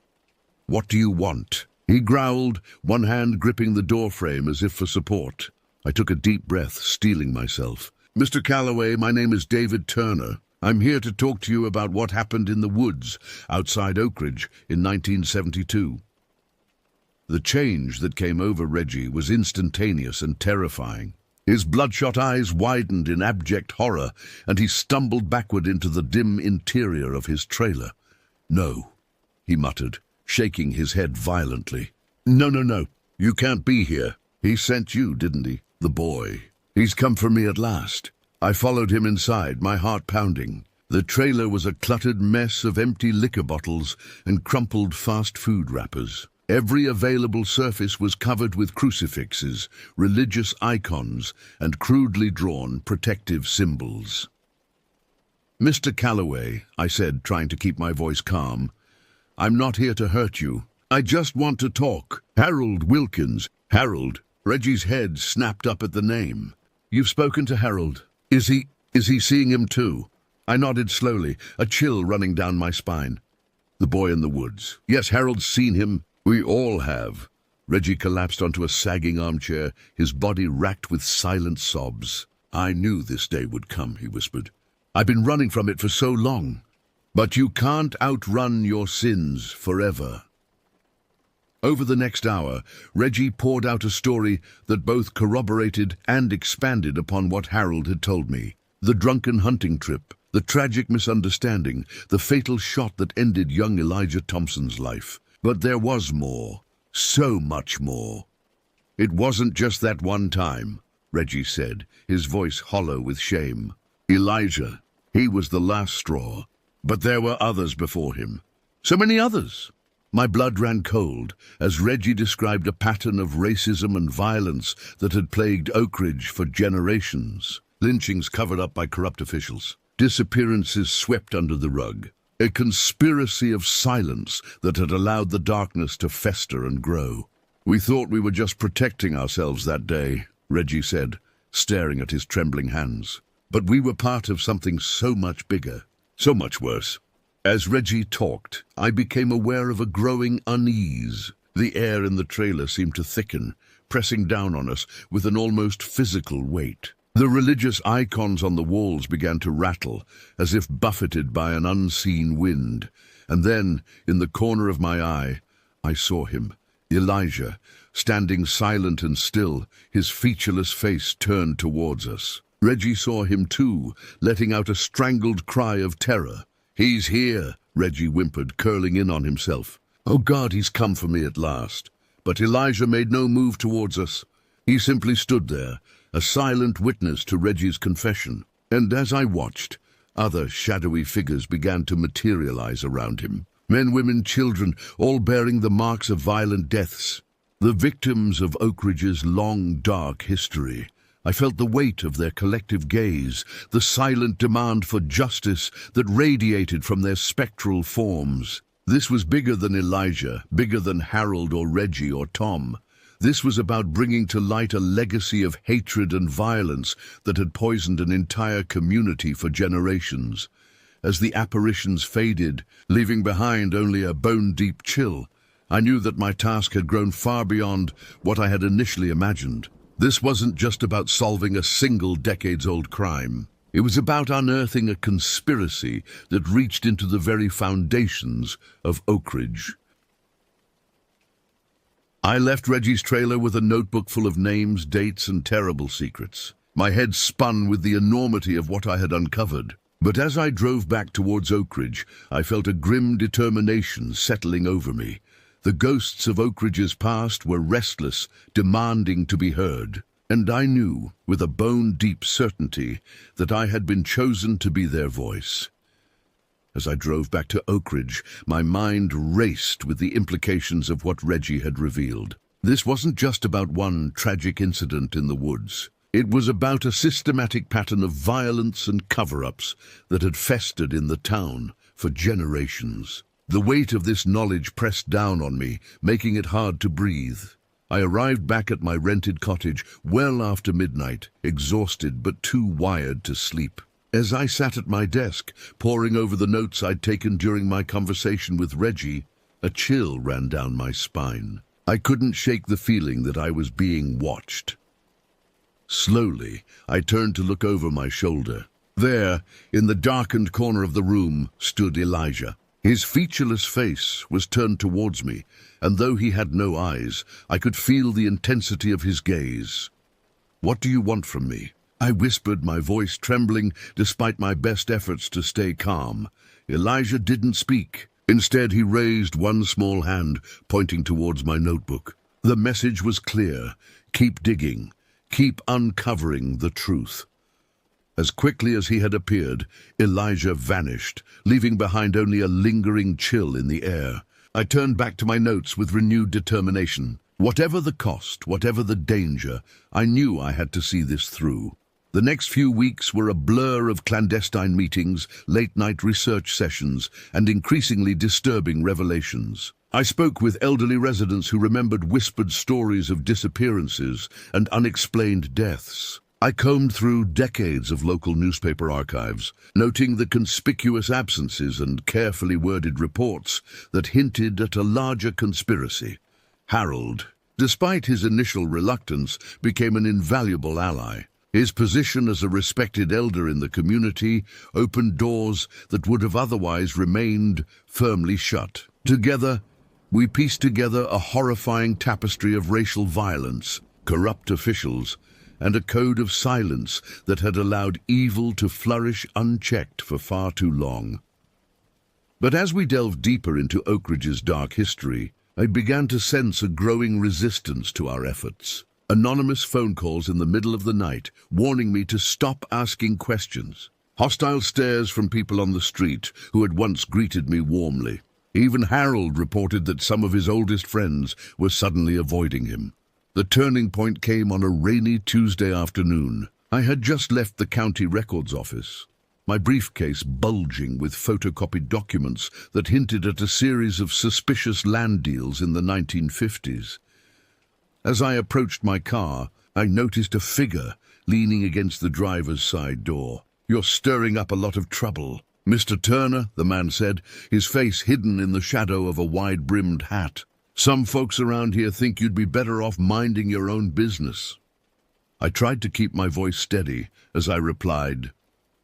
"What do you want?" he growled, one hand gripping the doorframe as if for support. I took a deep breath, steeling myself. "Mr. Calloway, my name is David Turner. I'm here to talk to you about what happened in the woods outside Oakridge in 1972. The change that came over Reggie was instantaneous and terrifying. His bloodshot eyes widened in abject horror, and he stumbled backward into the dim interior of his trailer. "No," he muttered, shaking his head violently. No, you can't be here. He sent you, didn't he? The boy. He's come for me at last." I followed him inside, my heart pounding. The trailer was a cluttered mess of empty liquor bottles and crumpled fast food wrappers. Every available surface was covered with crucifixes, religious icons, and crudely drawn protective symbols. "Mr. Calloway," I said, trying to keep my voice calm, "I'm not here to hurt you. I just want to talk. Harold Wilkins." "Harold?" Reggie's head snapped up at the name. "You've spoken to Harold. Is he seeing him too?" I nodded slowly, a chill running down my spine. "The boy in the woods. Yes, Harold's seen him. We all have." Reggie collapsed onto a sagging armchair, his body racked with silent sobs. "I knew this day would come," he whispered. "I've been running from it for so long. But you can't outrun your sins forever." Over the next hour, Reggie poured out a story that both corroborated and expanded upon what Harold had told me. The drunken hunting trip, the tragic misunderstanding, the fatal shot that ended young Elijah Thompson's life. But there was more, so much more. "It wasn't just that one time," Reggie said, his voice hollow with shame. "Elijah, he was the last straw. But there were others before him. So many others." My blood ran cold as Reggie described a pattern of racism and violence that had plagued Oakridge for generations. Lynchings covered up by corrupt officials. Disappearances swept under the rug. A conspiracy of silence that had allowed the darkness to fester and grow. "We thought we were just protecting ourselves that day," Reggie said, staring at his trembling hands. "But we were part of something so much bigger, so much worse." As Reggie talked, I became aware of a growing unease. The air in the trailer seemed to thicken, pressing down on us with an almost physical weight. The religious icons on the walls began to rattle, as if buffeted by an unseen wind. And then, in the corner of my eye, I saw him, Elijah, standing silent and still, his featureless face turned towards us. Reggie saw him too, letting out a strangled cry of terror. "He's here," Reggie whimpered, curling in on himself. "Oh God, he's come for me at last." But Elijah made no move towards us. He simply stood there, a silent witness to Reggie's confession. And as I watched, other shadowy figures began to materialize around him. Men, women, children, all bearing the marks of violent deaths. The victims of Oak Ridge's long, dark history. I felt the weight of their collective gaze, the silent demand for justice that radiated from their spectral forms. This was bigger than Elijah, bigger than Harold or Reggie or Tom. This was about bringing to light a legacy of hatred and violence that had poisoned an entire community for generations. As the apparitions faded, leaving behind only a bone-deep chill, I knew that my task had grown far beyond what I had initially imagined. This wasn't just about solving a single decades-old crime. It was about unearthing a conspiracy that reached into the very foundations of Oak Ridge. I left Reggie's trailer with a notebook full of names, dates, and terrible secrets. My head spun with the enormity of what I had uncovered. But as I drove back towards Oak Ridge, I felt a grim determination settling over me. The ghosts of Oak Ridge's past were restless, demanding to be heard. And I knew, with a bone-deep certainty, that I had been chosen to be their voice. As I drove back to Oak Ridge, my mind raced with the implications of what Reggie had revealed. This wasn't just about one tragic incident in the woods. It was about a systematic pattern of violence and cover-ups that had festered in the town for generations. The weight of this knowledge pressed down on me, making it hard to breathe. I arrived back at my rented cottage well after midnight, exhausted but too wired to sleep. As I sat at my desk, poring over the notes I'd taken during my conversation with Reggie, a chill ran down my spine. I couldn't shake the feeling that I was being watched. Slowly, I turned to look over my shoulder. There, in the darkened corner of the room, stood Elijah. His featureless face was turned towards me, and though he had no eyes, I could feel the intensity of his gaze. "What do you want from me?" I whispered, my voice trembling despite my best efforts to stay calm. Elijah didn't speak. Instead, he raised one small hand, pointing towards my notebook. The message was clear. Keep digging. Keep uncovering the truth. As quickly as he had appeared, Elijah vanished, leaving behind only a lingering chill in the air. I turned back to my notes with renewed determination. Whatever the cost, whatever the danger, I knew I had to see this through. The next few weeks were a blur of clandestine meetings, late-night research sessions, and increasingly disturbing revelations. I spoke with elderly residents who remembered whispered stories of disappearances and unexplained deaths. I combed through decades of local newspaper archives, noting the conspicuous absences and carefully worded reports that hinted at a larger conspiracy. Harold, despite his initial reluctance, became an invaluable ally. His position as a respected elder in the community opened doors that would have otherwise remained firmly shut. Together, we pieced together a horrifying tapestry of racial violence, corrupt officials, and a code of silence that had allowed evil to flourish unchecked for far too long. But as we delved deeper into Oak Ridge's dark history, I began to sense a growing resistance to our efforts. Anonymous phone calls in the middle of the night, warning me to stop asking questions. Hostile stares from people on the street who had once greeted me warmly. Even Harold reported that some of his oldest friends were suddenly avoiding him. The turning point came on a rainy Tuesday afternoon. I had just left the county records office, my briefcase bulging with photocopied documents that hinted at a series of suspicious land deals in the 1950s. As I approached my car, I noticed a figure leaning against the driver's side door. "You're stirring up a lot of trouble, Mr. Turner," the man said, his face hidden in the shadow of a wide-brimmed hat. Some folks around here think you'd be better off minding your own business." I tried to keep my voice steady as I replied,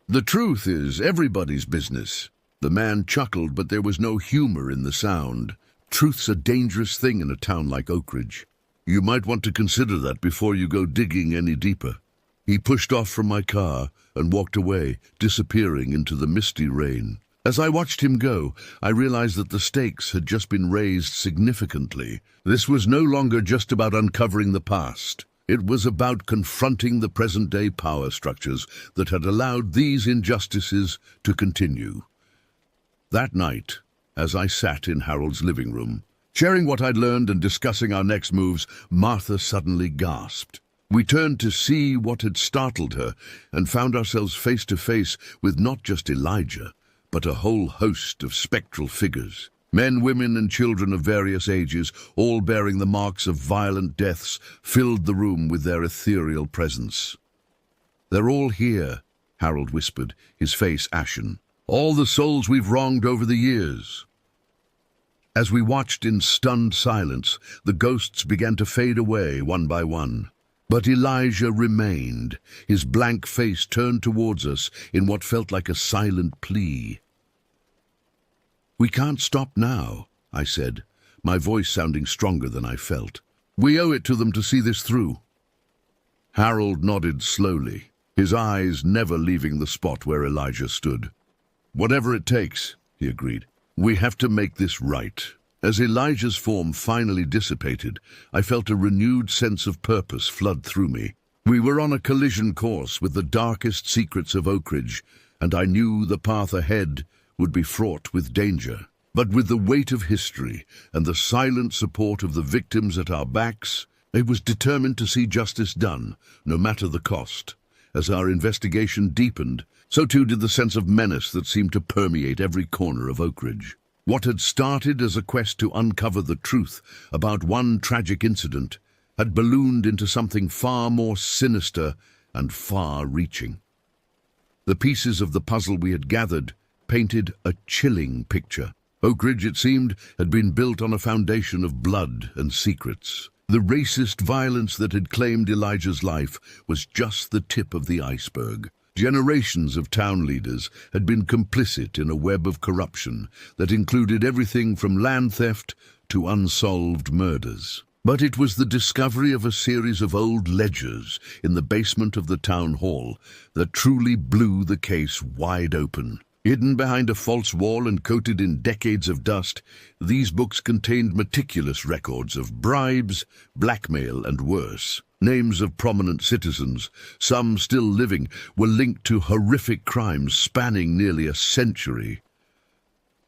"The truth is everybody's business." The man chuckled, but there was no humor in the sound. "Truth's a dangerous thing in a town like Oak Ridge. You might want to consider that before you go digging any deeper." He pushed off from my car and walked away, disappearing into the misty rain. As I watched him go, I realized that the stakes had just been raised significantly. This was no longer just about uncovering the past. It was about confronting the present-day power structures that had allowed these injustices to continue. That night, as I sat in Harold's living room, sharing what I'd learned and discussing our next moves, Martha suddenly gasped. We turned to see what had startled her and found ourselves face to face with not just Elijah, but a whole host of spectral figures. Men, women, and children of various ages, all bearing the marks of violent deaths, filled the room with their ethereal presence. "They're all here," Harold whispered, his face ashen. "All the souls we've wronged over the years." As we watched in stunned silence, the ghosts began to fade away one by one. But Elijah remained, his blank face turned towards us in what felt like a silent plea. "We can't stop now," I said, my voice sounding stronger than I felt. "We owe it to them to see this through." Harold nodded slowly, his eyes never leaving the spot where Elijah stood. "Whatever it takes," he agreed. "We have to make this right." As Elijah's form finally dissipated, I felt a renewed sense of purpose flood through me. We were on a collision course with the darkest secrets of Oak Ridge, and I knew the path ahead would be fraught with danger. But with the weight of history and the silent support of the victims at our backs, I was determined to see justice done, no matter the cost. As our investigation deepened, so too did the sense of menace that seemed to permeate every corner of Oak Ridge. What had started as a quest to uncover the truth about one tragic incident had ballooned into something far more sinister and far-reaching. The pieces of the puzzle we had gathered painted a chilling picture. Oak Ridge, it seemed, had been built on a foundation of blood and secrets. The racist violence that had claimed Elijah's life was just the tip of the iceberg. Generations of town leaders had been complicit in a web of corruption that included everything from land theft to unsolved murders. But it was the discovery of a series of old ledgers in the basement of the town hall that truly blew the case wide open. Hidden behind a false wall and coated in decades of dust, these books contained meticulous records of bribes, blackmail, and worse. Names of prominent citizens, some still living, were linked to horrific crimes spanning nearly a century.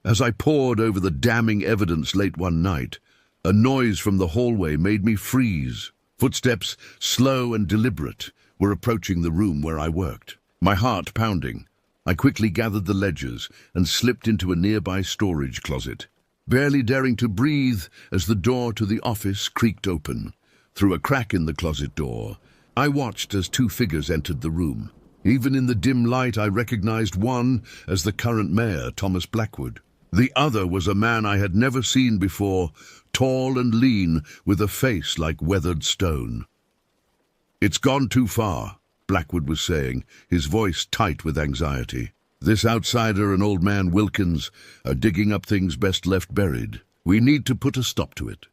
As I pored over the damning evidence late one night, a noise from the hallway made me freeze. Footsteps, slow and deliberate, were approaching the room where I worked. My heart pounding, I quickly gathered the ledgers and slipped into a nearby storage closet, barely daring to breathe as the door to the office creaked open. Through a crack in the closet door, I watched as two figures entered the room. Even in the dim light, I recognized one as the current mayor, Thomas Blackwood. The other was a man I had never seen before, tall and lean, with a face like weathered stone. "It's gone too far," Blackwood was saying, his voice tight with anxiety. "This outsider and old man Wilkins are digging up things best left buried. We need to put a stop to it."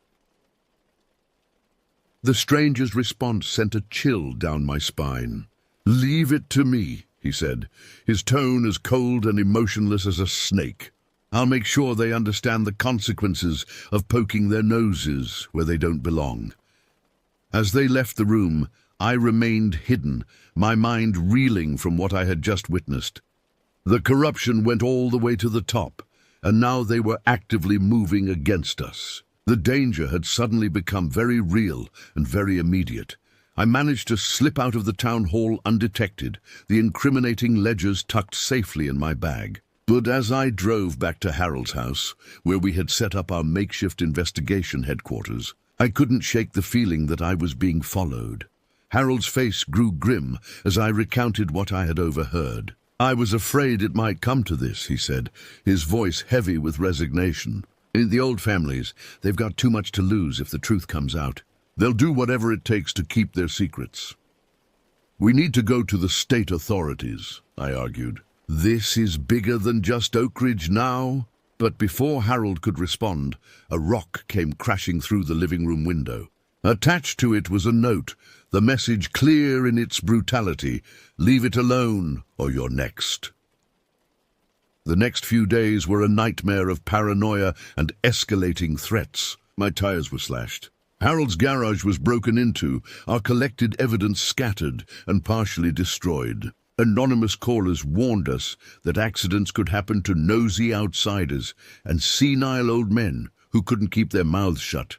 The stranger's response sent a chill down my spine. "Leave it to me," he said, his tone as cold and emotionless as a snake. "I'll make sure they understand the consequences of poking their noses where they don't belong." As they left the room, I remained hidden, my mind reeling from what I had just witnessed. The corruption went all the way to the top, and now they were actively moving against us. The danger had suddenly become very real and very immediate. I managed to slip out of the town hall undetected, the incriminating ledgers tucked safely in my bag. But as I drove back to Harold's house, where we had set up our makeshift investigation headquarters, I couldn't shake the feeling that I was being followed. Harold's face grew grim as I recounted what I had overheard. "I was afraid it might come to this," he said, his voice heavy with resignation. In the old families, they've got too much to lose if the truth comes out. They'll do whatever it takes to keep their secrets. We need to go to the state authorities, I argued. This is bigger than just Oak Ridge now. But before Harold could respond, a rock came crashing through the living room window. Attached to it was a note, the message clear in its brutality: leave it alone or you're next. The next few days were a nightmare of paranoia and escalating threats. My tires were slashed. Harold's garage was broken into, our collected evidence scattered and partially destroyed. Anonymous callers warned us that accidents could happen to nosy outsiders and senile old men who couldn't keep their mouths shut.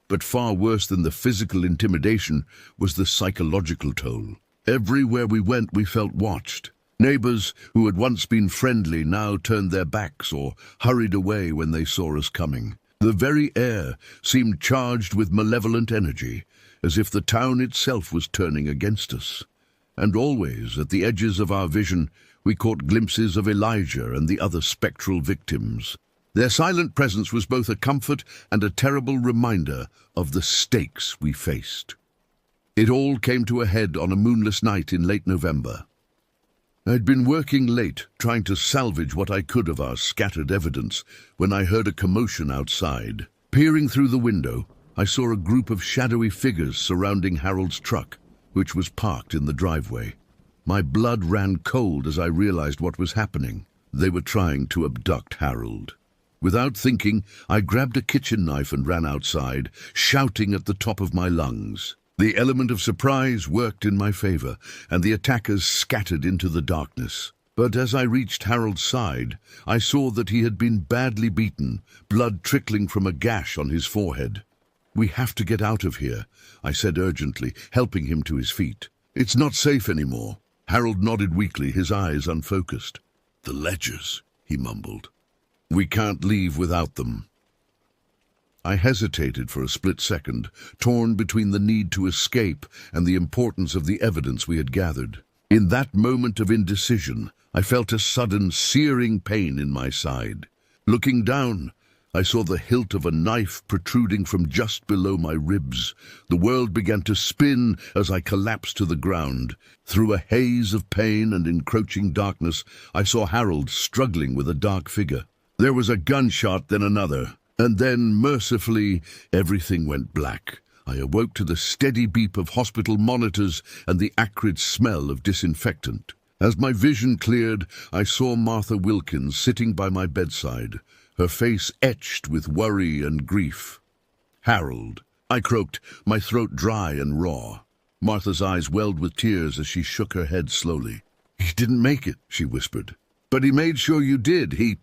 But far worse than the physical intimidation was the psychological toll. Everywhere we went, we felt watched. Neighbors who had once been friendly now turned their backs or hurried away when they saw us coming. The very air seemed charged with malevolent energy, as if the town itself was turning against us. And always, at the edges of our vision, we caught glimpses of Elijah and the other spectral victims. Their silent presence was both a comfort and a terrible reminder of the stakes we faced. It all came to a head on a moonless night in late November. I'd been working late, trying to salvage what I could of our scattered evidence, when I heard a commotion outside. Peering through the window, I saw a group of shadowy figures surrounding Harold's truck, which was parked in the driveway. My blood ran cold as I realized what was happening. They were trying to abduct Harold. Without thinking, I grabbed a kitchen knife and ran outside, shouting at the top of my lungs. The element of surprise worked in my favor, and the attackers scattered into the darkness. But as I reached Harold's side, I saw that he had been badly beaten, blood trickling from a gash on his forehead. "We have to get out of here," I said urgently, helping him to his feet. "It's not safe anymore." Harold nodded weakly, his eyes unfocused. "The ledgers," he mumbled. "We can't leave without them." I hesitated for a split second, torn between the need to escape and the importance of the evidence we had gathered. In that moment of indecision, I felt a sudden, searing pain in my side. Looking down, I saw the hilt of a knife protruding from just below my ribs. The world began to spin as I collapsed to the ground. Through a haze of pain and encroaching darkness, I saw Harold struggling with a dark figure. There was a gunshot, then another. And then, mercifully, everything went black. I awoke to the steady beep of hospital monitors and the acrid smell of disinfectant. As my vision cleared, I saw Martha Wilkins sitting by my bedside, her face etched with worry and grief. "Harold," I croaked, my throat dry and raw. Martha's eyes welled with tears as she shook her head slowly. "He didn't make it," she whispered. "But he made sure you did. He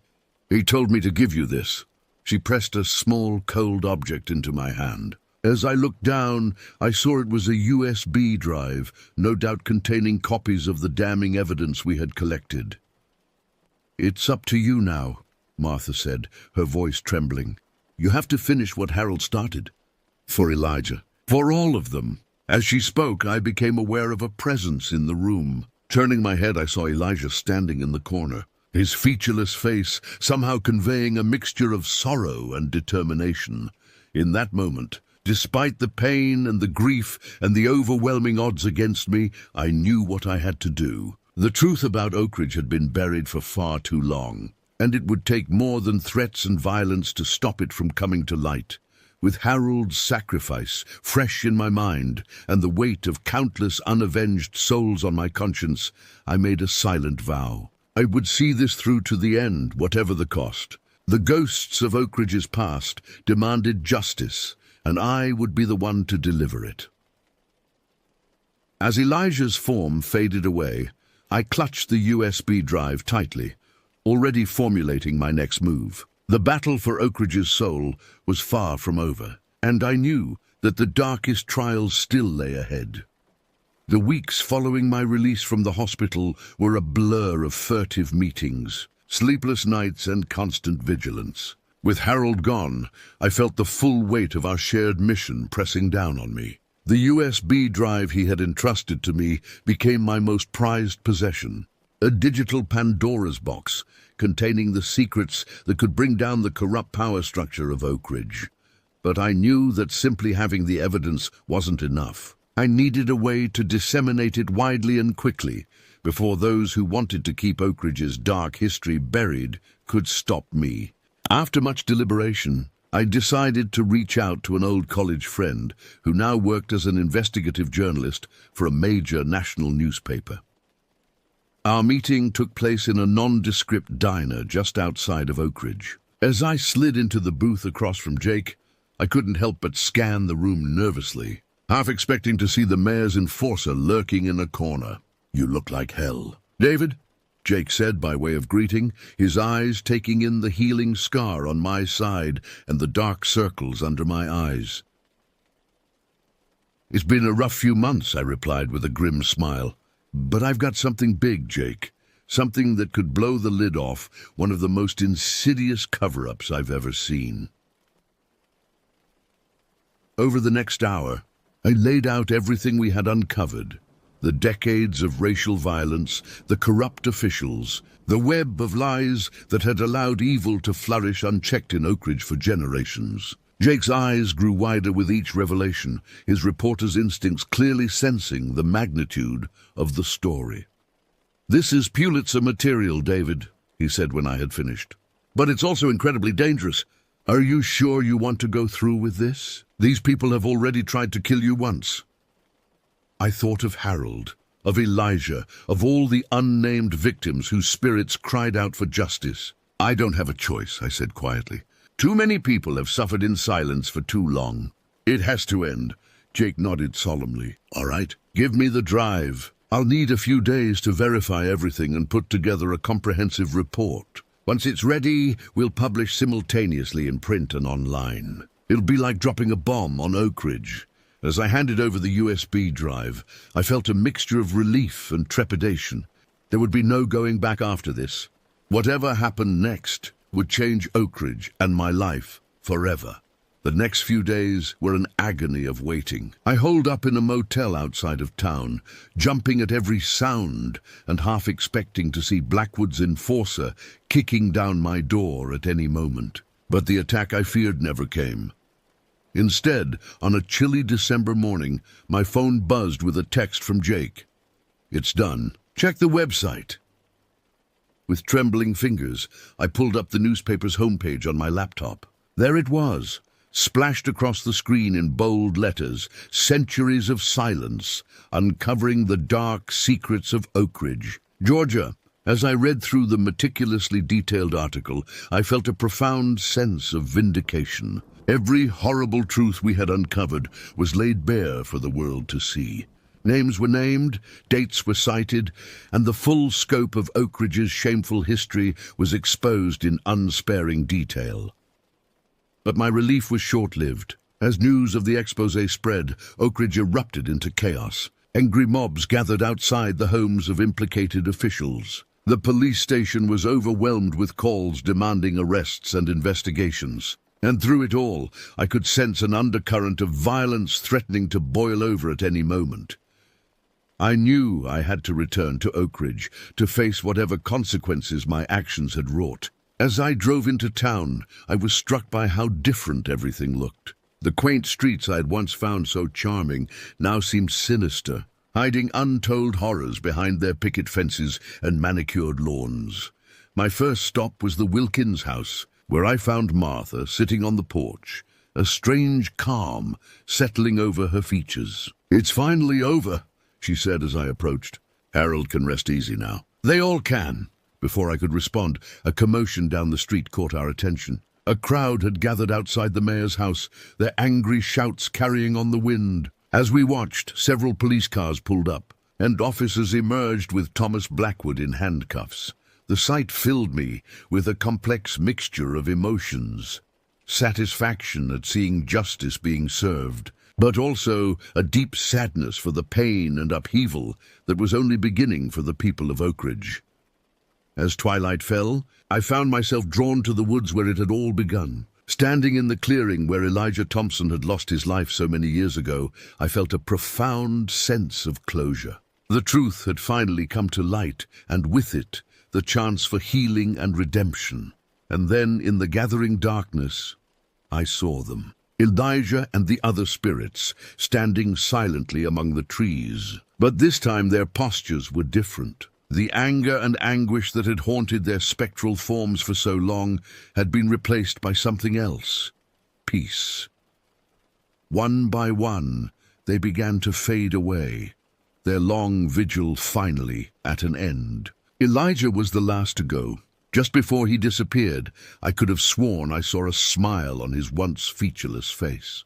told me to give you this." She pressed a small, cold object into my hand. As I looked down, I saw it was a USB drive, no doubt containing copies of the damning evidence we had collected. "It's up to you now," Martha said, her voice trembling. "You have to finish what Harold started. For Elijah. For all of them." As she spoke, I became aware of a presence in the room. Turning my head, I saw Elijah standing in the corner, his featureless face somehow conveying a mixture of sorrow and determination. In that moment, despite the pain and the grief and the overwhelming odds against me, I knew what I had to do. The truth about Oak Ridge had been buried for far too long, and it would take more than threats and violence to stop it from coming to light. With Harold's sacrifice fresh in my mind and the weight of countless unavenged souls on my conscience, I made a silent vow. I would see this through to the end, whatever the cost. The ghosts of Oak Ridge's past demanded justice, and I would be the one to deliver it. As Elijah's form faded away, I clutched the USB drive tightly, already formulating my next move. The battle for Oak Ridge's soul was far from over, and I knew that the darkest trials still lay ahead. The weeks following my release from the hospital were a blur of furtive meetings, sleepless nights, and constant vigilance. With Harold gone, I felt the full weight of our shared mission pressing down on me. The USB drive he had entrusted to me became my most prized possession. A digital Pandora's box containing the secrets that could bring down the corrupt power structure of Oak Ridge. But I knew that simply having the evidence wasn't enough. I needed a way to disseminate it widely and quickly before those who wanted to keep Oak Ridge's dark history buried could stop me. After much deliberation, I decided to reach out to an old college friend who now worked as an investigative journalist for a major national newspaper. Our meeting took place in a nondescript diner just outside of Oak Ridge. As I slid into the booth across from Jake, I couldn't help but scan the room nervously, half expecting to see the mayor's enforcer lurking in a corner. "You look like hell, David," Jake said by way of greeting, his eyes taking in the healing scar on my side and the dark circles under my eyes. "It's been a rough few months," I replied with a grim smile. "But I've got something big, Jake. Something that could blow the lid off one of the most insidious cover-ups I've ever seen." Over the next hour, I laid out everything we had uncovered. The decades of racial violence, the corrupt officials, the web of lies that had allowed evil to flourish unchecked in Oak Ridge for generations. Jake's eyes grew wider with each revelation, his reporter's instincts clearly sensing the magnitude of the story. "This is Pulitzer material, David," he said when I had finished. "But it's also incredibly dangerous. Are you sure you want to go through with this? These people have already tried to kill you once." I thought of Harold, of Elijah, of all the unnamed victims whose spirits cried out for justice. "I don't have a choice," I said quietly. "Too many people have suffered in silence for too long. It has to end." Jake nodded solemnly. "All right, give me the drive. I'll need a few days to verify everything and put together a comprehensive report. Once it's ready, we'll publish simultaneously in print and online. It'll be like dropping a bomb on Oak Ridge." As I handed over the USB drive, I felt a mixture of relief and trepidation. There would be no going back after this. Whatever happened next would change Oak Ridge and my life forever. The next few days were an agony of waiting. I holed up in a motel outside of town, jumping at every sound and half expecting to see Blackwood's enforcer kicking down my door at any moment. But the attack I feared never came. Instead, on a chilly December morning, my phone buzzed with a text from Jake. "It's done. Check the website." With trembling fingers, I pulled up the newspaper's homepage on my laptop. There it was, splashed across the screen in bold letters, "Centuries of Silence, Uncovering the Dark Secrets of Oak Ridge, Georgia." As I read through the meticulously detailed article, I felt a profound sense of vindication. Every horrible truth we had uncovered was laid bare for the world to see. Names were named, dates were cited, and the full scope of Oak Ridge's shameful history was exposed in unsparing detail. But my relief was short-lived. As news of the exposé spread, Oak Ridge erupted into chaos. Angry mobs gathered outside the homes of implicated officials. The police station was overwhelmed with calls demanding arrests and investigations. And through it all, I could sense an undercurrent of violence threatening to boil over at any moment. I knew I had to return to Oak Ridge to face whatever consequences my actions had wrought. As I drove into town, I was struck by how different everything looked. The quaint streets I had once found so charming now seemed sinister, hiding untold horrors behind their picket fences and manicured lawns. My first stop was the Wilkins house, where I found Martha sitting on the porch, a strange calm settling over her features. "It's finally over," she said as I approached. "Harold can rest easy now." "They all can." Before I could respond, a commotion down the street caught our attention. A crowd had gathered outside the mayor's house, their angry shouts carrying on the wind. As we watched, several police cars pulled up, and officers emerged with Thomas Blackwood in handcuffs. The sight filled me with a complex mixture of emotions. Satisfaction at seeing justice being served, but also a deep sadness for the pain and upheaval that was only beginning for the people of Oak Ridge. As twilight fell, I found myself drawn to the woods where it had all begun. Standing in the clearing where Elijah Thompson had lost his life so many years ago, I felt a profound sense of closure. The truth had finally come to light, and with it, the chance for healing and redemption. And then, in the gathering darkness, I saw them. Elijah and the other spirits, standing silently among the trees. But this time their postures were different. The anger and anguish that had haunted their spectral forms for so long had been replaced by something else. Peace. One by one, they began to fade away, their long vigil finally at an end. Elijah was the last to go. Just before he disappeared, I could have sworn I saw a smile on his once featureless face.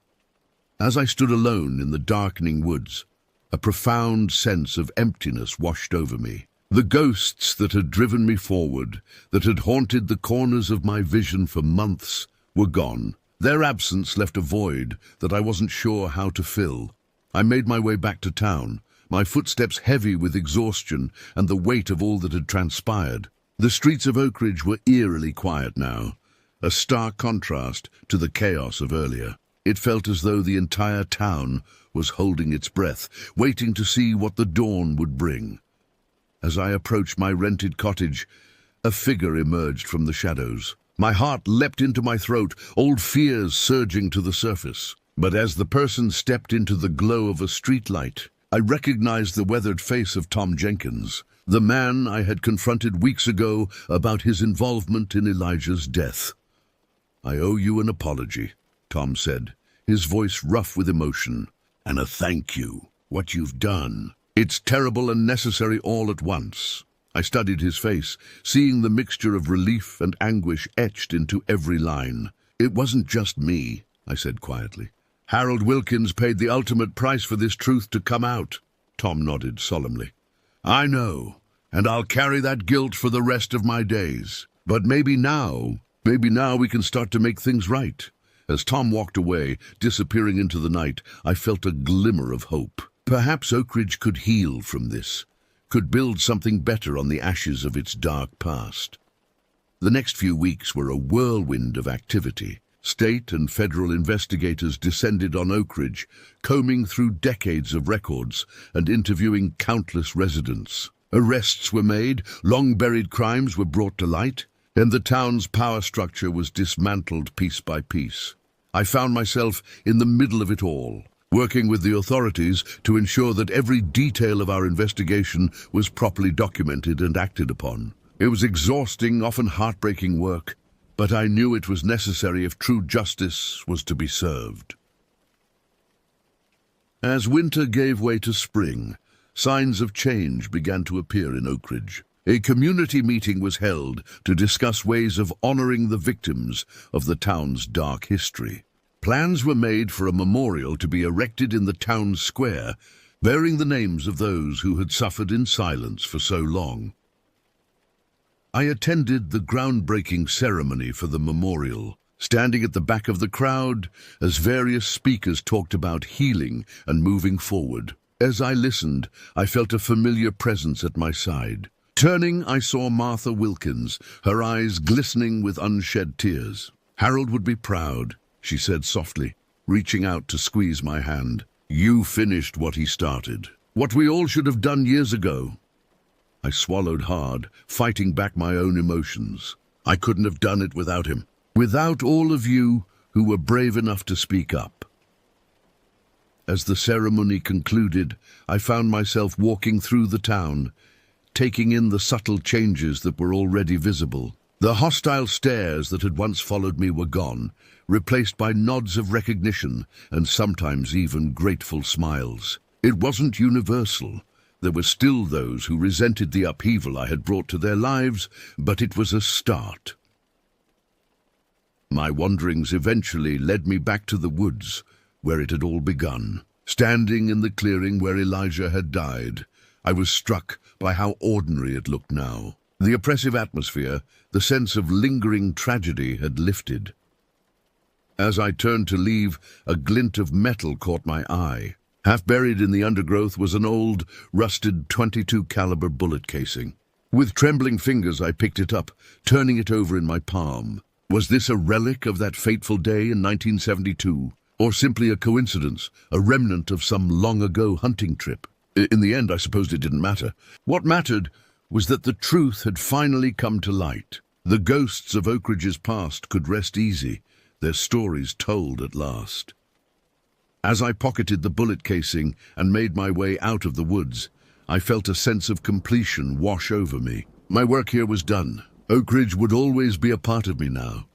As I stood alone in the darkening woods, a profound sense of emptiness washed over me. The ghosts that had driven me forward, that had haunted the corners of my vision for months, were gone. Their absence left a void that I wasn't sure how to fill. I made my way back to town, my footsteps heavy with exhaustion and the weight of all that had transpired. The streets of Oak Ridge were eerily quiet now, a stark contrast to the chaos of earlier. It felt as though the entire town was holding its breath, waiting to see what the dawn would bring. As I approached my rented cottage, a figure emerged from the shadows. My heart leapt into my throat, old fears surging to the surface. But as the person stepped into the glow of a streetlight, I recognized the weathered face of Tom Jenkins, the man I had confronted weeks ago about his involvement in Elijah's death. "I owe you an apology," Tom said, his voice rough with emotion. "And a thank you. What you've done. It's terrible and necessary all at once." I studied his face, seeing the mixture of relief and anguish etched into every line. "It wasn't just me," I said quietly. "Harold Wilkins paid the ultimate price for this truth to come out." Tom nodded solemnly. "I know, and I'll carry that guilt for the rest of my days. But maybe now we can start to make things right." As Tom walked away, disappearing into the night, I felt a glimmer of hope. Perhaps Oak Ridge could heal from this, could build something better on the ashes of its dark past. The next few weeks were a whirlwind of activity. State and federal investigators descended on Oak Ridge, combing through decades of records and interviewing countless residents. Arrests were made, long-buried crimes were brought to light, and the town's power structure was dismantled piece by piece. I found myself in the middle of it all, working with the authorities to ensure that every detail of our investigation was properly documented and acted upon. It was exhausting, often heartbreaking work, but I knew it was necessary if true justice was to be served. As winter gave way to spring, signs of change began to appear in Oak Ridge. A community meeting was held to discuss ways of honoring the victims of the town's dark history. Plans were made for a memorial to be erected in the town square, bearing the names of those who had suffered in silence for so long. I attended the groundbreaking ceremony for the memorial, standing at the back of the crowd as various speakers talked about healing and moving forward. As I listened, I felt a familiar presence at my side. Turning, I saw Martha Wilkins, her eyes glistening with unshed tears. "Harold would be proud," she said softly, reaching out to squeeze my hand. "You finished what he started. What we all should have done years ago." I swallowed hard, fighting back my own emotions. I couldn't have done it without him. Without all of you who were brave enough to speak up. As the ceremony concluded, I found myself walking through the town, taking in the subtle changes that were already visible. The hostile stares that had once followed me were gone, replaced by nods of recognition and sometimes even grateful smiles. It wasn't universal. There were still those who resented the upheaval I had brought to their lives, but it was a start. My wanderings eventually led me back to the woods, where it had all begun. Standing in the clearing where Elijah had died, I was struck by how ordinary it looked now. The oppressive atmosphere, the sense of lingering tragedy had lifted. As I turned to leave, a glint of metal caught my eye. Half buried in the undergrowth was an old, rusted .22 caliber bullet casing. With trembling fingers I picked it up, turning it over in my palm. Was this a relic of that fateful day in 1972, or simply a coincidence, a remnant of some long-ago hunting trip? In the end, I suppose it didn't matter. What mattered was that the truth had finally come to light. The ghosts of Oakridge's past could rest easy, their stories told at last. As I pocketed the bullet casing and made my way out of the woods, I felt a sense of completion wash over me. My work here was done. Oakridge would always be a part of me now,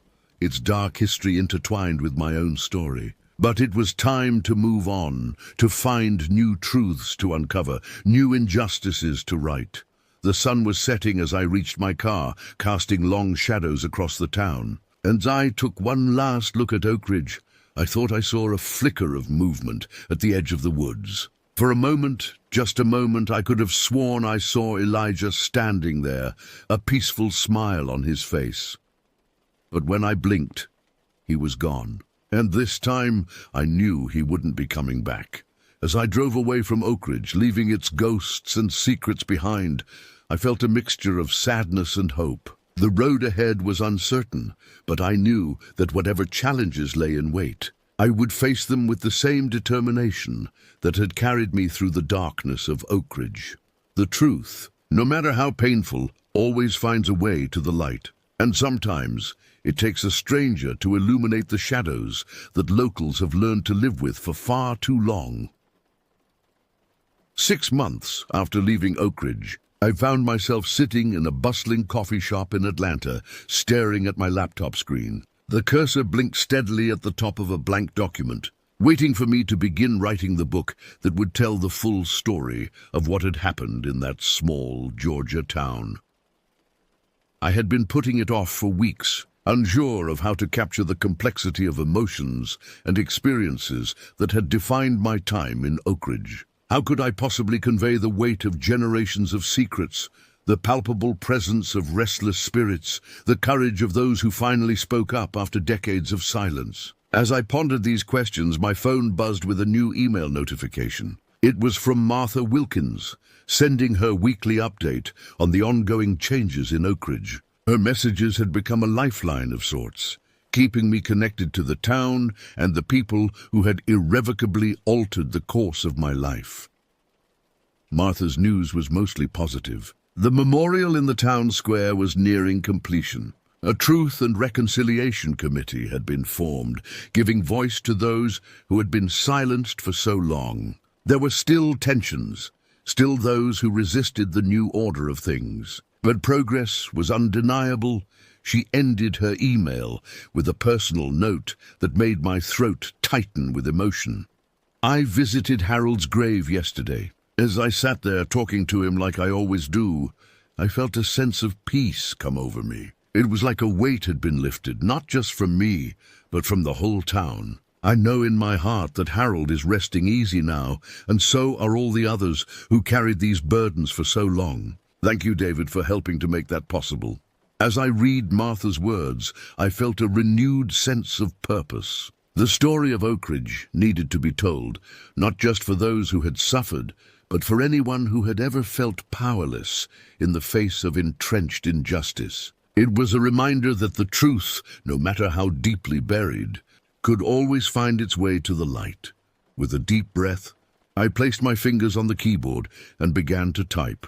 its dark history intertwined with my own story. But it was time to move on, to find new truths to uncover, new injustices to right. The sun was setting as I reached my car, casting long shadows across the town. And I took one last look at Oakridge. I thought I saw a flicker of movement at the edge of the woods. For a moment, just a moment, I could have sworn I saw Elijah standing there, a peaceful smile on his face. But when I blinked, he was gone. And this time, I knew he wouldn't be coming back. As I drove away from Oakridge, leaving its ghosts and secrets behind, I felt a mixture of sadness and hope. The road ahead was uncertain, but I knew that whatever challenges lay in wait, I would face them with the same determination that had carried me through the darkness of Oakridge. The truth, no matter how painful, always finds a way to the light. And sometimes it takes a stranger to illuminate the shadows that locals have learned to live with for far too long. 6 months after leaving Oakridge, I found myself sitting in a bustling coffee shop in Atlanta, staring at my laptop screen. The cursor blinked steadily at the top of a blank document, waiting for me to begin writing the book that would tell the full story of what had happened in that small Georgia town. I had been putting it off for weeks, unsure of how to capture the complexity of emotions and experiences that had defined my time in Oakridge. How could I possibly convey the weight of generations of secrets, the palpable presence of restless spirits, the courage of those who finally spoke up after decades of silence? As I pondered these questions, my phone buzzed with a new email notification. It was from Martha Wilkins, sending her weekly update on the ongoing changes in Oakridge. Her messages had become a lifeline of sorts, keeping me connected to the town and the people who had irrevocably altered the course of my life. Martha's news was mostly positive. The memorial in the town square was nearing completion. A Truth and Reconciliation Committee had been formed, giving voice to those who had been silenced for so long. There were still tensions, still those who resisted the new order of things. But progress was undeniable. She ended her email with a personal note that made my throat tighten with emotion. I visited Harold's grave yesterday. As I sat there talking to him like I always do, I felt a sense of peace come over me. It was like a weight had been lifted, not just from me, but from the whole town. I know in my heart that Harold is resting easy now, and so are all the others who carried these burdens for so long. Thank you, David, for helping to make that possible. As I read Martha's words, I felt a renewed sense of purpose. The story of Oakridge needed to be told, not just for those who had suffered, but for anyone who had ever felt powerless in the face of entrenched injustice. It was a reminder that the truth, no matter how deeply buried, could always find its way to the light. With a deep breath, I placed my fingers on the keyboard and began to type.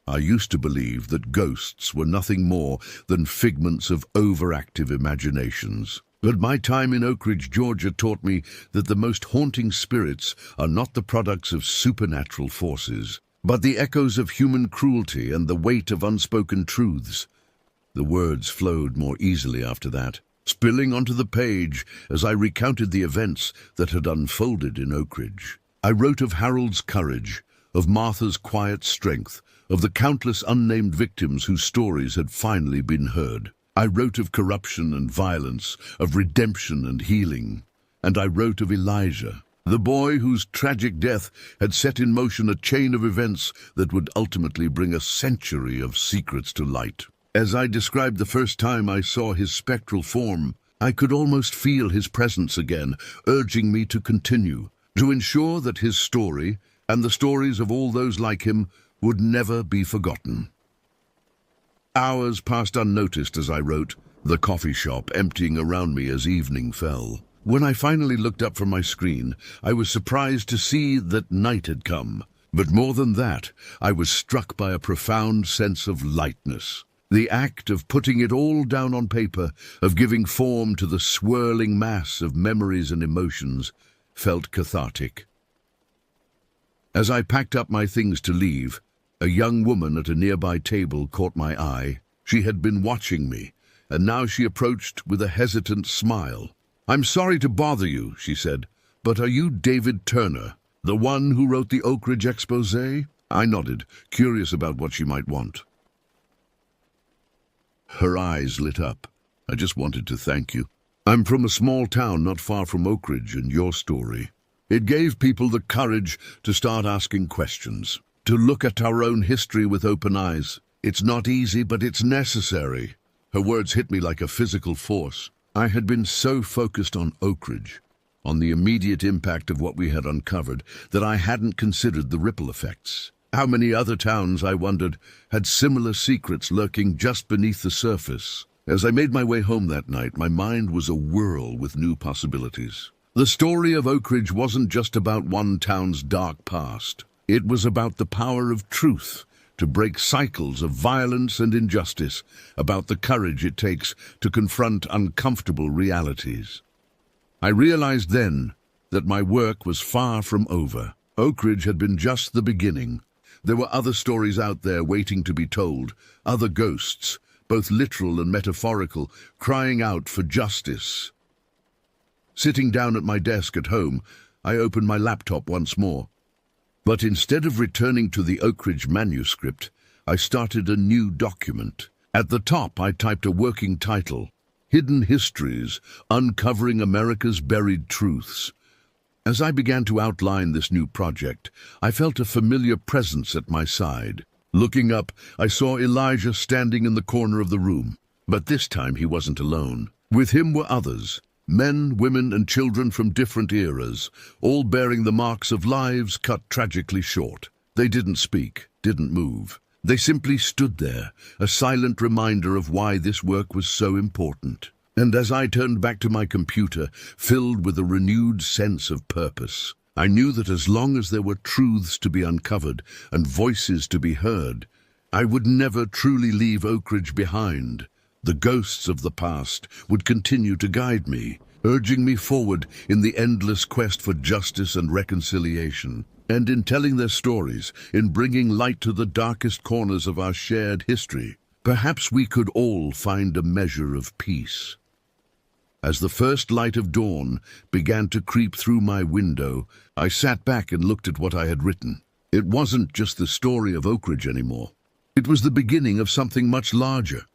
I used to believe that ghosts were nothing more than figments of overactive imaginations. But my time in Oakridge, Georgia taught me that the most haunting spirits are not the products of supernatural forces, but the echoes of human cruelty and the weight of unspoken truths. The words flowed more easily after that, spilling onto the page as I recounted the events that had unfolded in Oakridge. I wrote of Harold's courage, of Martha's quiet strength, of the countless unnamed victims whose stories had finally been heard. I wrote of corruption and violence, of redemption and healing. And I wrote of Elijah, the boy whose tragic death had set in motion a chain of events that would ultimately bring a century of secrets to light. As I described the first time I saw his spectral form, I could almost feel his presence again, urging me to continue, to ensure that his story, and the stories of all those like him, would never be forgotten. Hours passed unnoticed as I wrote, the coffee shop emptying around me as evening fell. When I finally looked up from my screen, I was surprised to see that night had come. But more than that, I was struck by a profound sense of lightness. The act of putting it all down on paper, of giving form to the swirling mass of memories and emotions, felt cathartic. As I packed up my things to leave, a young woman at a nearby table caught my eye. She had been watching me, and now she approached with a hesitant smile. "I'm sorry to bother you," she said, "but are you David Turner, the one who wrote the Oak Ridge exposé?" I nodded, curious about what she might want. Her eyes lit up. "I just wanted to thank you. I'm from a small town not far from Oak Ridge, and your story. It gave people the courage to start asking questions, to look at our own history with open eyes. It's not easy, but it's necessary." Her words hit me like a physical force. I had been so focused on Oak Ridge, on the immediate impact of what we had uncovered, that I hadn't considered the ripple effects. How many other towns, I wondered, had similar secrets lurking just beneath the surface? As I made my way home that night, my mind was a whirl with new possibilities. The story of Oak Ridge wasn't just about one town's dark past. It was about the power of truth to break cycles of violence and injustice, about the courage it takes to confront uncomfortable realities. I realized then that my work was far from over. Oak Ridge had been just the beginning. There were other stories out there waiting to be told, other ghosts, both literal and metaphorical, crying out for justice. Sitting down at my desk at home, I opened my laptop once more. But instead of returning to the Oak Ridge manuscript, I started a new document. At the top, I typed a working title: Hidden Histories, Uncovering America's Buried Truths. As I began to outline this new project, I felt a familiar presence at my side. Looking up, I saw Elijah standing in the corner of the room. But this time he wasn't alone. With him were others. Men, women, and children from different eras, all bearing the marks of lives cut tragically short. They didn't speak, didn't move. They simply stood there, a silent reminder of why this work was so important. And as I turned back to my computer, filled with a renewed sense of purpose, I knew that as long as there were truths to be uncovered and voices to be heard, I would never truly leave Oak Ridge behind. The ghosts of the past would continue to guide me, urging me forward in the endless quest for justice and reconciliation. And in telling their stories, in bringing light to the darkest corners of our shared history, perhaps we could all find a measure of peace. As the first light of dawn began to creep through my window, I sat back and looked at what I had written. It wasn't just the story of Oak Ridge anymore. It was the beginning of something much larger.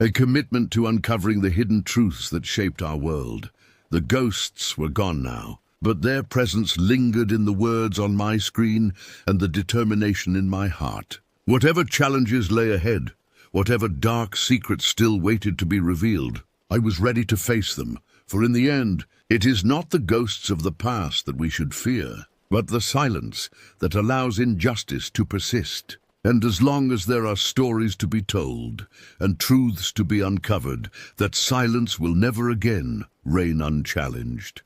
A commitment to uncovering the hidden truths that shaped our world. The ghosts were gone now, but their presence lingered in the words on my screen and the determination in my heart. Whatever challenges lay ahead, whatever dark secrets still waited to be revealed, I was ready to face them, for in the end, it is not the ghosts of the past that we should fear, but the silence that allows injustice to persist. And as long as there are stories to be told and truths to be uncovered, that silence will never again reign unchallenged.